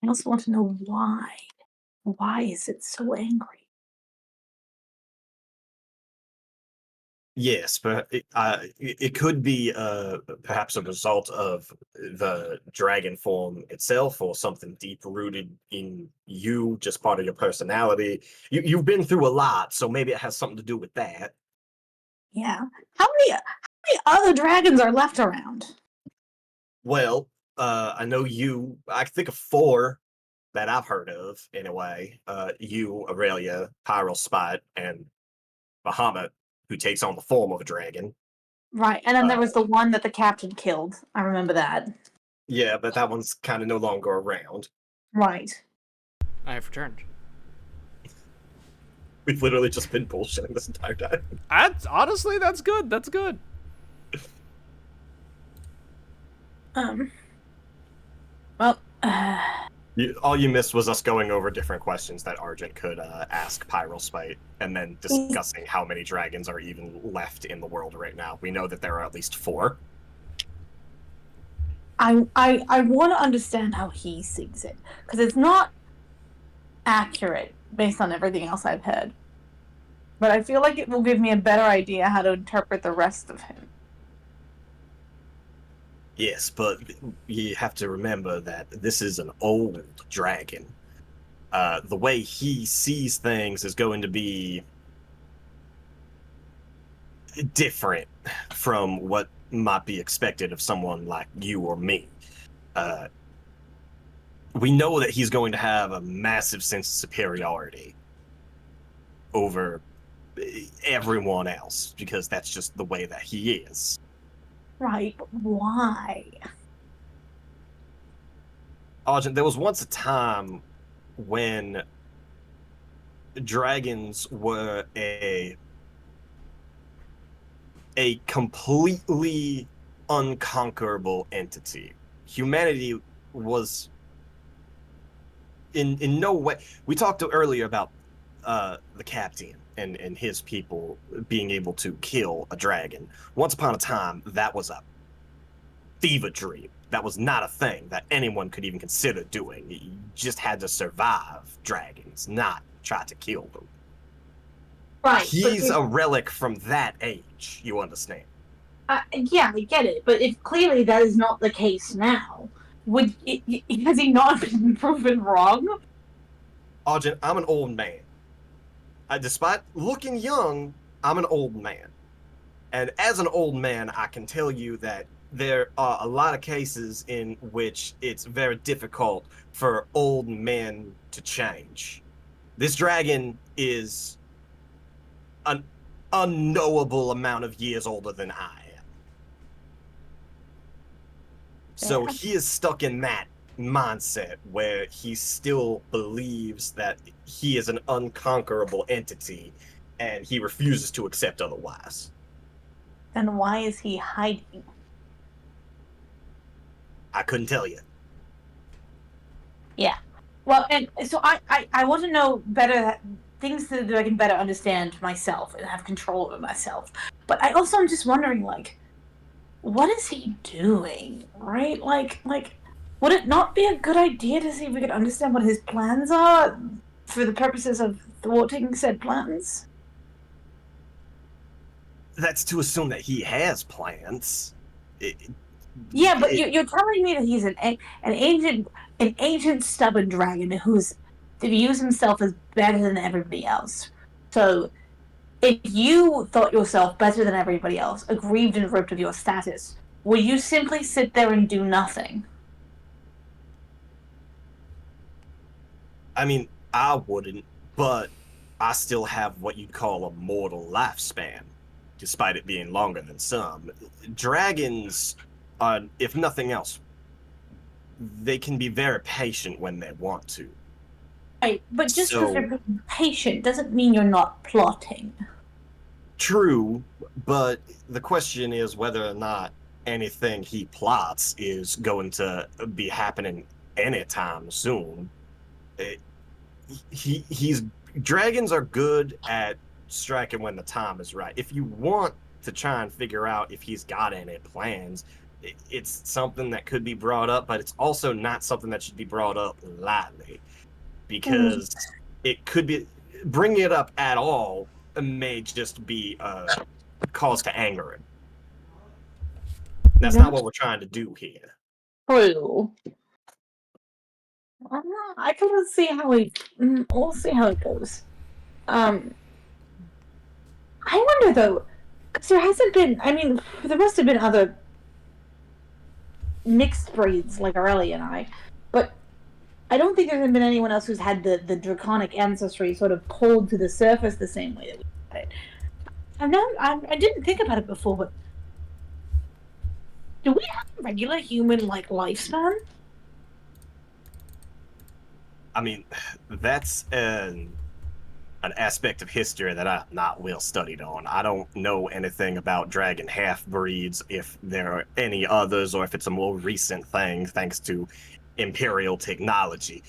[SPEAKER 3] I also want to know why. Why is it so angry?
[SPEAKER 2] Yes, but it could be perhaps a result of the dragon form itself or something deep rooted in you, just part of your personality. You've been through a lot, so maybe it has something to do with that.
[SPEAKER 3] Yeah. How many other dragons are left around?
[SPEAKER 2] Well, I know you. I can think of four that I've heard of anyway. You, Aurelia, Pyral Spot, and Bahamut, who takes on the form of a dragon.
[SPEAKER 3] Right, and then there
[SPEAKER 2] Uh,
[SPEAKER 3] was the one that the captain killed. I remember that.
[SPEAKER 2] yeah, but that one's kind of no longer around.
[SPEAKER 3] Right.
[SPEAKER 1] I have returned.
[SPEAKER 2] We've literally just been bullshitting this entire time.
[SPEAKER 1] Honestly, that's good. That's good.
[SPEAKER 3] Um. Well.
[SPEAKER 2] All you missed was us going over different questions that Argent could ask Pyral Spite, and then discussing how many dragons are even left in the world right now. We know that there are at least four.
[SPEAKER 3] I want to understand how he sees it, because it's not accurate based on everything else I've heard. But I feel like it will give me a better idea how to interpret the rest of him.
[SPEAKER 2] Yes, but you have to remember that this is an old dragon. The way he sees things is going to be different from what might be expected of someone like you or me. We know that he's going to have a massive sense of superiority over everyone else because that's just the way that he is.
[SPEAKER 3] Right, but why?
[SPEAKER 2] Argent, there was once a time when dragons were a completely unconquerable entity. Humanity was in no way. We talked earlier about the captain and his people being able to kill a dragon. Once upon a time, that was a fever dream. That was not a thing that anyone could even consider doing. You just had to survive dragons, not try to kill them.
[SPEAKER 3] Right.
[SPEAKER 2] He's a relic from that age, you understand.
[SPEAKER 3] Yeah, I get it, but if clearly that is not the case now, has he not been proven wrong?
[SPEAKER 2] Argent, I'm an old man. Despite looking young, I'm an old man. And as an old man, I can tell you that there are a lot of cases in which it's very difficult for old men to change. This dragon is an unknowable amount of years older than I am. So
[SPEAKER 3] Yeah.
[SPEAKER 2] he is stuck in that mindset where he still believes that he is an unconquerable entity and he refuses to accept otherwise.
[SPEAKER 3] Then why is he hiding?
[SPEAKER 2] I couldn't tell you.
[SPEAKER 3] Yeah. Well, and so I want to know better things that I can better understand myself and have control over myself. But I also am just wondering, like, what is he doing? Right? Like, would it not be a good idea to see if we could understand what his plans are for the purposes of thwarting said plans?
[SPEAKER 2] That's to assume that he has plans.
[SPEAKER 3] Yeah, but you're telling me that he's an ancient stubborn dragon who's that views himself as better than everybody else. So if you thought yourself better than everybody else, aggrieved and ripped of your status, would you simply sit there and do nothing?
[SPEAKER 2] I mean, I wouldn't, but I still have what you'd call a mortal lifespan, despite it being longer than some. Dragons, if nothing else, they can be very patient when they want to.
[SPEAKER 3] Right, but just because
[SPEAKER 2] So-
[SPEAKER 3] you're being patient doesn't mean you're not plotting.
[SPEAKER 2] True, but the question is whether or not anything he plots is going to be happening anytime soon. He's dragons are good at striking when the time is right. If you want to try and figure out if he's got any plans, it's something that could be brought up, but it's also not something that should be brought up lightly, because it could be bringing it up at all may just be a cause to anger him. That's not what we're trying to do here.
[SPEAKER 3] True. I can see how we'll see how it goes. I wonder though, because there hasn't been. I mean, there must have been other mixed breeds like Aurelia and I, but I don't think there's been anyone else who's had the draconic ancestry sort of pulled to the surface the same way that we had it. I didn't think about it before, but do we have a regular human like lifespan?
[SPEAKER 2] I mean, that's an aspect of history that I'm not well studied on. I don't know anything about dragon half-breeds, if there are any others, or if it's a more recent thing thanks to Imperial technology.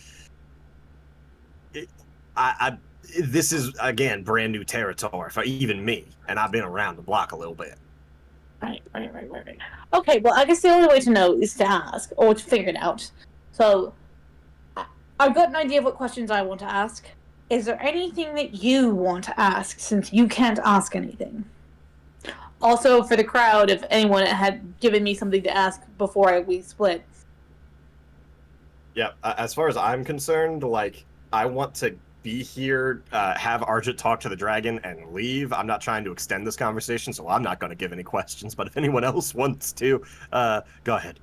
[SPEAKER 2] This is, again, brand new territory for even me, and I've been around the block a little bit.
[SPEAKER 3] Right. Okay, well, I guess the only way to know is to ask, or to figure it out. So, I've got an idea of what questions I want to ask. Is there anything that you want to ask, since you can't ask anything? Also, for the crowd, if anyone had given me something to ask before we split.
[SPEAKER 2] Yeah, as far as I'm concerned, like, I want to be here, have Argent talk to the dragon, and leave. I'm not trying to extend this conversation, so I'm not going to give any questions, but if anyone else wants to, go ahead.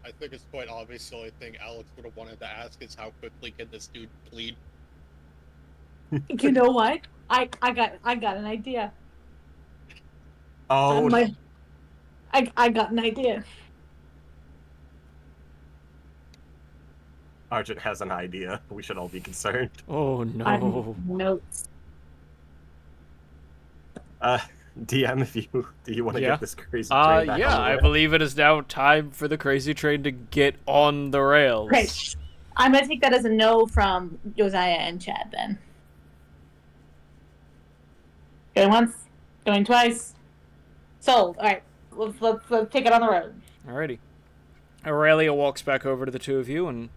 [SPEAKER 6] I think it's quite obvious. The only thing Alex would have wanted to ask is how quickly can this dude bleed?
[SPEAKER 3] You know what? I got an idea.
[SPEAKER 2] Oh,
[SPEAKER 3] I got an idea.
[SPEAKER 2] Argent has an idea. We should all be concerned.
[SPEAKER 1] Oh no.
[SPEAKER 3] Notes.
[SPEAKER 2] DM, if do you want to
[SPEAKER 1] Yeah.
[SPEAKER 2] get this crazy train back
[SPEAKER 1] Yeah,
[SPEAKER 2] on the
[SPEAKER 1] I
[SPEAKER 2] rail?
[SPEAKER 1] believe it is now time for the crazy train to get on the rails.
[SPEAKER 3] Great. I'm gonna take that as a no from Josiah and Chad then. Going once, going twice. Sold. All right, let's take it on the road.
[SPEAKER 1] Alrighty. Aurelia walks back over to the two of you and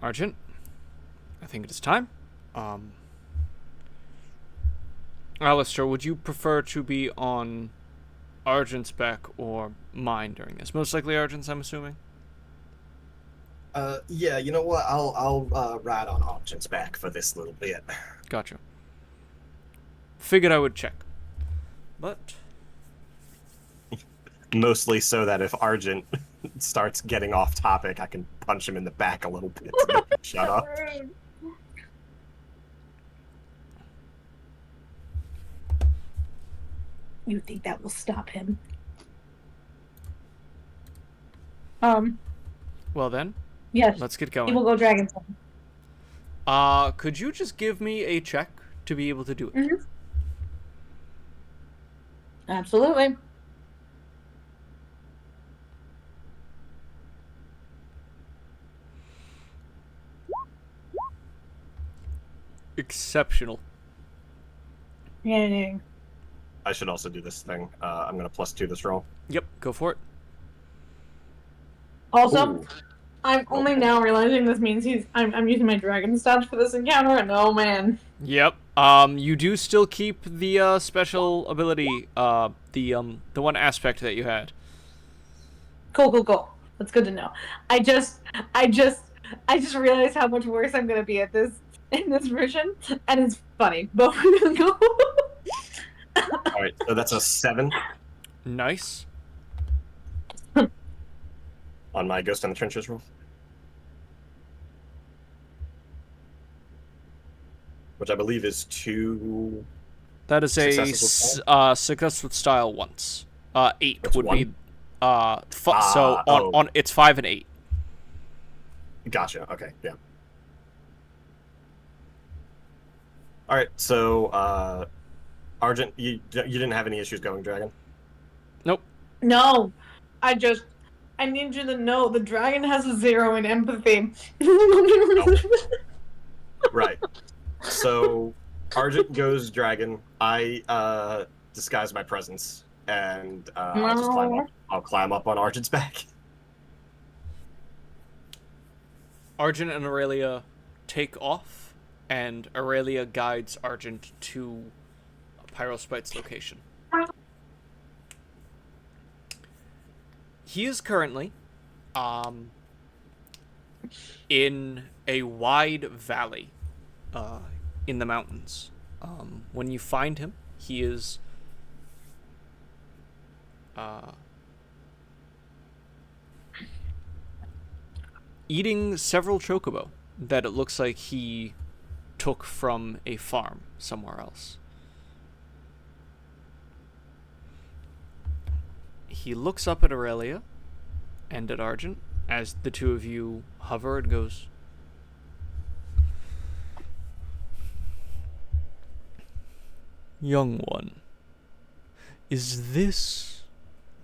[SPEAKER 1] Argent, I think it is time. Alistair, would you prefer to be on Argent's back or mine during this? Most likely Argent's, I'm assuming.
[SPEAKER 2] Yeah, you know what? I'll ride on Argent's back for this little bit.
[SPEAKER 1] Gotcha. figured I would check. But
[SPEAKER 2] Mostly so that if Argent starts getting off topic, I can punch him in the back a little bit to make him shut up.
[SPEAKER 3] You think that will stop him?
[SPEAKER 1] well then,
[SPEAKER 3] Yes.
[SPEAKER 1] let's get
[SPEAKER 3] He
[SPEAKER 1] going.
[SPEAKER 3] will go dragon form.
[SPEAKER 1] Could you just give me a check to be able to do it?
[SPEAKER 3] Mhm. Absolutely.
[SPEAKER 1] Exceptional.
[SPEAKER 3] Yeah.
[SPEAKER 2] I should also do this thing. I'm gonna +2 this roll.
[SPEAKER 1] Yep, go for it.
[SPEAKER 3] Also,
[SPEAKER 2] Ooh.
[SPEAKER 3] I'm only
[SPEAKER 2] Okay.
[SPEAKER 3] now realizing this means I'm using my dragon stats for this encounter, and oh man.
[SPEAKER 1] Yep. You do still keep the special ability, the one aspect that you had.
[SPEAKER 3] Cool. That's good to know. I just realized how much worse I'm gonna be at this in this version, and it's funny. But we're gonna go.
[SPEAKER 2] All right, so that's a 7
[SPEAKER 1] Nice.
[SPEAKER 2] on my Ghost in the Trenches roll, which I believe is 2.
[SPEAKER 1] That is a
[SPEAKER 2] Successes with
[SPEAKER 1] success with style once. 8
[SPEAKER 2] What's
[SPEAKER 1] would
[SPEAKER 2] one?
[SPEAKER 1] be so on it's 5 and 8.
[SPEAKER 2] Gotcha. Okay, yeah. All right, so Argent, you didn't have any issues going dragon?
[SPEAKER 1] Nope.
[SPEAKER 3] No, I need you to know the dragon has a 0 in empathy.
[SPEAKER 2] Right. So Argent goes dragon. I disguise my presence, and I'll just climb up. I'll climb up on Argent's back.
[SPEAKER 1] Argent and Aurelia take off, and Aurelia guides Argent to Pyrospite's location. He is currently in a wide valley in the mountains. When you find him, he is eating several chocobo that it looks like he took from a farm somewhere else. He looks up at Aurelia and at Argent as the two of you hover and goes, "Young one, is this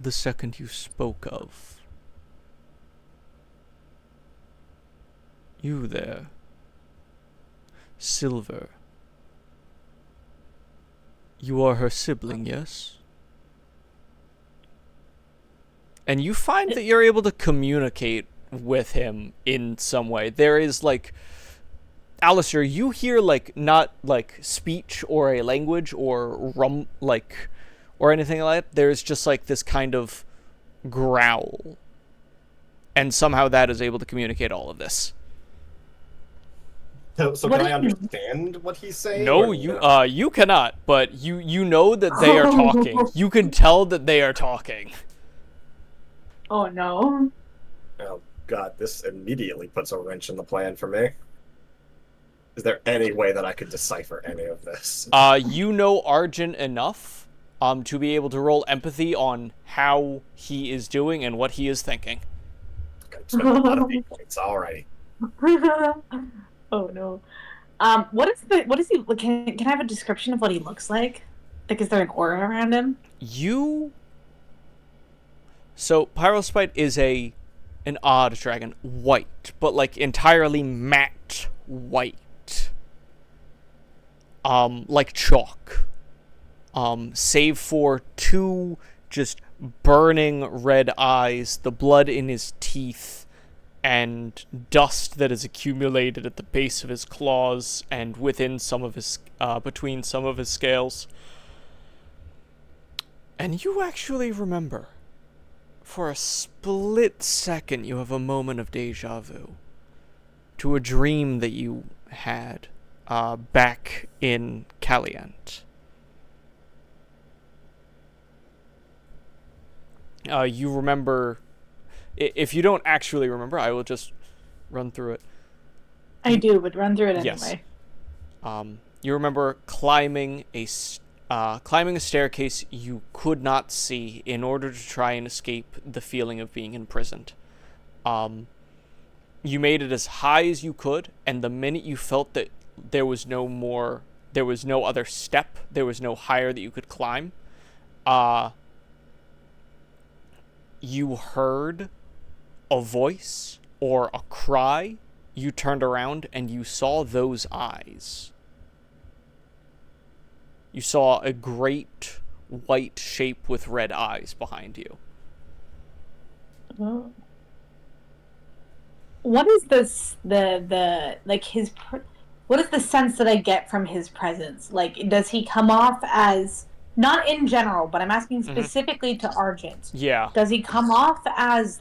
[SPEAKER 1] the second you spoke of? You there, Silver. You are her sibling, yes?" And you find that you're able to communicate with him in some way. There is, like, Alistair, you hear, like, not, like, speech or a language or or anything like that. There's just, like, this kind of growl. And somehow that is able to communicate all of this.
[SPEAKER 2] So
[SPEAKER 3] What
[SPEAKER 2] can I
[SPEAKER 3] is-
[SPEAKER 2] understand what he's saying?
[SPEAKER 1] No,
[SPEAKER 2] or
[SPEAKER 1] you cannot, but you know that they are talking. You can tell that they are talking.
[SPEAKER 3] Oh no.
[SPEAKER 2] Oh god, this immediately puts a wrench in the plan for me. Is there any way that I could decipher any of this?
[SPEAKER 1] You know Argent enough to be able to roll empathy on how he is doing and what he is thinking.
[SPEAKER 2] Okay, spend a lot of 8 points. Alrighty.
[SPEAKER 3] Oh no. What is he? Can I have a description of what he looks like? Like, is there an aura around him?
[SPEAKER 1] So Pyrospite is an odd dragon, white, but like entirely matte white. Like chalk. Save for 2 just burning red eyes, the blood in his teeth, and dust that is accumulated at the base of his claws and within some of his between some of his scales. And you actually remember, for a split second, you have a moment of deja vu to a dream that you had back in Caliant. You remember... If you don't actually remember, I will just run through it.
[SPEAKER 3] I do, but run through it
[SPEAKER 1] Yes.
[SPEAKER 3] anyway.
[SPEAKER 1] You remember climbing a staircase you could not see in order to try and escape the feeling of being imprisoned. You made it as high as you could, and the minute you felt that there was no other step, there was no higher that you could climb, you heard a voice or a cry. You turned around and you saw those eyes. You saw a great white shape with red eyes behind you.
[SPEAKER 3] Oh. What is this? What is the sense that I get from his presence? Like, does he come off as, not in general, but I'm asking specifically to Argent?
[SPEAKER 1] Yeah.
[SPEAKER 3] Does he come off as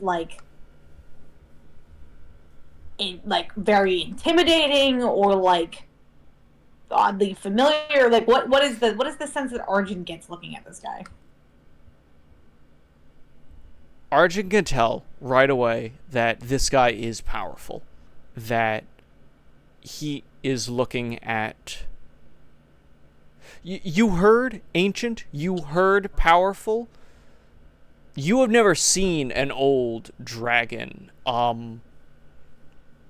[SPEAKER 3] very intimidating or like oddly familiar? Like, what is the sense that Argent gets looking at this guy?
[SPEAKER 1] Arjun can tell right away that this guy is powerful. That he is looking at... You heard ancient, you heard powerful. You have never seen an old dragon.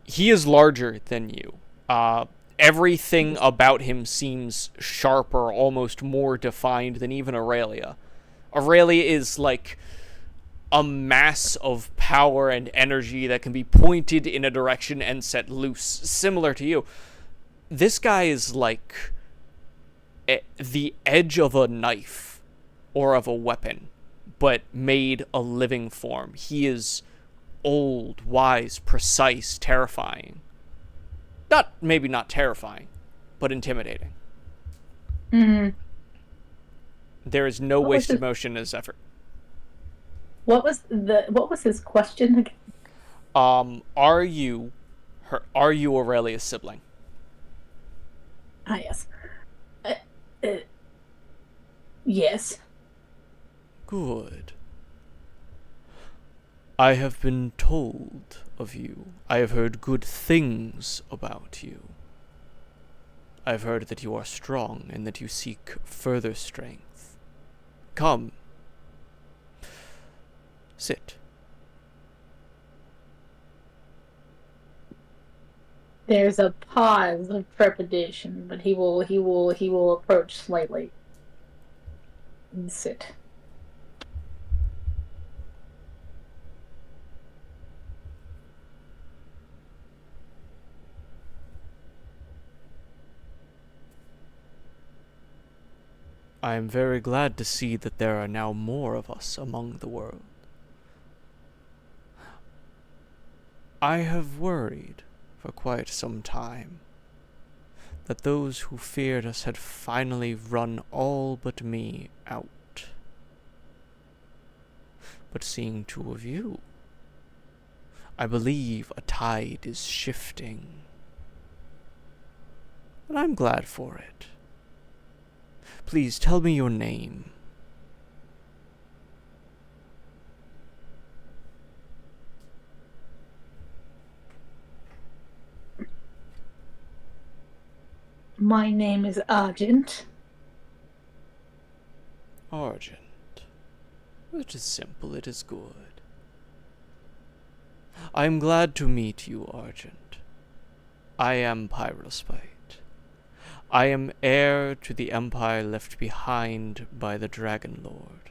[SPEAKER 1] He is larger than you. Everything about him seems sharper, almost more defined than even Aurelia. Aurelia is like a mass of power and energy that can be pointed in a direction and set loose, similar to you. This guy is like the edge of a knife or of a weapon, but made a living form. He is old, wise, precise, terrifying. Maybe not terrifying, but intimidating.
[SPEAKER 3] Mm-hmm.
[SPEAKER 1] There is no wasted motion in his effort.
[SPEAKER 3] What was his question again?
[SPEAKER 1] Are you Aurelia's sibling?
[SPEAKER 3] Ah, yes. Yes.
[SPEAKER 1] Good. I have been told of you. I have heard good things about you. I have heard that you are strong and that you seek further strength. Come. Sit.
[SPEAKER 3] There's a pause of trepidation, but he will approach slightly and sit.
[SPEAKER 1] I am very glad to see that there are now more of us among the world. I have worried for quite some time that those who feared us had finally run all but me out. But seeing two of you, I believe a tide is shifting. And I'm glad for it. Please tell me your name.
[SPEAKER 3] My name is Argent.
[SPEAKER 1] Argent. It is simple, it is good. I am glad to meet you, Argent. I am Pyrospite. I am heir to the empire left behind by the Dragon Lord.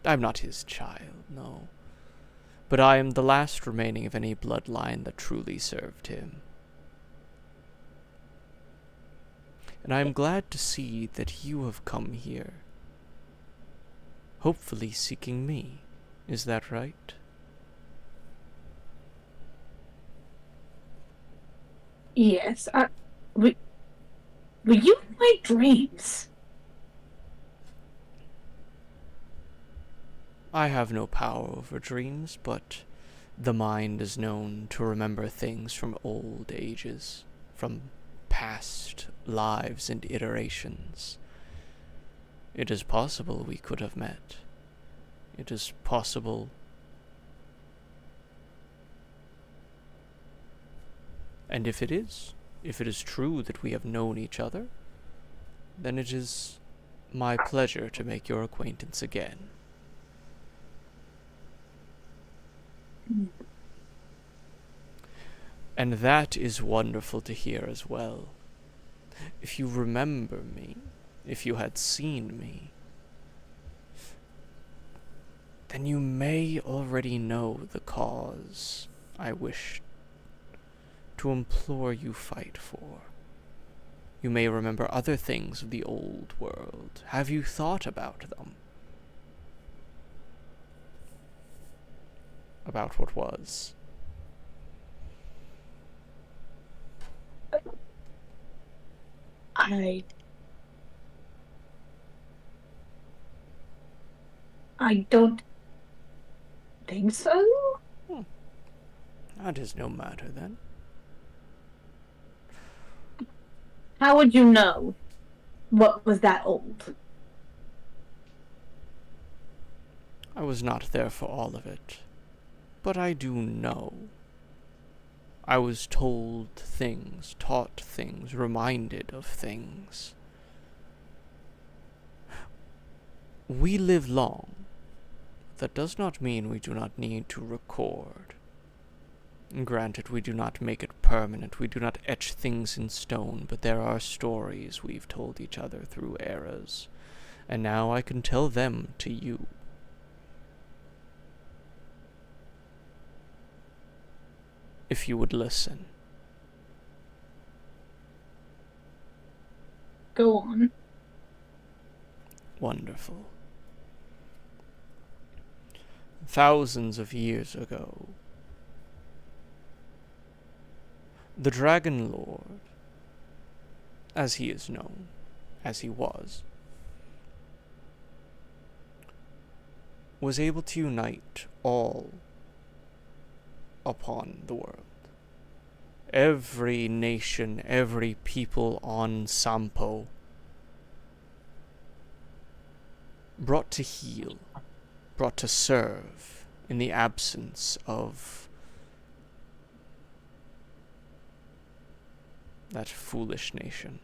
[SPEAKER 1] I am not his child, no. But I am the last remaining of any bloodline that truly served him. And I am glad to see that you have come here. Hopefully seeking me. Is that right?
[SPEAKER 3] Yes, were you in my dreams?
[SPEAKER 1] I have no power over dreams, but the mind is known to remember things from old ages, from past lives and iterations. It is possible we could have met. it is possible. And if it is true that we have known each other, then it is my pleasure to make your acquaintance again. And that is wonderful to hear as well. If you remember me, if you had seen me, then you may already know the cause I wish to implore you fight for. You may remember other things of the old world. Have you thought about them? About what was?
[SPEAKER 3] I don't think so.
[SPEAKER 1] That is no matter then.
[SPEAKER 3] How would you know what was that old?
[SPEAKER 1] I was not there for all of it, but I do know. I was told things, taught things, reminded of things. We live long. That does not mean we do not need to record. Granted, we do not make it permanent, we do not etch things in stone, but there are stories we've told each other through eras, and now I can tell them to you. If you would listen.
[SPEAKER 3] Go on.
[SPEAKER 1] Wonderful. Thousands of years ago, the Dragon Lord, as he is known, as he was able to unite all upon the world. Every nation, every people on Sampo, brought to heal, brought to serve in the absence of that foolish nation.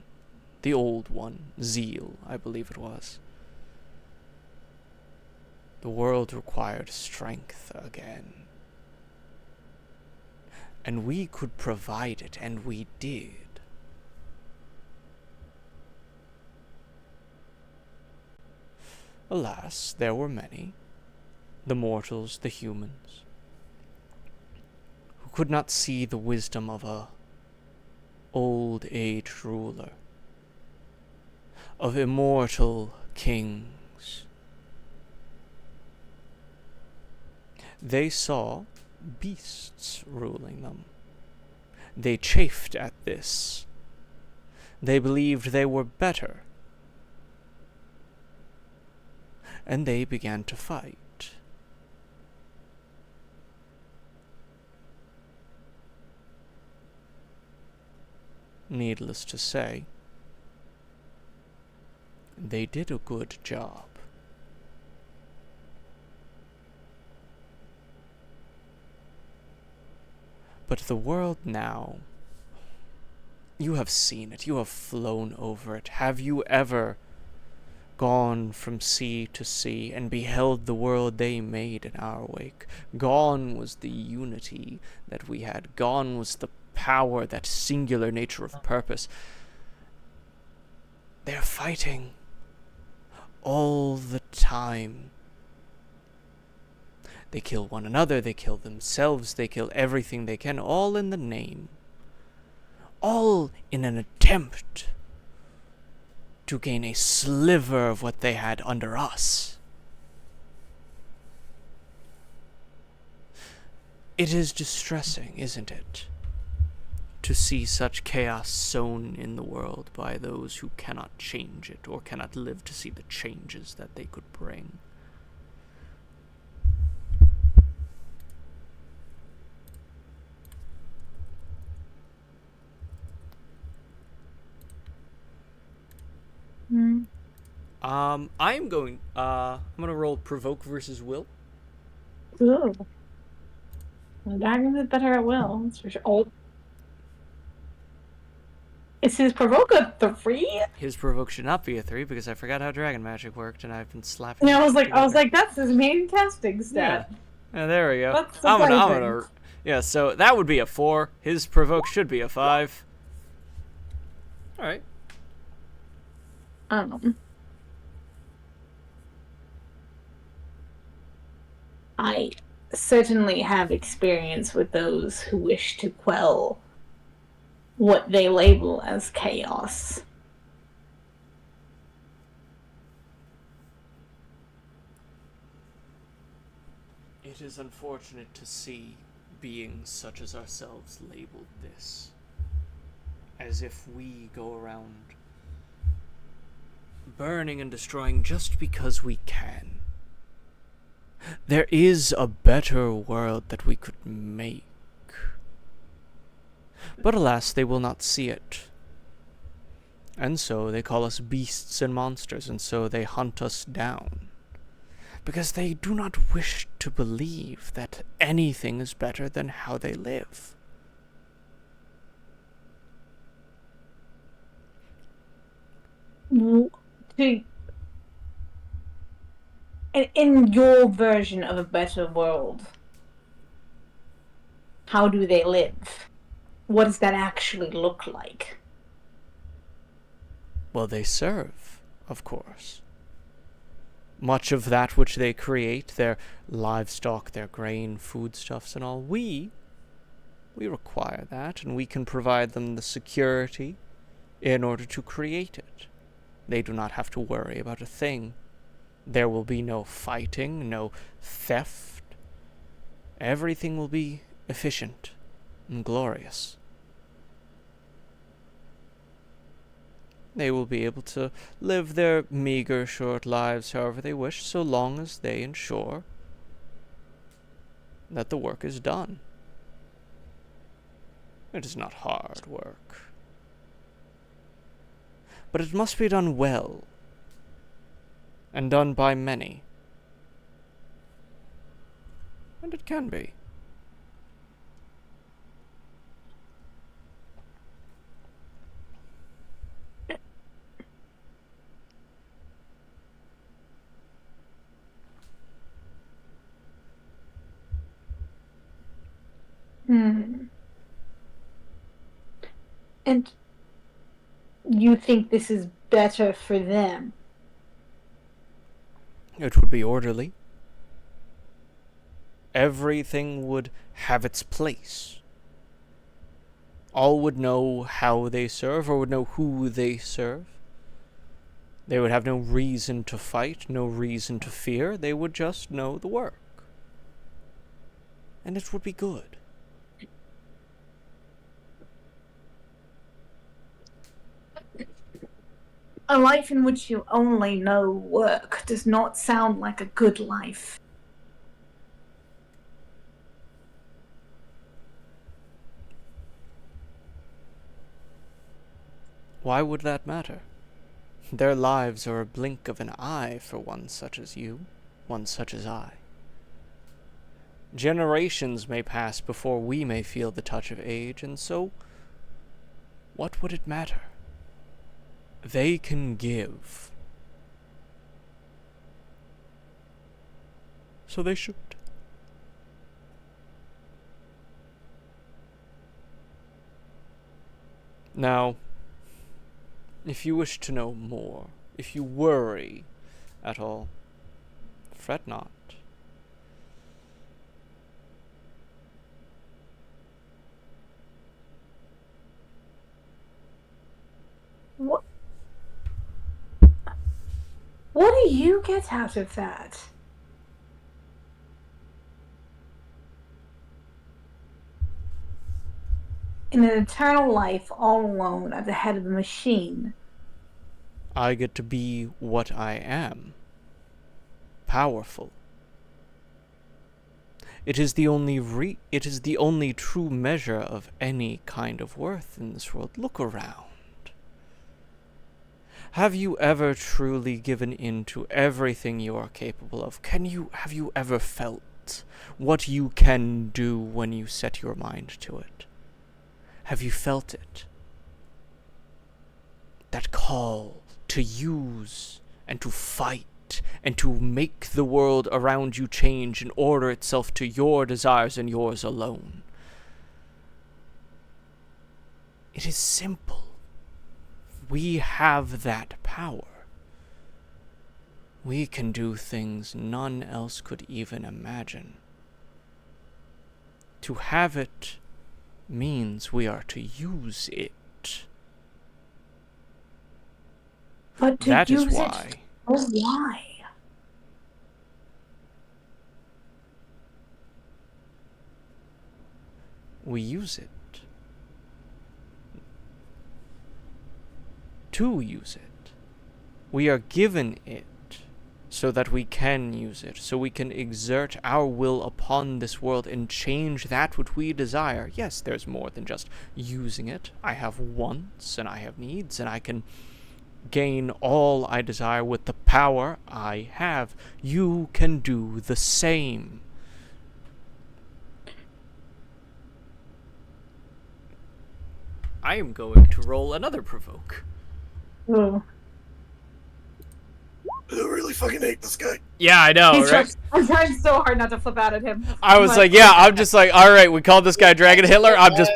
[SPEAKER 1] The old one, Zeal, I believe it was. The world required strength again. And we could provide it, and we did. Alas, there were many, the mortals, the humans, who could not see the wisdom of a old age ruler, of immortal kings. They saw beasts ruling them. They chafed at this. They believed they were better. And they began to fight. Needless to say, they did a good job. But the world now, you have seen it, you have flown over it. Have you ever gone from sea to sea and beheld the world they made in our wake? Gone was the unity that we had. Gone was the power, that singular nature of purpose. They're fighting all the time. They kill one another, they kill themselves, they kill everything they can, all in the name. All in an attempt to gain a sliver of what they had under us. It is distressing, isn't it, to see such chaos sown in the world by those who cannot change it or cannot live to see the changes that they could bring. I'm gonna roll provoke versus will.
[SPEAKER 3] Ooh. The dragon is better at will, that's for sure. Oh. Is his provoke a 3?
[SPEAKER 1] His provoke should not be a 3 because I forgot how dragon magic worked and I've been slapping.
[SPEAKER 3] Yeah, I was
[SPEAKER 1] together.
[SPEAKER 3] like, that's his main casting stat.
[SPEAKER 1] Yeah, there we go.
[SPEAKER 3] That's
[SPEAKER 1] I'm
[SPEAKER 3] surprising.
[SPEAKER 1] gonna. Yeah, so that would be a 4. His provoke should be a 5. All right.
[SPEAKER 3] I certainly have experience with those who wish to quell what they label as chaos.
[SPEAKER 1] It is unfortunate to see beings such as ourselves labeled this, as if we go around burning and destroying just because we can. There is a better world that we could make. But alas, they will not see it. And so they call us beasts and monsters, and so they hunt us down. Because they do not wish to believe that anything is better than how they live.
[SPEAKER 3] In your version of a better world, how do they live? What does that actually look like?
[SPEAKER 1] Well, they serve, of course. Much of that which they create, their livestock, their grain, foodstuffs, and all, we require that, and we can provide them the security in order to create it. They do not have to worry about a thing. There will be no fighting, no theft. Everything will be efficient and glorious. They will be able to live their meager, short lives however they wish, so long as they ensure that the work is done. It is not hard work. But it must be done well, and done by many. And it can be.
[SPEAKER 3] And you think this is better for them?
[SPEAKER 1] It would be orderly. Everything would have its place. All would know how they serve, or would know who they serve. They would have no reason to fight, no reason to fear. They would just know the work. And it would be good.
[SPEAKER 3] A life in which you only know work does not sound like a good life.
[SPEAKER 1] Why would that matter? Their lives are a blink of an eye for one such as you, one such as I. Generations may pass before we may feel the touch of age, and so, what would it matter? They can give. So they should. Now, if you wish to know more, if you worry at all, fret not.
[SPEAKER 3] What do you get out of that? In an eternal life, all alone at the head of a machine.
[SPEAKER 1] I get to be what I am. Powerful. It is the only true measure of any kind of worth in this world. Look around. Have you ever truly given in to everything you are capable of? Have you ever felt what you can do when you set your mind to it? Have you felt it? That call to use and to fight and to make the world around you change and order itself to your desires and yours alone. It is simple. We have that power. We can do things none else could even imagine. To have it means we are to use it.
[SPEAKER 3] But to
[SPEAKER 1] That is
[SPEAKER 3] use
[SPEAKER 1] why.
[SPEAKER 3] it, oh, why?
[SPEAKER 1] We use it. To use it. We are given it so that we can use it, so we can exert our will upon this world and change that which we desire. Yes, there's more than just using it. I have wants and I have needs, and I can gain all I desire with the power I have. You can do the same. I am going to roll another provoke.
[SPEAKER 3] Ooh.
[SPEAKER 2] I really fucking hate this guy.
[SPEAKER 1] Yeah, I know,
[SPEAKER 3] He's
[SPEAKER 1] right?
[SPEAKER 3] I'm trying so hard not to flip out at him.
[SPEAKER 1] I was like, yeah, I'm just like, all right, we called this guy Dragon Hitler. I'm just.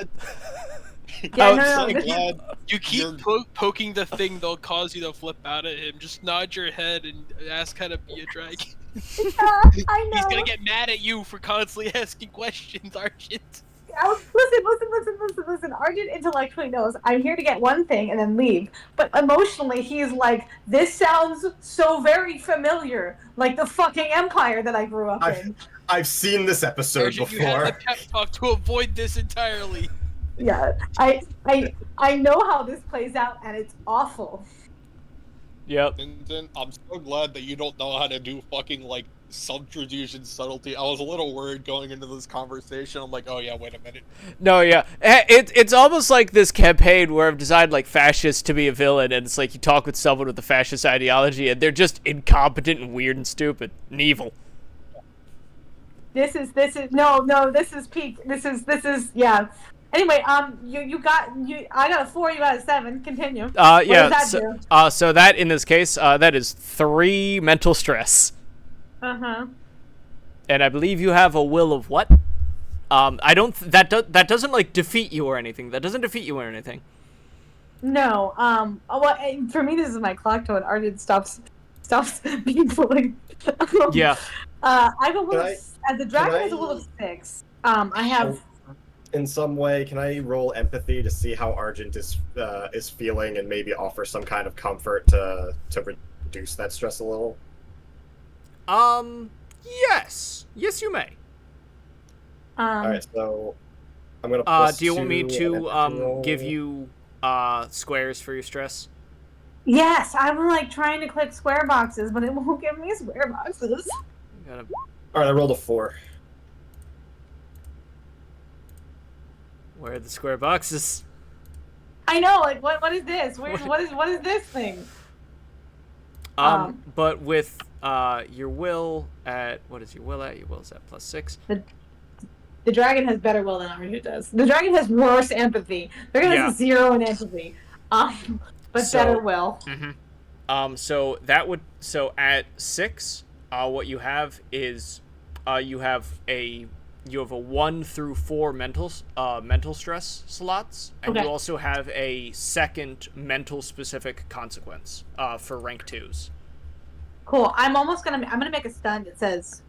[SPEAKER 3] Yeah,
[SPEAKER 1] I
[SPEAKER 3] no,
[SPEAKER 1] was
[SPEAKER 3] no,
[SPEAKER 6] so
[SPEAKER 3] this is-
[SPEAKER 6] glad
[SPEAKER 4] You keep
[SPEAKER 6] you're-
[SPEAKER 4] poking the thing that'll cause you to flip out at him. Just nod your head and ask how to be a dragon.
[SPEAKER 3] I know.
[SPEAKER 4] He's gonna get mad at you for constantly asking questions, Argent.
[SPEAKER 3] Listen. Arjun intellectually knows I'm here to get one thing and then leave. But emotionally, he's like, this sounds so very familiar. Like the fucking empire that I grew up in.
[SPEAKER 2] I've seen this episode
[SPEAKER 4] Argent, you had the
[SPEAKER 2] before.
[SPEAKER 4] pep talk to avoid this entirely.
[SPEAKER 3] Yeah. I know how this plays out, and it's awful.
[SPEAKER 1] Yep.
[SPEAKER 6] And then I'm so glad that you don't know how to do fucking like subterfuge and subtlety. I was a little worried going into this conversation. I'm like, oh yeah, wait a minute.
[SPEAKER 1] No, yeah. It's almost like this campaign where I've designed like fascists to be a villain, and it's like you talk with someone with a fascist ideology, and they're just incompetent and weird and stupid and evil.
[SPEAKER 3] This is peak. This is yeah. Anyway, I got a 4, you got a 7. Continue. What
[SPEAKER 1] Yeah.
[SPEAKER 3] does that do?
[SPEAKER 1] So that in this case, that is 3 mental stress,
[SPEAKER 3] Uh-huh.
[SPEAKER 1] and I believe you have a will of what? I don't. That doesn't like defeat you or anything. That doesn't defeat you or anything.
[SPEAKER 3] No. Well, for me, this is my clock tone. Arjun stops being bullied.
[SPEAKER 1] Yeah.
[SPEAKER 3] I have a will
[SPEAKER 2] Can
[SPEAKER 3] as the dragon
[SPEAKER 2] can
[SPEAKER 3] has a
[SPEAKER 2] I-
[SPEAKER 3] will of 6. I have.
[SPEAKER 2] In some way, can I roll empathy to see how Argent is feeling and maybe offer some kind of comfort to reduce that stress a little?
[SPEAKER 1] Yes, you may.
[SPEAKER 2] All right, so I'm gonna. Plus
[SPEAKER 1] Do you want me
[SPEAKER 2] 2
[SPEAKER 1] to
[SPEAKER 2] and empathy roll.
[SPEAKER 1] give you squares for your stress?
[SPEAKER 3] Yes, I'm like trying to click square boxes, but it won't give me square boxes.
[SPEAKER 1] You gotta...
[SPEAKER 2] All right, I rolled a 4.
[SPEAKER 1] Where are the square boxes?
[SPEAKER 3] I know, like what is this?
[SPEAKER 1] What-
[SPEAKER 3] What is this thing?
[SPEAKER 1] But with your will at what is your will at? Your will is at +6.
[SPEAKER 3] The dragon has better will than Arjun does. The dragon has worse empathy. The dragon has a 0 in empathy. But
[SPEAKER 1] So-
[SPEAKER 3] better will.
[SPEAKER 1] So at 6, what you have is you have a 1 through 4 mental stress slots, and
[SPEAKER 3] Okay.
[SPEAKER 1] you also have a second mental specific consequence for rank 2s.
[SPEAKER 3] Cool. I'm gonna make a stunt that says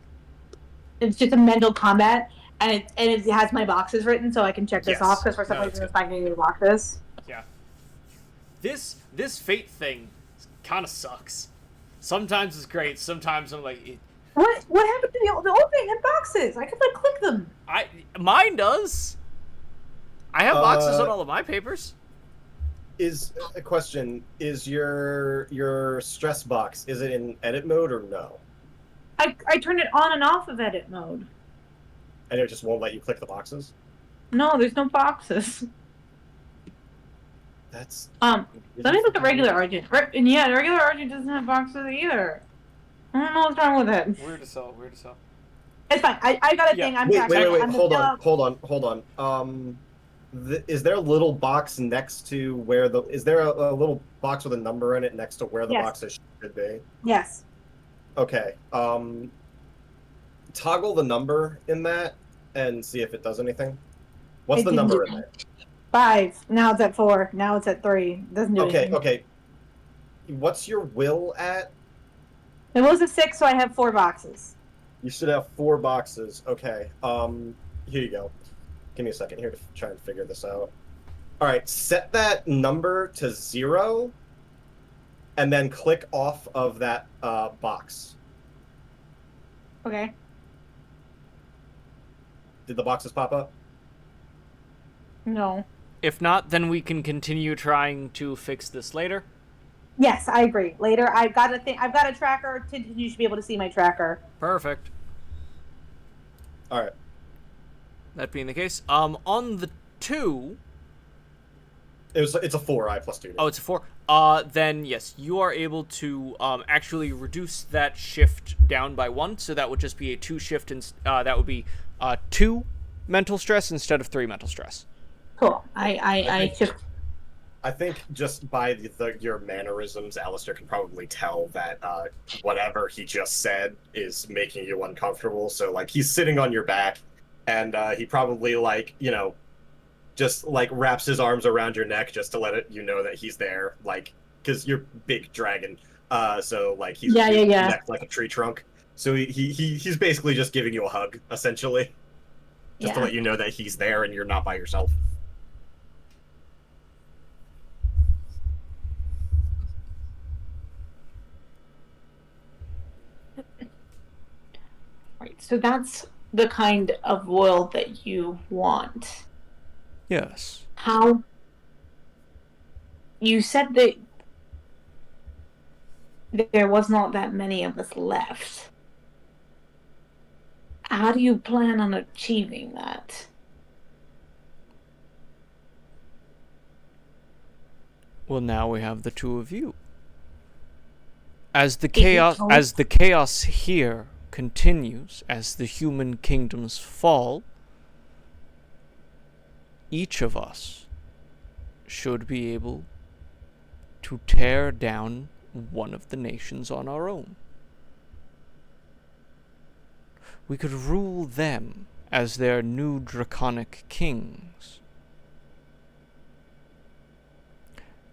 [SPEAKER 3] it's just a mental combat, and it has my boxes written, so I can check this
[SPEAKER 1] Yes.
[SPEAKER 3] off because for some
[SPEAKER 1] No,
[SPEAKER 3] reason
[SPEAKER 1] that's
[SPEAKER 3] it's not getting me to boxes.
[SPEAKER 1] Yeah. This fate thing kind of sucks. Sometimes it's great. Sometimes I'm like,
[SPEAKER 3] What happened to the old thing had boxes? I could like click them.
[SPEAKER 1] mine does. I have boxes on
[SPEAKER 2] Uh,
[SPEAKER 1] all of my papers.
[SPEAKER 2] Is a question? Is your stress box? Is it in edit mode or no?
[SPEAKER 3] I turned it on and off of edit mode.
[SPEAKER 2] And it just won't let you click the boxes.
[SPEAKER 3] No, there's no boxes.
[SPEAKER 2] That's.
[SPEAKER 3] Let me look at regular Argent. And yeah, regular Argent doesn't have boxes either. I don't know what's wrong with it.
[SPEAKER 1] Weird as hell.
[SPEAKER 3] It's fine. I got a
[SPEAKER 1] Yeah.
[SPEAKER 3] thing. I'm
[SPEAKER 2] Wait,
[SPEAKER 3] tracking.
[SPEAKER 2] wait, wait, wait.
[SPEAKER 3] I'm
[SPEAKER 2] Hold on,
[SPEAKER 3] still-
[SPEAKER 2] hold on. Is there a little box next to where the? Is there a little box with a number in it next to where the
[SPEAKER 3] Yes.
[SPEAKER 2] boxes should be?
[SPEAKER 3] Yes.
[SPEAKER 2] Okay. Toggle the number in that and see if it does anything. What's
[SPEAKER 3] It
[SPEAKER 2] the
[SPEAKER 3] didn't
[SPEAKER 2] number
[SPEAKER 3] do
[SPEAKER 2] in there?
[SPEAKER 3] 5. Now it's at 4. Now it's at 3. Doesn't do
[SPEAKER 2] Okay,
[SPEAKER 3] anything.
[SPEAKER 2] okay. What's your will at?
[SPEAKER 3] It was a 6, so I have 4 boxes.
[SPEAKER 2] You should have 4 boxes. Okay. Here you go. Give me a second here to try and figure this out. All right, set that number to 0, and then click off of that box.
[SPEAKER 3] Okay.
[SPEAKER 2] Did the boxes pop up?
[SPEAKER 3] No.
[SPEAKER 1] If not, then we can continue trying to fix this later.
[SPEAKER 3] Yes, I agree. Later, I've got a thing. I've got a tracker. You should be able to see my tracker.
[SPEAKER 1] Perfect.
[SPEAKER 2] All right.
[SPEAKER 1] That being the case, on the 2...
[SPEAKER 2] It's a 4, I plus 2.
[SPEAKER 1] Oh, it's a 4. Then yes, you are able to actually reduce that shift down by 1, so that would just be a 2 shift, and that would be 2 mental stress instead of 3 mental stress.
[SPEAKER 3] Cool. I took.
[SPEAKER 2] I think just by your mannerisms, Alistair can probably tell that whatever he just said is making you uncomfortable. So, like, he's sitting on your back, and he probably, like, you know, just, like, wraps his arms around your neck just to let you know that he's there, like, because you're big dragon. So, like, he's neck like a tree trunk. So he's basically just giving you a hug, essentially, just to let you know that he's there and you're not by yourself.
[SPEAKER 3] Right. So that's the kind of will that you want.
[SPEAKER 1] Yes.
[SPEAKER 3] How? You said that there was not that many of us left. How do you plan on achieving that?
[SPEAKER 1] Well, now we have the 2 of you. As the chaos here continues, as the human kingdoms fall, each of us should be able to tear down one of the nations on our own. We could rule them as their new draconic kings.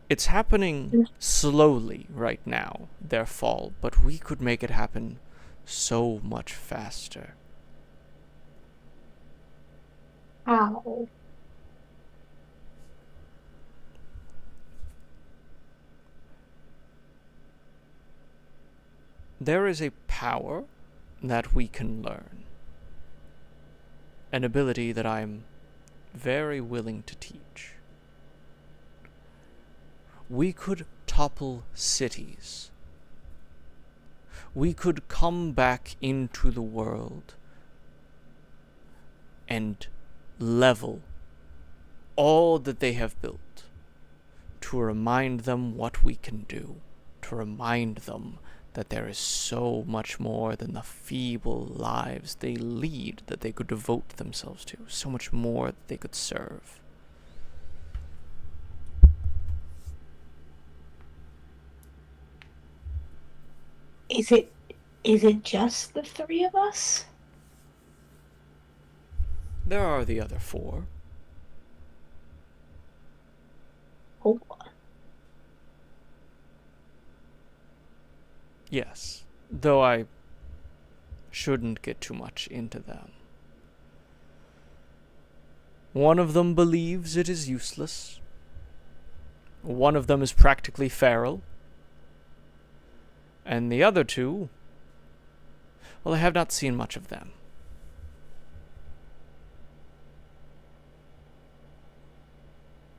[SPEAKER 1] It's happening slowly right now, their fall, but we could make it happen so much faster.
[SPEAKER 3] How?
[SPEAKER 1] There is a power that we can learn. An ability that I'm very willing to teach. We could topple cities. We could come back into the world and level all that they have built, to remind them what we can do, to remind them that there is so much more than the feeble lives they lead that they could devote themselves to, so much more that they could serve.
[SPEAKER 3] Is it just the 3 of us?
[SPEAKER 1] There are the other 4.
[SPEAKER 3] Hold on.
[SPEAKER 1] Yes, though I shouldn't get too much into them. One of them believes it is useless. One of them is practically feral. And the other 2, well, I have not seen much of them.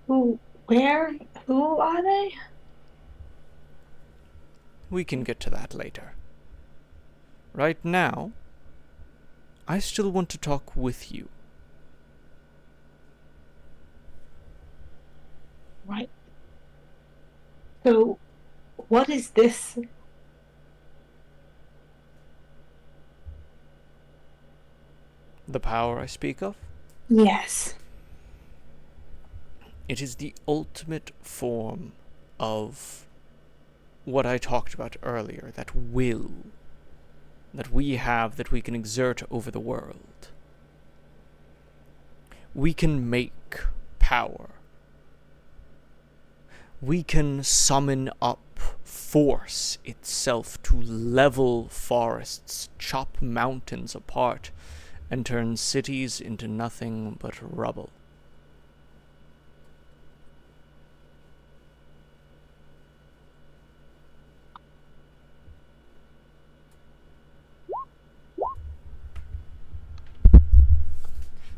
[SPEAKER 3] Who are they?
[SPEAKER 1] We can get to that later. Right now, I still want to talk with you.
[SPEAKER 3] Right. So, what is this?
[SPEAKER 1] The power I speak of?
[SPEAKER 3] Yes.
[SPEAKER 1] It is the ultimate form of what I talked about earlier, that will that we have that we can exert over the world. We can make power. We can summon up force itself to level forests, chop mountains apart, and turn cities into nothing but rubble.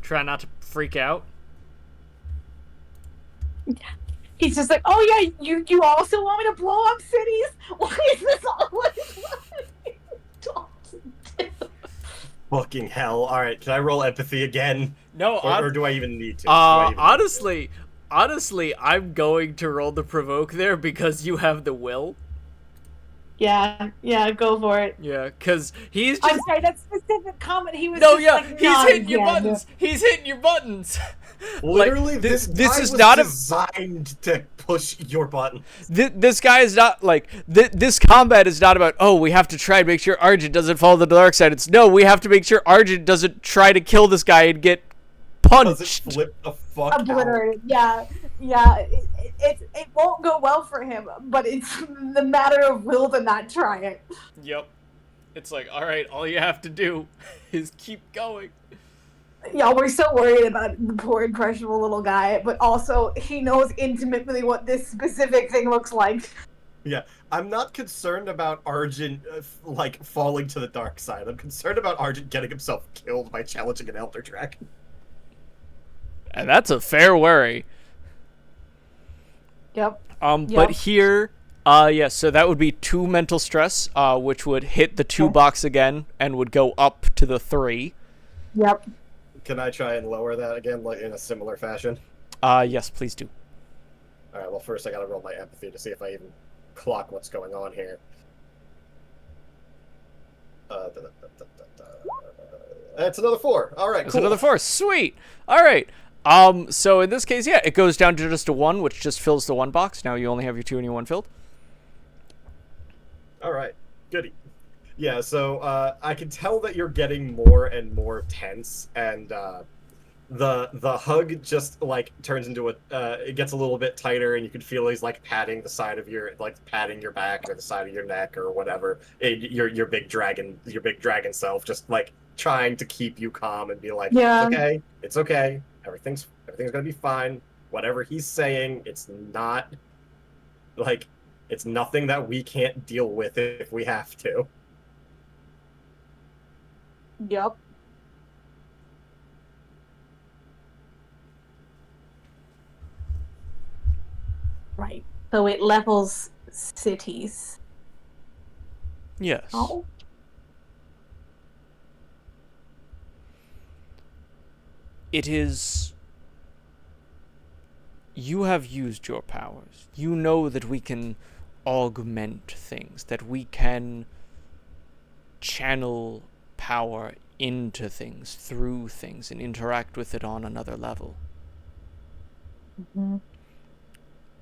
[SPEAKER 1] Try not to freak out.
[SPEAKER 3] He's just like, oh yeah, you also want me to blow up cities? Why is this always
[SPEAKER 2] Fucking hell. Alright, can I roll empathy again?
[SPEAKER 1] No,
[SPEAKER 2] Or do I even need to? Do I even
[SPEAKER 1] honestly, I'm going to roll the provoke there because you have the will.
[SPEAKER 3] Yeah, go for it.
[SPEAKER 1] Yeah, because he's just...
[SPEAKER 3] I'm sorry, that specific comment, he was
[SPEAKER 1] No,
[SPEAKER 3] just
[SPEAKER 1] yeah,
[SPEAKER 3] like,
[SPEAKER 1] he's
[SPEAKER 3] nah,
[SPEAKER 1] hitting your
[SPEAKER 3] yeah,
[SPEAKER 1] buttons. He's hitting your buttons.
[SPEAKER 2] Literally,
[SPEAKER 1] Like,
[SPEAKER 2] this
[SPEAKER 1] this
[SPEAKER 2] guy
[SPEAKER 1] is
[SPEAKER 2] was
[SPEAKER 1] not
[SPEAKER 2] designed to push your button.
[SPEAKER 1] This guy is not like this combat is not about, oh, we have to try and make sure Argent doesn't fall to the dark side. It's no, we have to make sure Argent doesn't try to kill this guy and get punched.
[SPEAKER 2] Does it flip the fuck out?
[SPEAKER 3] obliterated. Yeah. It won't go well for him, but it's the matter of will to not try it.
[SPEAKER 1] Yep. It's like, all right, all you have to do is keep going.
[SPEAKER 3] Yeah, we're so worried about the poor impressionable little guy, but also he knows intimately what this specific thing looks like.
[SPEAKER 2] Yeah, I'm not concerned about Argent, like, falling to the dark side. I'm concerned about Argent getting himself killed by challenging an Elder Dragon.
[SPEAKER 1] And that's a fair worry.
[SPEAKER 3] Yep.
[SPEAKER 1] But here, yeah, so that would be 2 mental stress, which would hit the 2 box again and would go up to the 3.
[SPEAKER 3] Yep.
[SPEAKER 2] Can I try and lower that again, like, in a similar fashion?
[SPEAKER 1] Yes, please do.
[SPEAKER 2] Alright, well, first I gotta roll my empathy to see if I even clock what's going on here. It's another 4. Alright,
[SPEAKER 1] It's
[SPEAKER 2] cool.
[SPEAKER 1] another 4. Sweet. All right. So in this case, yeah, it goes down to just a 1, which just fills the 1 box. Now you only have your 2 and your 1 filled.
[SPEAKER 2] Alright, goody. Yeah, so I can tell that you're getting more and more tense, and the hug just like turns into it gets a little bit tighter, and you can feel he's like patting the side of your patting your back or the side of your neck or whatever. Your big dragon self just like trying to keep you calm and be like,
[SPEAKER 3] Yeah.
[SPEAKER 2] it's okay, everything's gonna be fine. Whatever he's saying, it's not like it's nothing that we can't deal with if we have to.
[SPEAKER 3] Yep. Right. So it levels cities.
[SPEAKER 1] Yes.
[SPEAKER 3] Oh.
[SPEAKER 1] It is... You have used your powers. You know that we can augment things, that we can channel power into things, through things, and interact with it on another level.
[SPEAKER 3] Mm-hmm.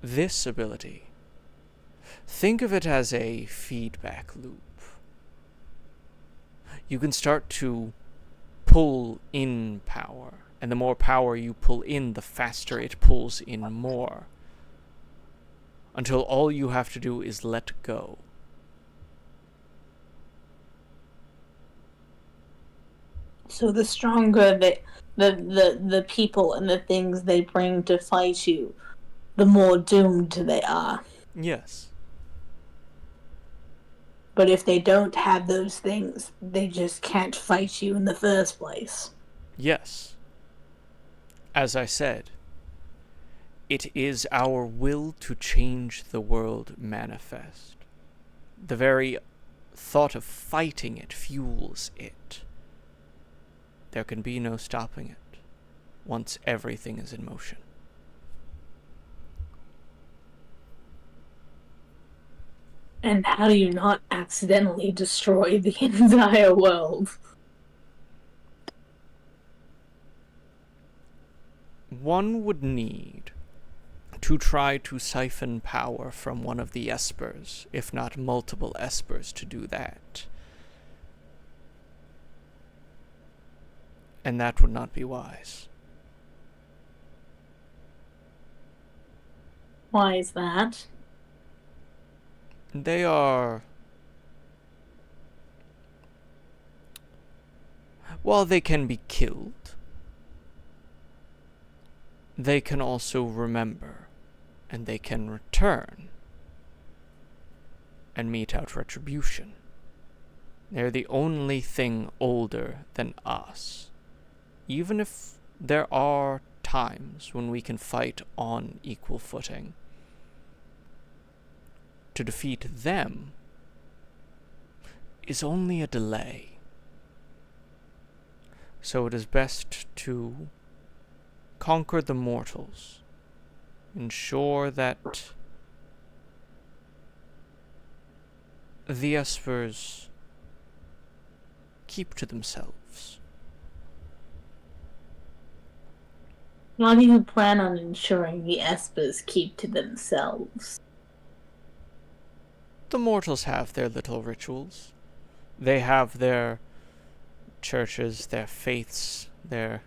[SPEAKER 1] This ability, think of it as a feedback loop. You can start to pull in power, and the more power you pull in, the faster it pulls in more, until all you have to do is let go.
[SPEAKER 3] So the stronger the people and the things they bring to fight you, the more doomed they are.
[SPEAKER 1] Yes.
[SPEAKER 3] But if they don't have those things, they just can't fight you in the first place.
[SPEAKER 1] Yes. As I said, it is our will to change the world manifest. The very thought of fighting it fuels it. There can be no stopping it once everything is in motion.
[SPEAKER 3] And how do you not accidentally destroy the entire world?
[SPEAKER 1] One would need to try to siphon power from one of the espers, if not multiple espers, to do that. And that would not be wise.
[SPEAKER 3] Why is that?
[SPEAKER 1] They are... While they can be killed, they can also remember, and they can return and mete out retribution. They're the only thing older than us. Even if there are times when we can fight on equal footing, to defeat them is only a delay. So it is best to conquer the mortals, ensure that the espers keep to themselves.
[SPEAKER 3] How do you plan on ensuring the espers keep to themselves?
[SPEAKER 1] The mortals have their little rituals. They have their churches, their faiths, their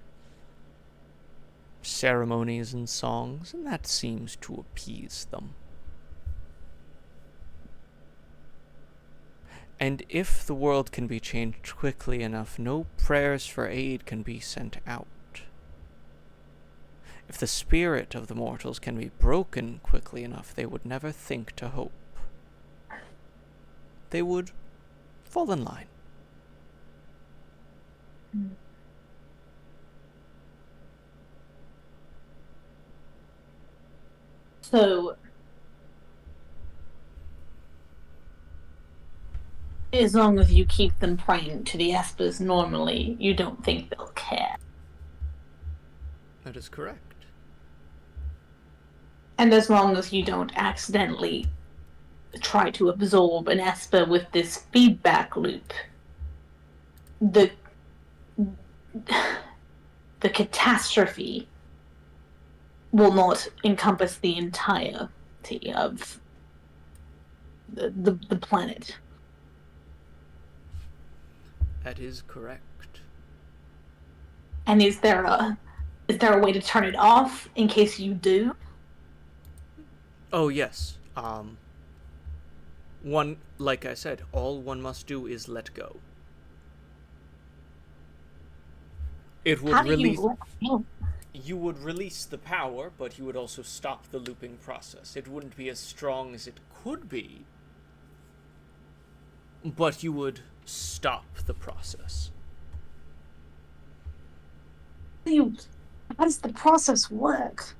[SPEAKER 1] ceremonies and songs, and that seems to appease them. And if the world can be changed quickly enough, no prayers for aid can be sent out. If the spirit of the mortals can be broken quickly enough, they would never think to hope. They would fall in line.
[SPEAKER 3] So, as long as you keep them praying to the espers normally, you don't think they'll care.
[SPEAKER 1] That is correct.
[SPEAKER 3] And as long as you don't accidentally try to absorb an esper with this feedback loop, the catastrophe will not encompass the entirety of the planet.
[SPEAKER 1] That is correct.
[SPEAKER 3] And is there a way to turn it off in case you do?
[SPEAKER 1] Oh, yes. One, like I said, all one must do is let go. It would
[SPEAKER 3] How do
[SPEAKER 1] release...
[SPEAKER 3] you
[SPEAKER 1] would release the power, but you would also stop the looping process. It wouldn't be as strong as it could be, but you would stop the process.
[SPEAKER 3] how does the process work?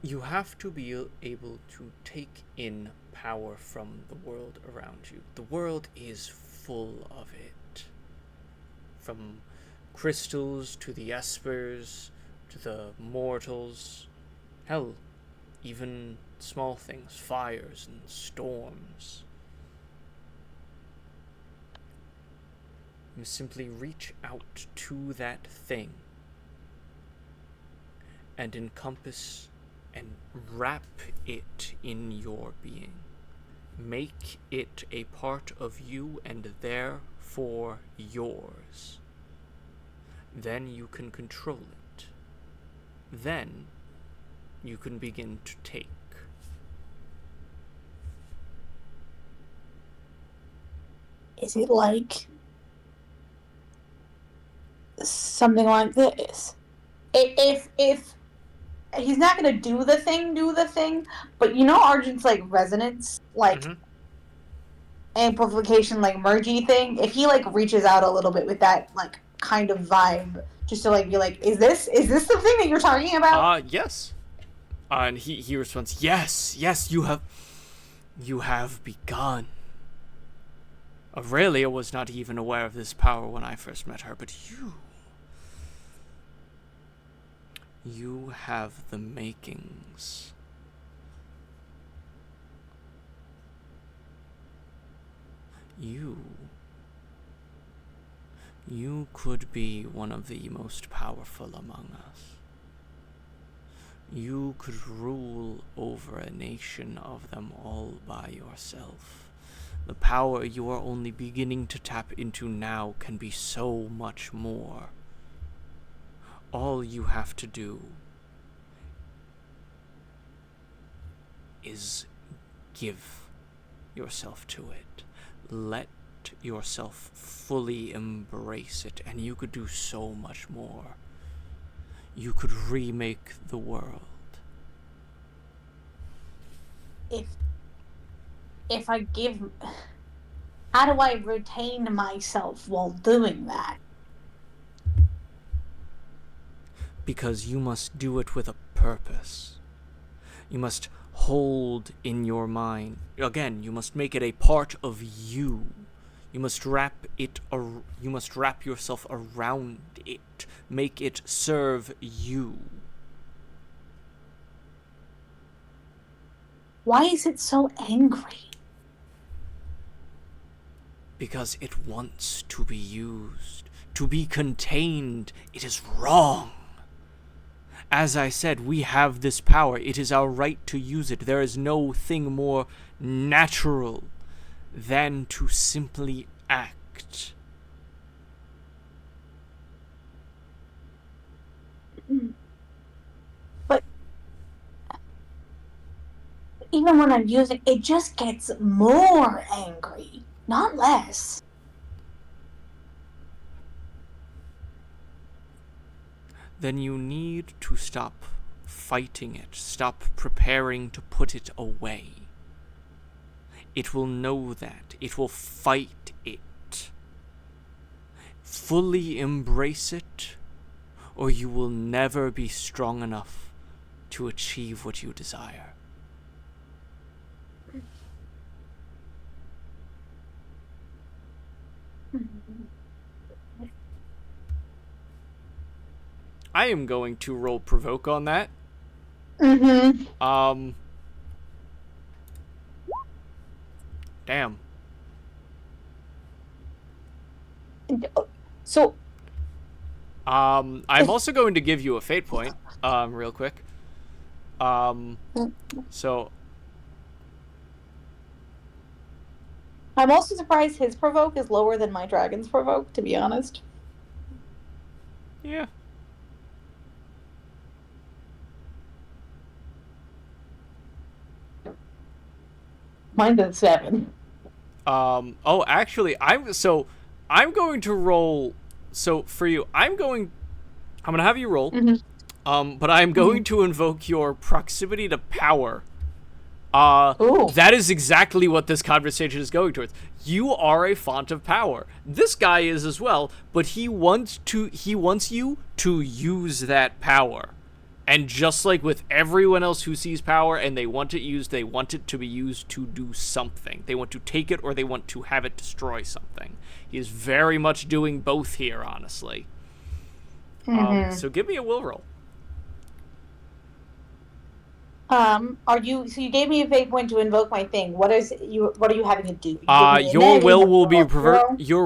[SPEAKER 1] You have to be able to take in power from the world around you. The world is full of it. From crystals to the espers to the mortals. Hell, even small things, fires and storms. You simply reach out to that thing and encompass and wrap it in your being. Make it a part of you and therefore yours. Then you can control it. Then you can begin to take.
[SPEAKER 3] Is it like something like this? If he's not gonna do the thing, but you know Argent's like resonance, like amplification, like mergy thing. If he like reaches out a little bit with that like kind of vibe, just to like be like, is this the thing that you're talking about?
[SPEAKER 1] Yes. And he responds, yes, you have begun. Aurelia was not even aware of this power when I first met her, but you... You have the makings. You could be one of the most powerful among us. You could rule over a nation of them all by yourself. The power you are only beginning to tap into now can be so much more. All you have to do is give yourself to it. Let yourself fully embrace it, and you could do so much more. You could remake the world.
[SPEAKER 3] If I give... How do I retain myself while doing that?
[SPEAKER 1] Because you must do it with a purpose. You must hold in your mind. Again, you must make it a part of you. You must wrap yourself around it. Make it serve you.
[SPEAKER 3] Why is it so angry?
[SPEAKER 1] Because it wants to be used, to be contained. It is wrong. As I said, we have this power. It is our right to use it. There is no thing more natural than to simply act.
[SPEAKER 3] But even when I'm using it, just gets more angry, not less.
[SPEAKER 1] Then you need to stop fighting it. Stop preparing to put it away. It will know that. It will fight it. Fully embrace it, or you will never be strong enough to achieve what you desire. I am going to roll provoke on that.
[SPEAKER 3] Mm-hmm.
[SPEAKER 1] Damn.
[SPEAKER 3] So,
[SPEAKER 1] I'm also going to give you a fate point, real quick. So
[SPEAKER 3] I'm also surprised his provoke is lower than my dragon's provoke, to be honest.
[SPEAKER 1] yeah.
[SPEAKER 3] Mine's at 7.
[SPEAKER 1] Oh, actually, I'm going to roll. So for you, I'm gonna have you roll.
[SPEAKER 3] Mm-hmm.
[SPEAKER 1] But I'm going to invoke your proximity to power.
[SPEAKER 3] Ooh.
[SPEAKER 1] That is exactly what this conversation is going towards. You are a font of power. This guy is as well, but he wants you to use that power. And just like with everyone else who sees power and they want it used, they want it to be used to do something. They want to take it or they want to have it destroy something. He is very much doing both here, honestly.
[SPEAKER 3] Mm-hmm.
[SPEAKER 1] So give me a will roll.
[SPEAKER 3] So you gave me a fate point to invoke my thing. What are you having to do?
[SPEAKER 1] Your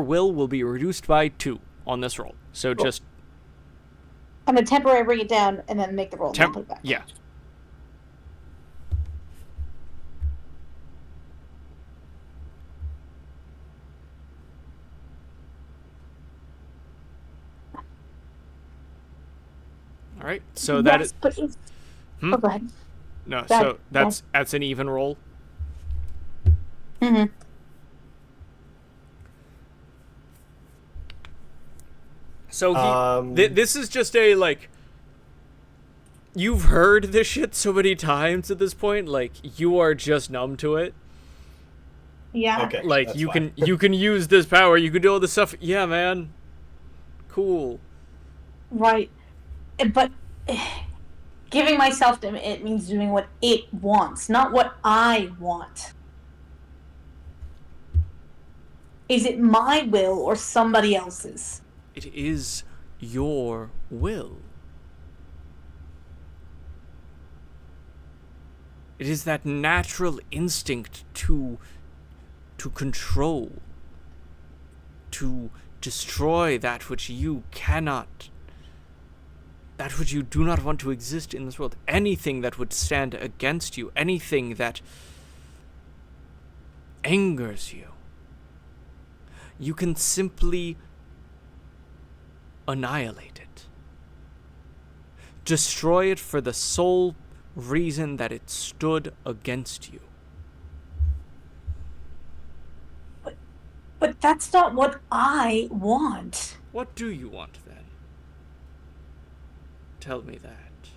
[SPEAKER 1] will will be reduced by 2 on this roll. So
[SPEAKER 3] cool.
[SPEAKER 1] Just
[SPEAKER 3] I'm gonna temporarily bring it down and then make the roll. And put it back.
[SPEAKER 1] Yeah. All right. So that is.
[SPEAKER 3] But
[SPEAKER 1] Hmm?
[SPEAKER 3] Oh, go ahead.
[SPEAKER 1] No. So that's an even roll.
[SPEAKER 3] Mm-hmm.
[SPEAKER 1] So this is just a, like, you've heard this shit so many times at this point, like, you are just numb to it.
[SPEAKER 3] Yeah.
[SPEAKER 2] Okay.
[SPEAKER 1] Like,
[SPEAKER 2] that's
[SPEAKER 1] you
[SPEAKER 2] fine.
[SPEAKER 1] can use this power, you can do all this stuff. Yeah, man. Cool.
[SPEAKER 3] Right. But giving myself to it means doing what it wants, not what I want. Is it my will or somebody else's?
[SPEAKER 1] It is your will. It is that natural instinct to control, to destroy that which you cannot, that which you do not want to exist in this world. Anything that would stand against you, anything that angers you, you can simply annihilate it. Destroy it for the sole reason that it stood against you.
[SPEAKER 3] But that's not what I want.
[SPEAKER 1] What do you want then? Tell me that.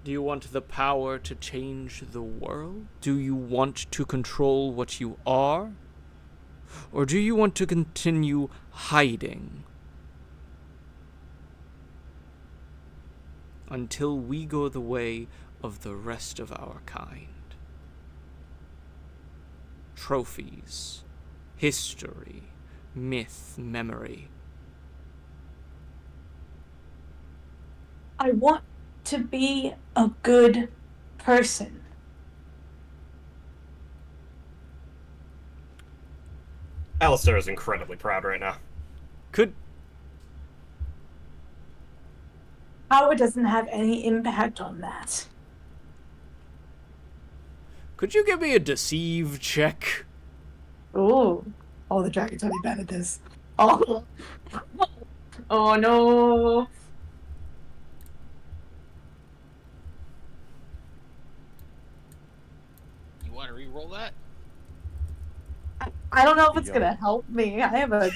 [SPEAKER 1] Do you want the power to change the world? Do you want to control what you are? Or do you want to continue hiding until we go the way of the rest of our kind? Trophies, history, myth, memory.
[SPEAKER 3] I want to be a good person.
[SPEAKER 2] Alistair is incredibly proud right now.
[SPEAKER 1] Could
[SPEAKER 3] Power doesn't have any impact on that.
[SPEAKER 1] you give me a deceive check?
[SPEAKER 3] Ooh. Oh, the dragon's already bad at this. Oh. Oh no.
[SPEAKER 7] You want to re-roll that?
[SPEAKER 3] I don't know if it's gonna help me. I have a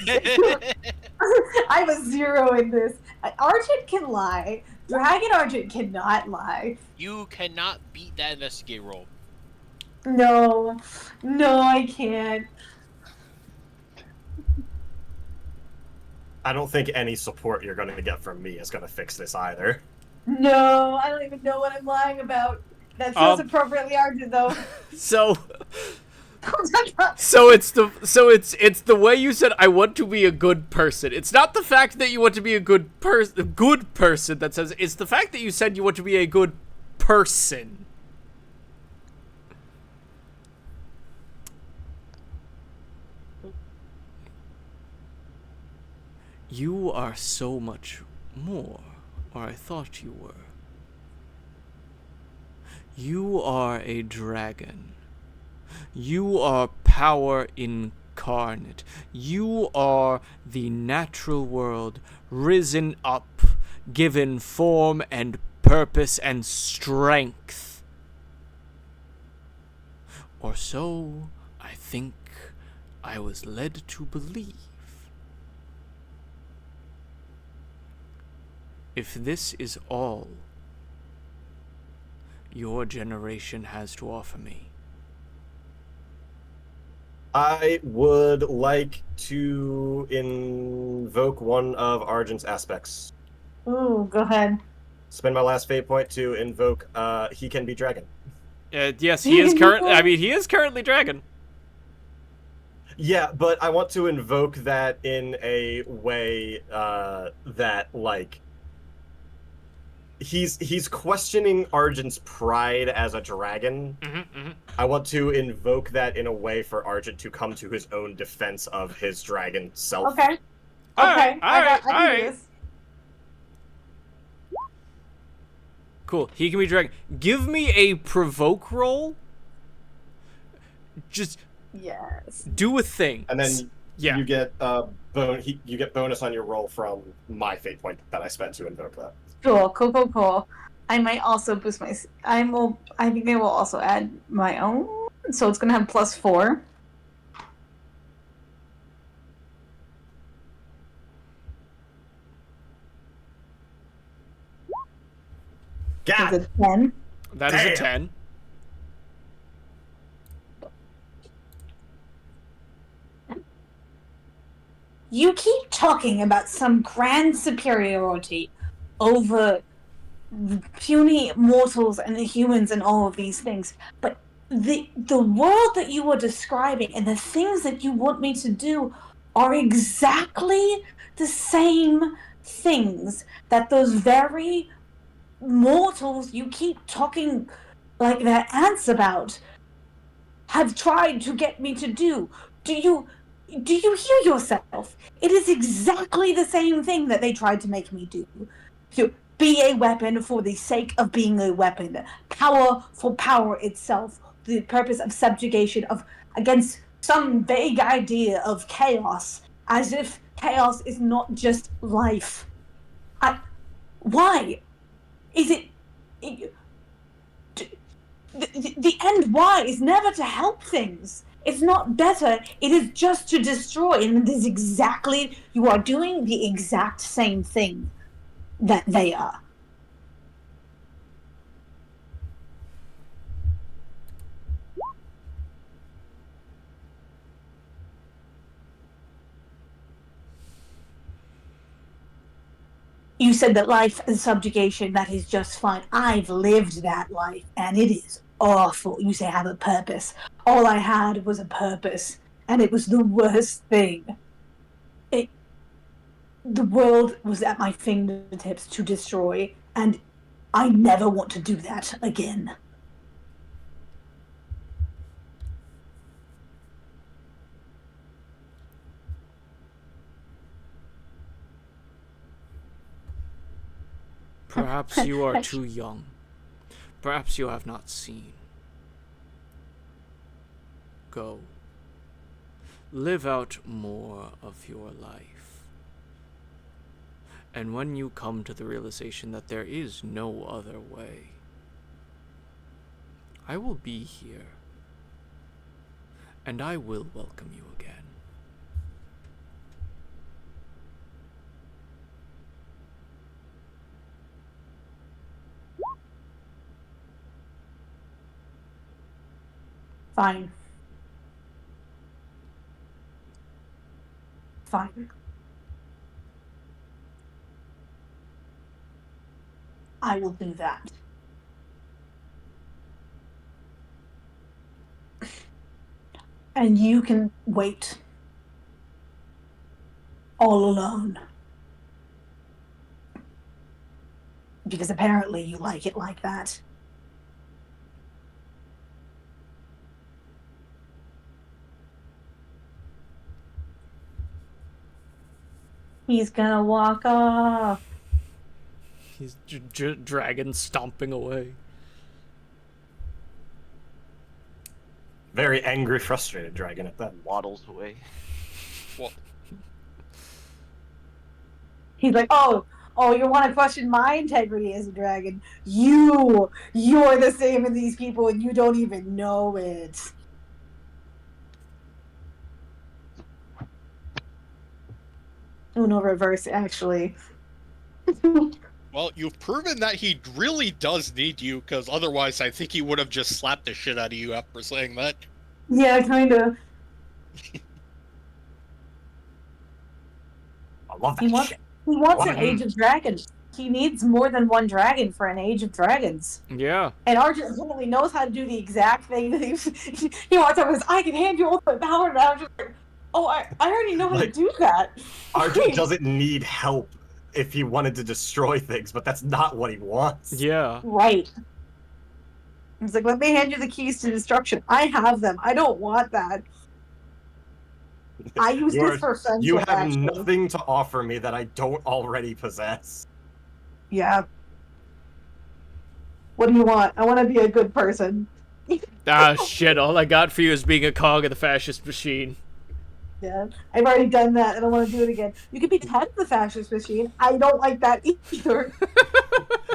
[SPEAKER 3] I have a 0 in this. Argent can lie. Dragon Argent cannot lie.
[SPEAKER 7] You cannot beat that investigate roll.
[SPEAKER 3] No. No, I can't.
[SPEAKER 2] I don't think any support you're going to get from me is going to fix this either.
[SPEAKER 3] No, I don't even know what I'm lying about. That feels appropriately Argent though.
[SPEAKER 1] So it's the way you said I want to be a good person. It's not the fact that you want to be a good person that says, it's the fact that you said you want to be a good person. You are so much more, or I thought you were. You are a dragon. You are power incarnate. You are the natural world risen up, given form and purpose and strength. Or so I think I was led to believe. If this is all your generation has to offer me,
[SPEAKER 2] I would like to invoke one of Argent's aspects.
[SPEAKER 3] Ooh, go ahead.
[SPEAKER 2] Spend my last fate point to invoke He Can Be Dragon.
[SPEAKER 1] yes, he is he is currently dragon.
[SPEAKER 2] Yeah, but I want to invoke that in a way that, like, he's questioning Argent's pride as a dragon. I want to invoke that in a way for Argent to come to his own defense of his dragon self.
[SPEAKER 3] Okay.
[SPEAKER 1] I can
[SPEAKER 3] do this.
[SPEAKER 1] Cool. He can be dragon. Give me a provoke roll. Just
[SPEAKER 3] Yes.
[SPEAKER 1] do a thing.
[SPEAKER 2] And then
[SPEAKER 1] yeah.
[SPEAKER 2] you get you get bonus on your roll from my fate point that I spent to invoke that.
[SPEAKER 3] Cool. I might also boost my. I think I will also add my own, so it's gonna have +4.
[SPEAKER 2] God,
[SPEAKER 3] Is it 10?
[SPEAKER 1] That is a
[SPEAKER 2] Damn.
[SPEAKER 1] 10.
[SPEAKER 3] You keep talking about some grand superiority over the puny mortals and the humans and all of these things, but the world that you are describing and the things that you want me to do are exactly the same things that those very mortals you keep talking like they're ants about have tried to get me to do. Do you hear yourself? It is exactly the same thing that they tried to make me do. To be a weapon for the sake of being a weapon. Power for power itself. The purpose of subjugation of against some vague idea of chaos, as if chaos is not just life. Why? Is it the end why is never to help things. It's not better. It is just to destroy. And it is exactly, you are doing the exact same thing that they are. You said that life and subjugation, that is just fine. I've lived that life, and it is awful. You say I have a purpose. All I had was a purpose, and it was the worst thing. The world was at my fingertips to destroy, and I never want to do that again.
[SPEAKER 1] Perhaps you are too young. Perhaps you have not seen. Go. Live out more of your life. And when you come to the realization that there is no other way, I will be here. And I will welcome you again.
[SPEAKER 3] Fine. Fine. I will do that. And you can wait. All alone. Because apparently you like it like that. He's gonna walk off.
[SPEAKER 1] He's dragon stomping away.
[SPEAKER 2] Very angry, frustrated dragon at that.
[SPEAKER 8] Waddles away.
[SPEAKER 6] Well,
[SPEAKER 3] He's like, oh, you want to question my integrity as a dragon? You're the same as these people, and you don't even know it. Uno reverse, actually.
[SPEAKER 6] well, you've proven that he really does need you, because otherwise I think he would have just slapped the shit out of you after saying that.
[SPEAKER 3] Yeah, kind of.
[SPEAKER 2] I love that
[SPEAKER 3] He wants,
[SPEAKER 2] shit.
[SPEAKER 3] he wants
[SPEAKER 2] Why?
[SPEAKER 3] an age of dragons. He needs more than one dragon for an age of dragons.
[SPEAKER 1] Yeah.
[SPEAKER 3] And Arjun apparently knows how to do the exact thing that he wants. I can hand you ultimate power, and I'm just like, oh, I already know how to
[SPEAKER 2] Like,
[SPEAKER 3] do that.
[SPEAKER 2] Arjun doesn't need help if he wanted to destroy things, but that's not what he wants.
[SPEAKER 1] Yeah.
[SPEAKER 3] Right. He's like, let me hand you the keys to destruction. I have them. I don't want that. I use this for friendship,
[SPEAKER 2] You have
[SPEAKER 3] actually.
[SPEAKER 2] nothing to offer me that I don't already possess.
[SPEAKER 3] Yeah. What do you want? I want to be a good person.
[SPEAKER 1] Ah, shit. All I got for you is being a cog of the fascist machine.
[SPEAKER 3] Yeah, I've already done that. I don't want to do it again. You could be the head of the fascist machine. I don't like that either.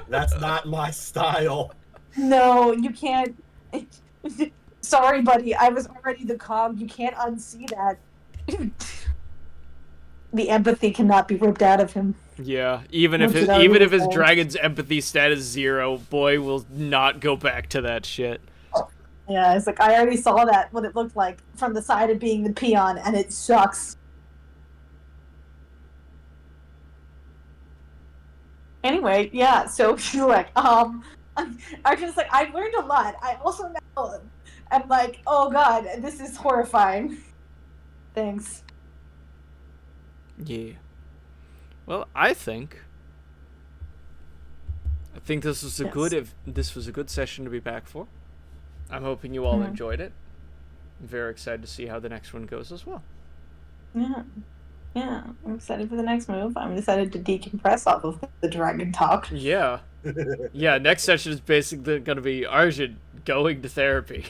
[SPEAKER 2] That's not my style.
[SPEAKER 3] No, you can't. Sorry, buddy. I was already the cog. You can't unsee that. The empathy cannot be ripped out of him.
[SPEAKER 1] Yeah, even if his dragon's empathy stat is 0, boy will not go back to that shit.
[SPEAKER 3] Yeah, it's like, I already saw that, what it looked like from the side of being the peon, and it sucks. Anyway, yeah, so he's like, I just like, I've learned a lot. I also know I'm like, oh god, this is horrifying. Thanks.
[SPEAKER 1] Yeah. Well, I think this was a
[SPEAKER 3] Yes.
[SPEAKER 1] this was a good session to be back for. I'm hoping you all
[SPEAKER 3] Mhm.
[SPEAKER 1] enjoyed it. I'm very excited to see how the next one goes as well.
[SPEAKER 3] Yeah. Yeah. I'm excited for the next move. I'm excited to decompress off of the dragon talk.
[SPEAKER 1] Yeah. Yeah, next session is basically going to be Arjun going to therapy.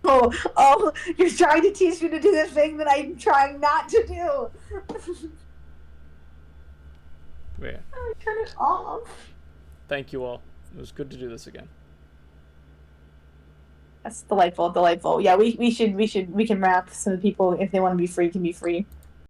[SPEAKER 3] Oh, you're trying to teach me to do the thing that I'm trying not to do.
[SPEAKER 1] Yeah.
[SPEAKER 3] Turn it off.
[SPEAKER 1] Thank you all. It was good to do this again.
[SPEAKER 3] That's delightful, delightful. Yeah, we can wrap so that people, if they want to be free, can be free.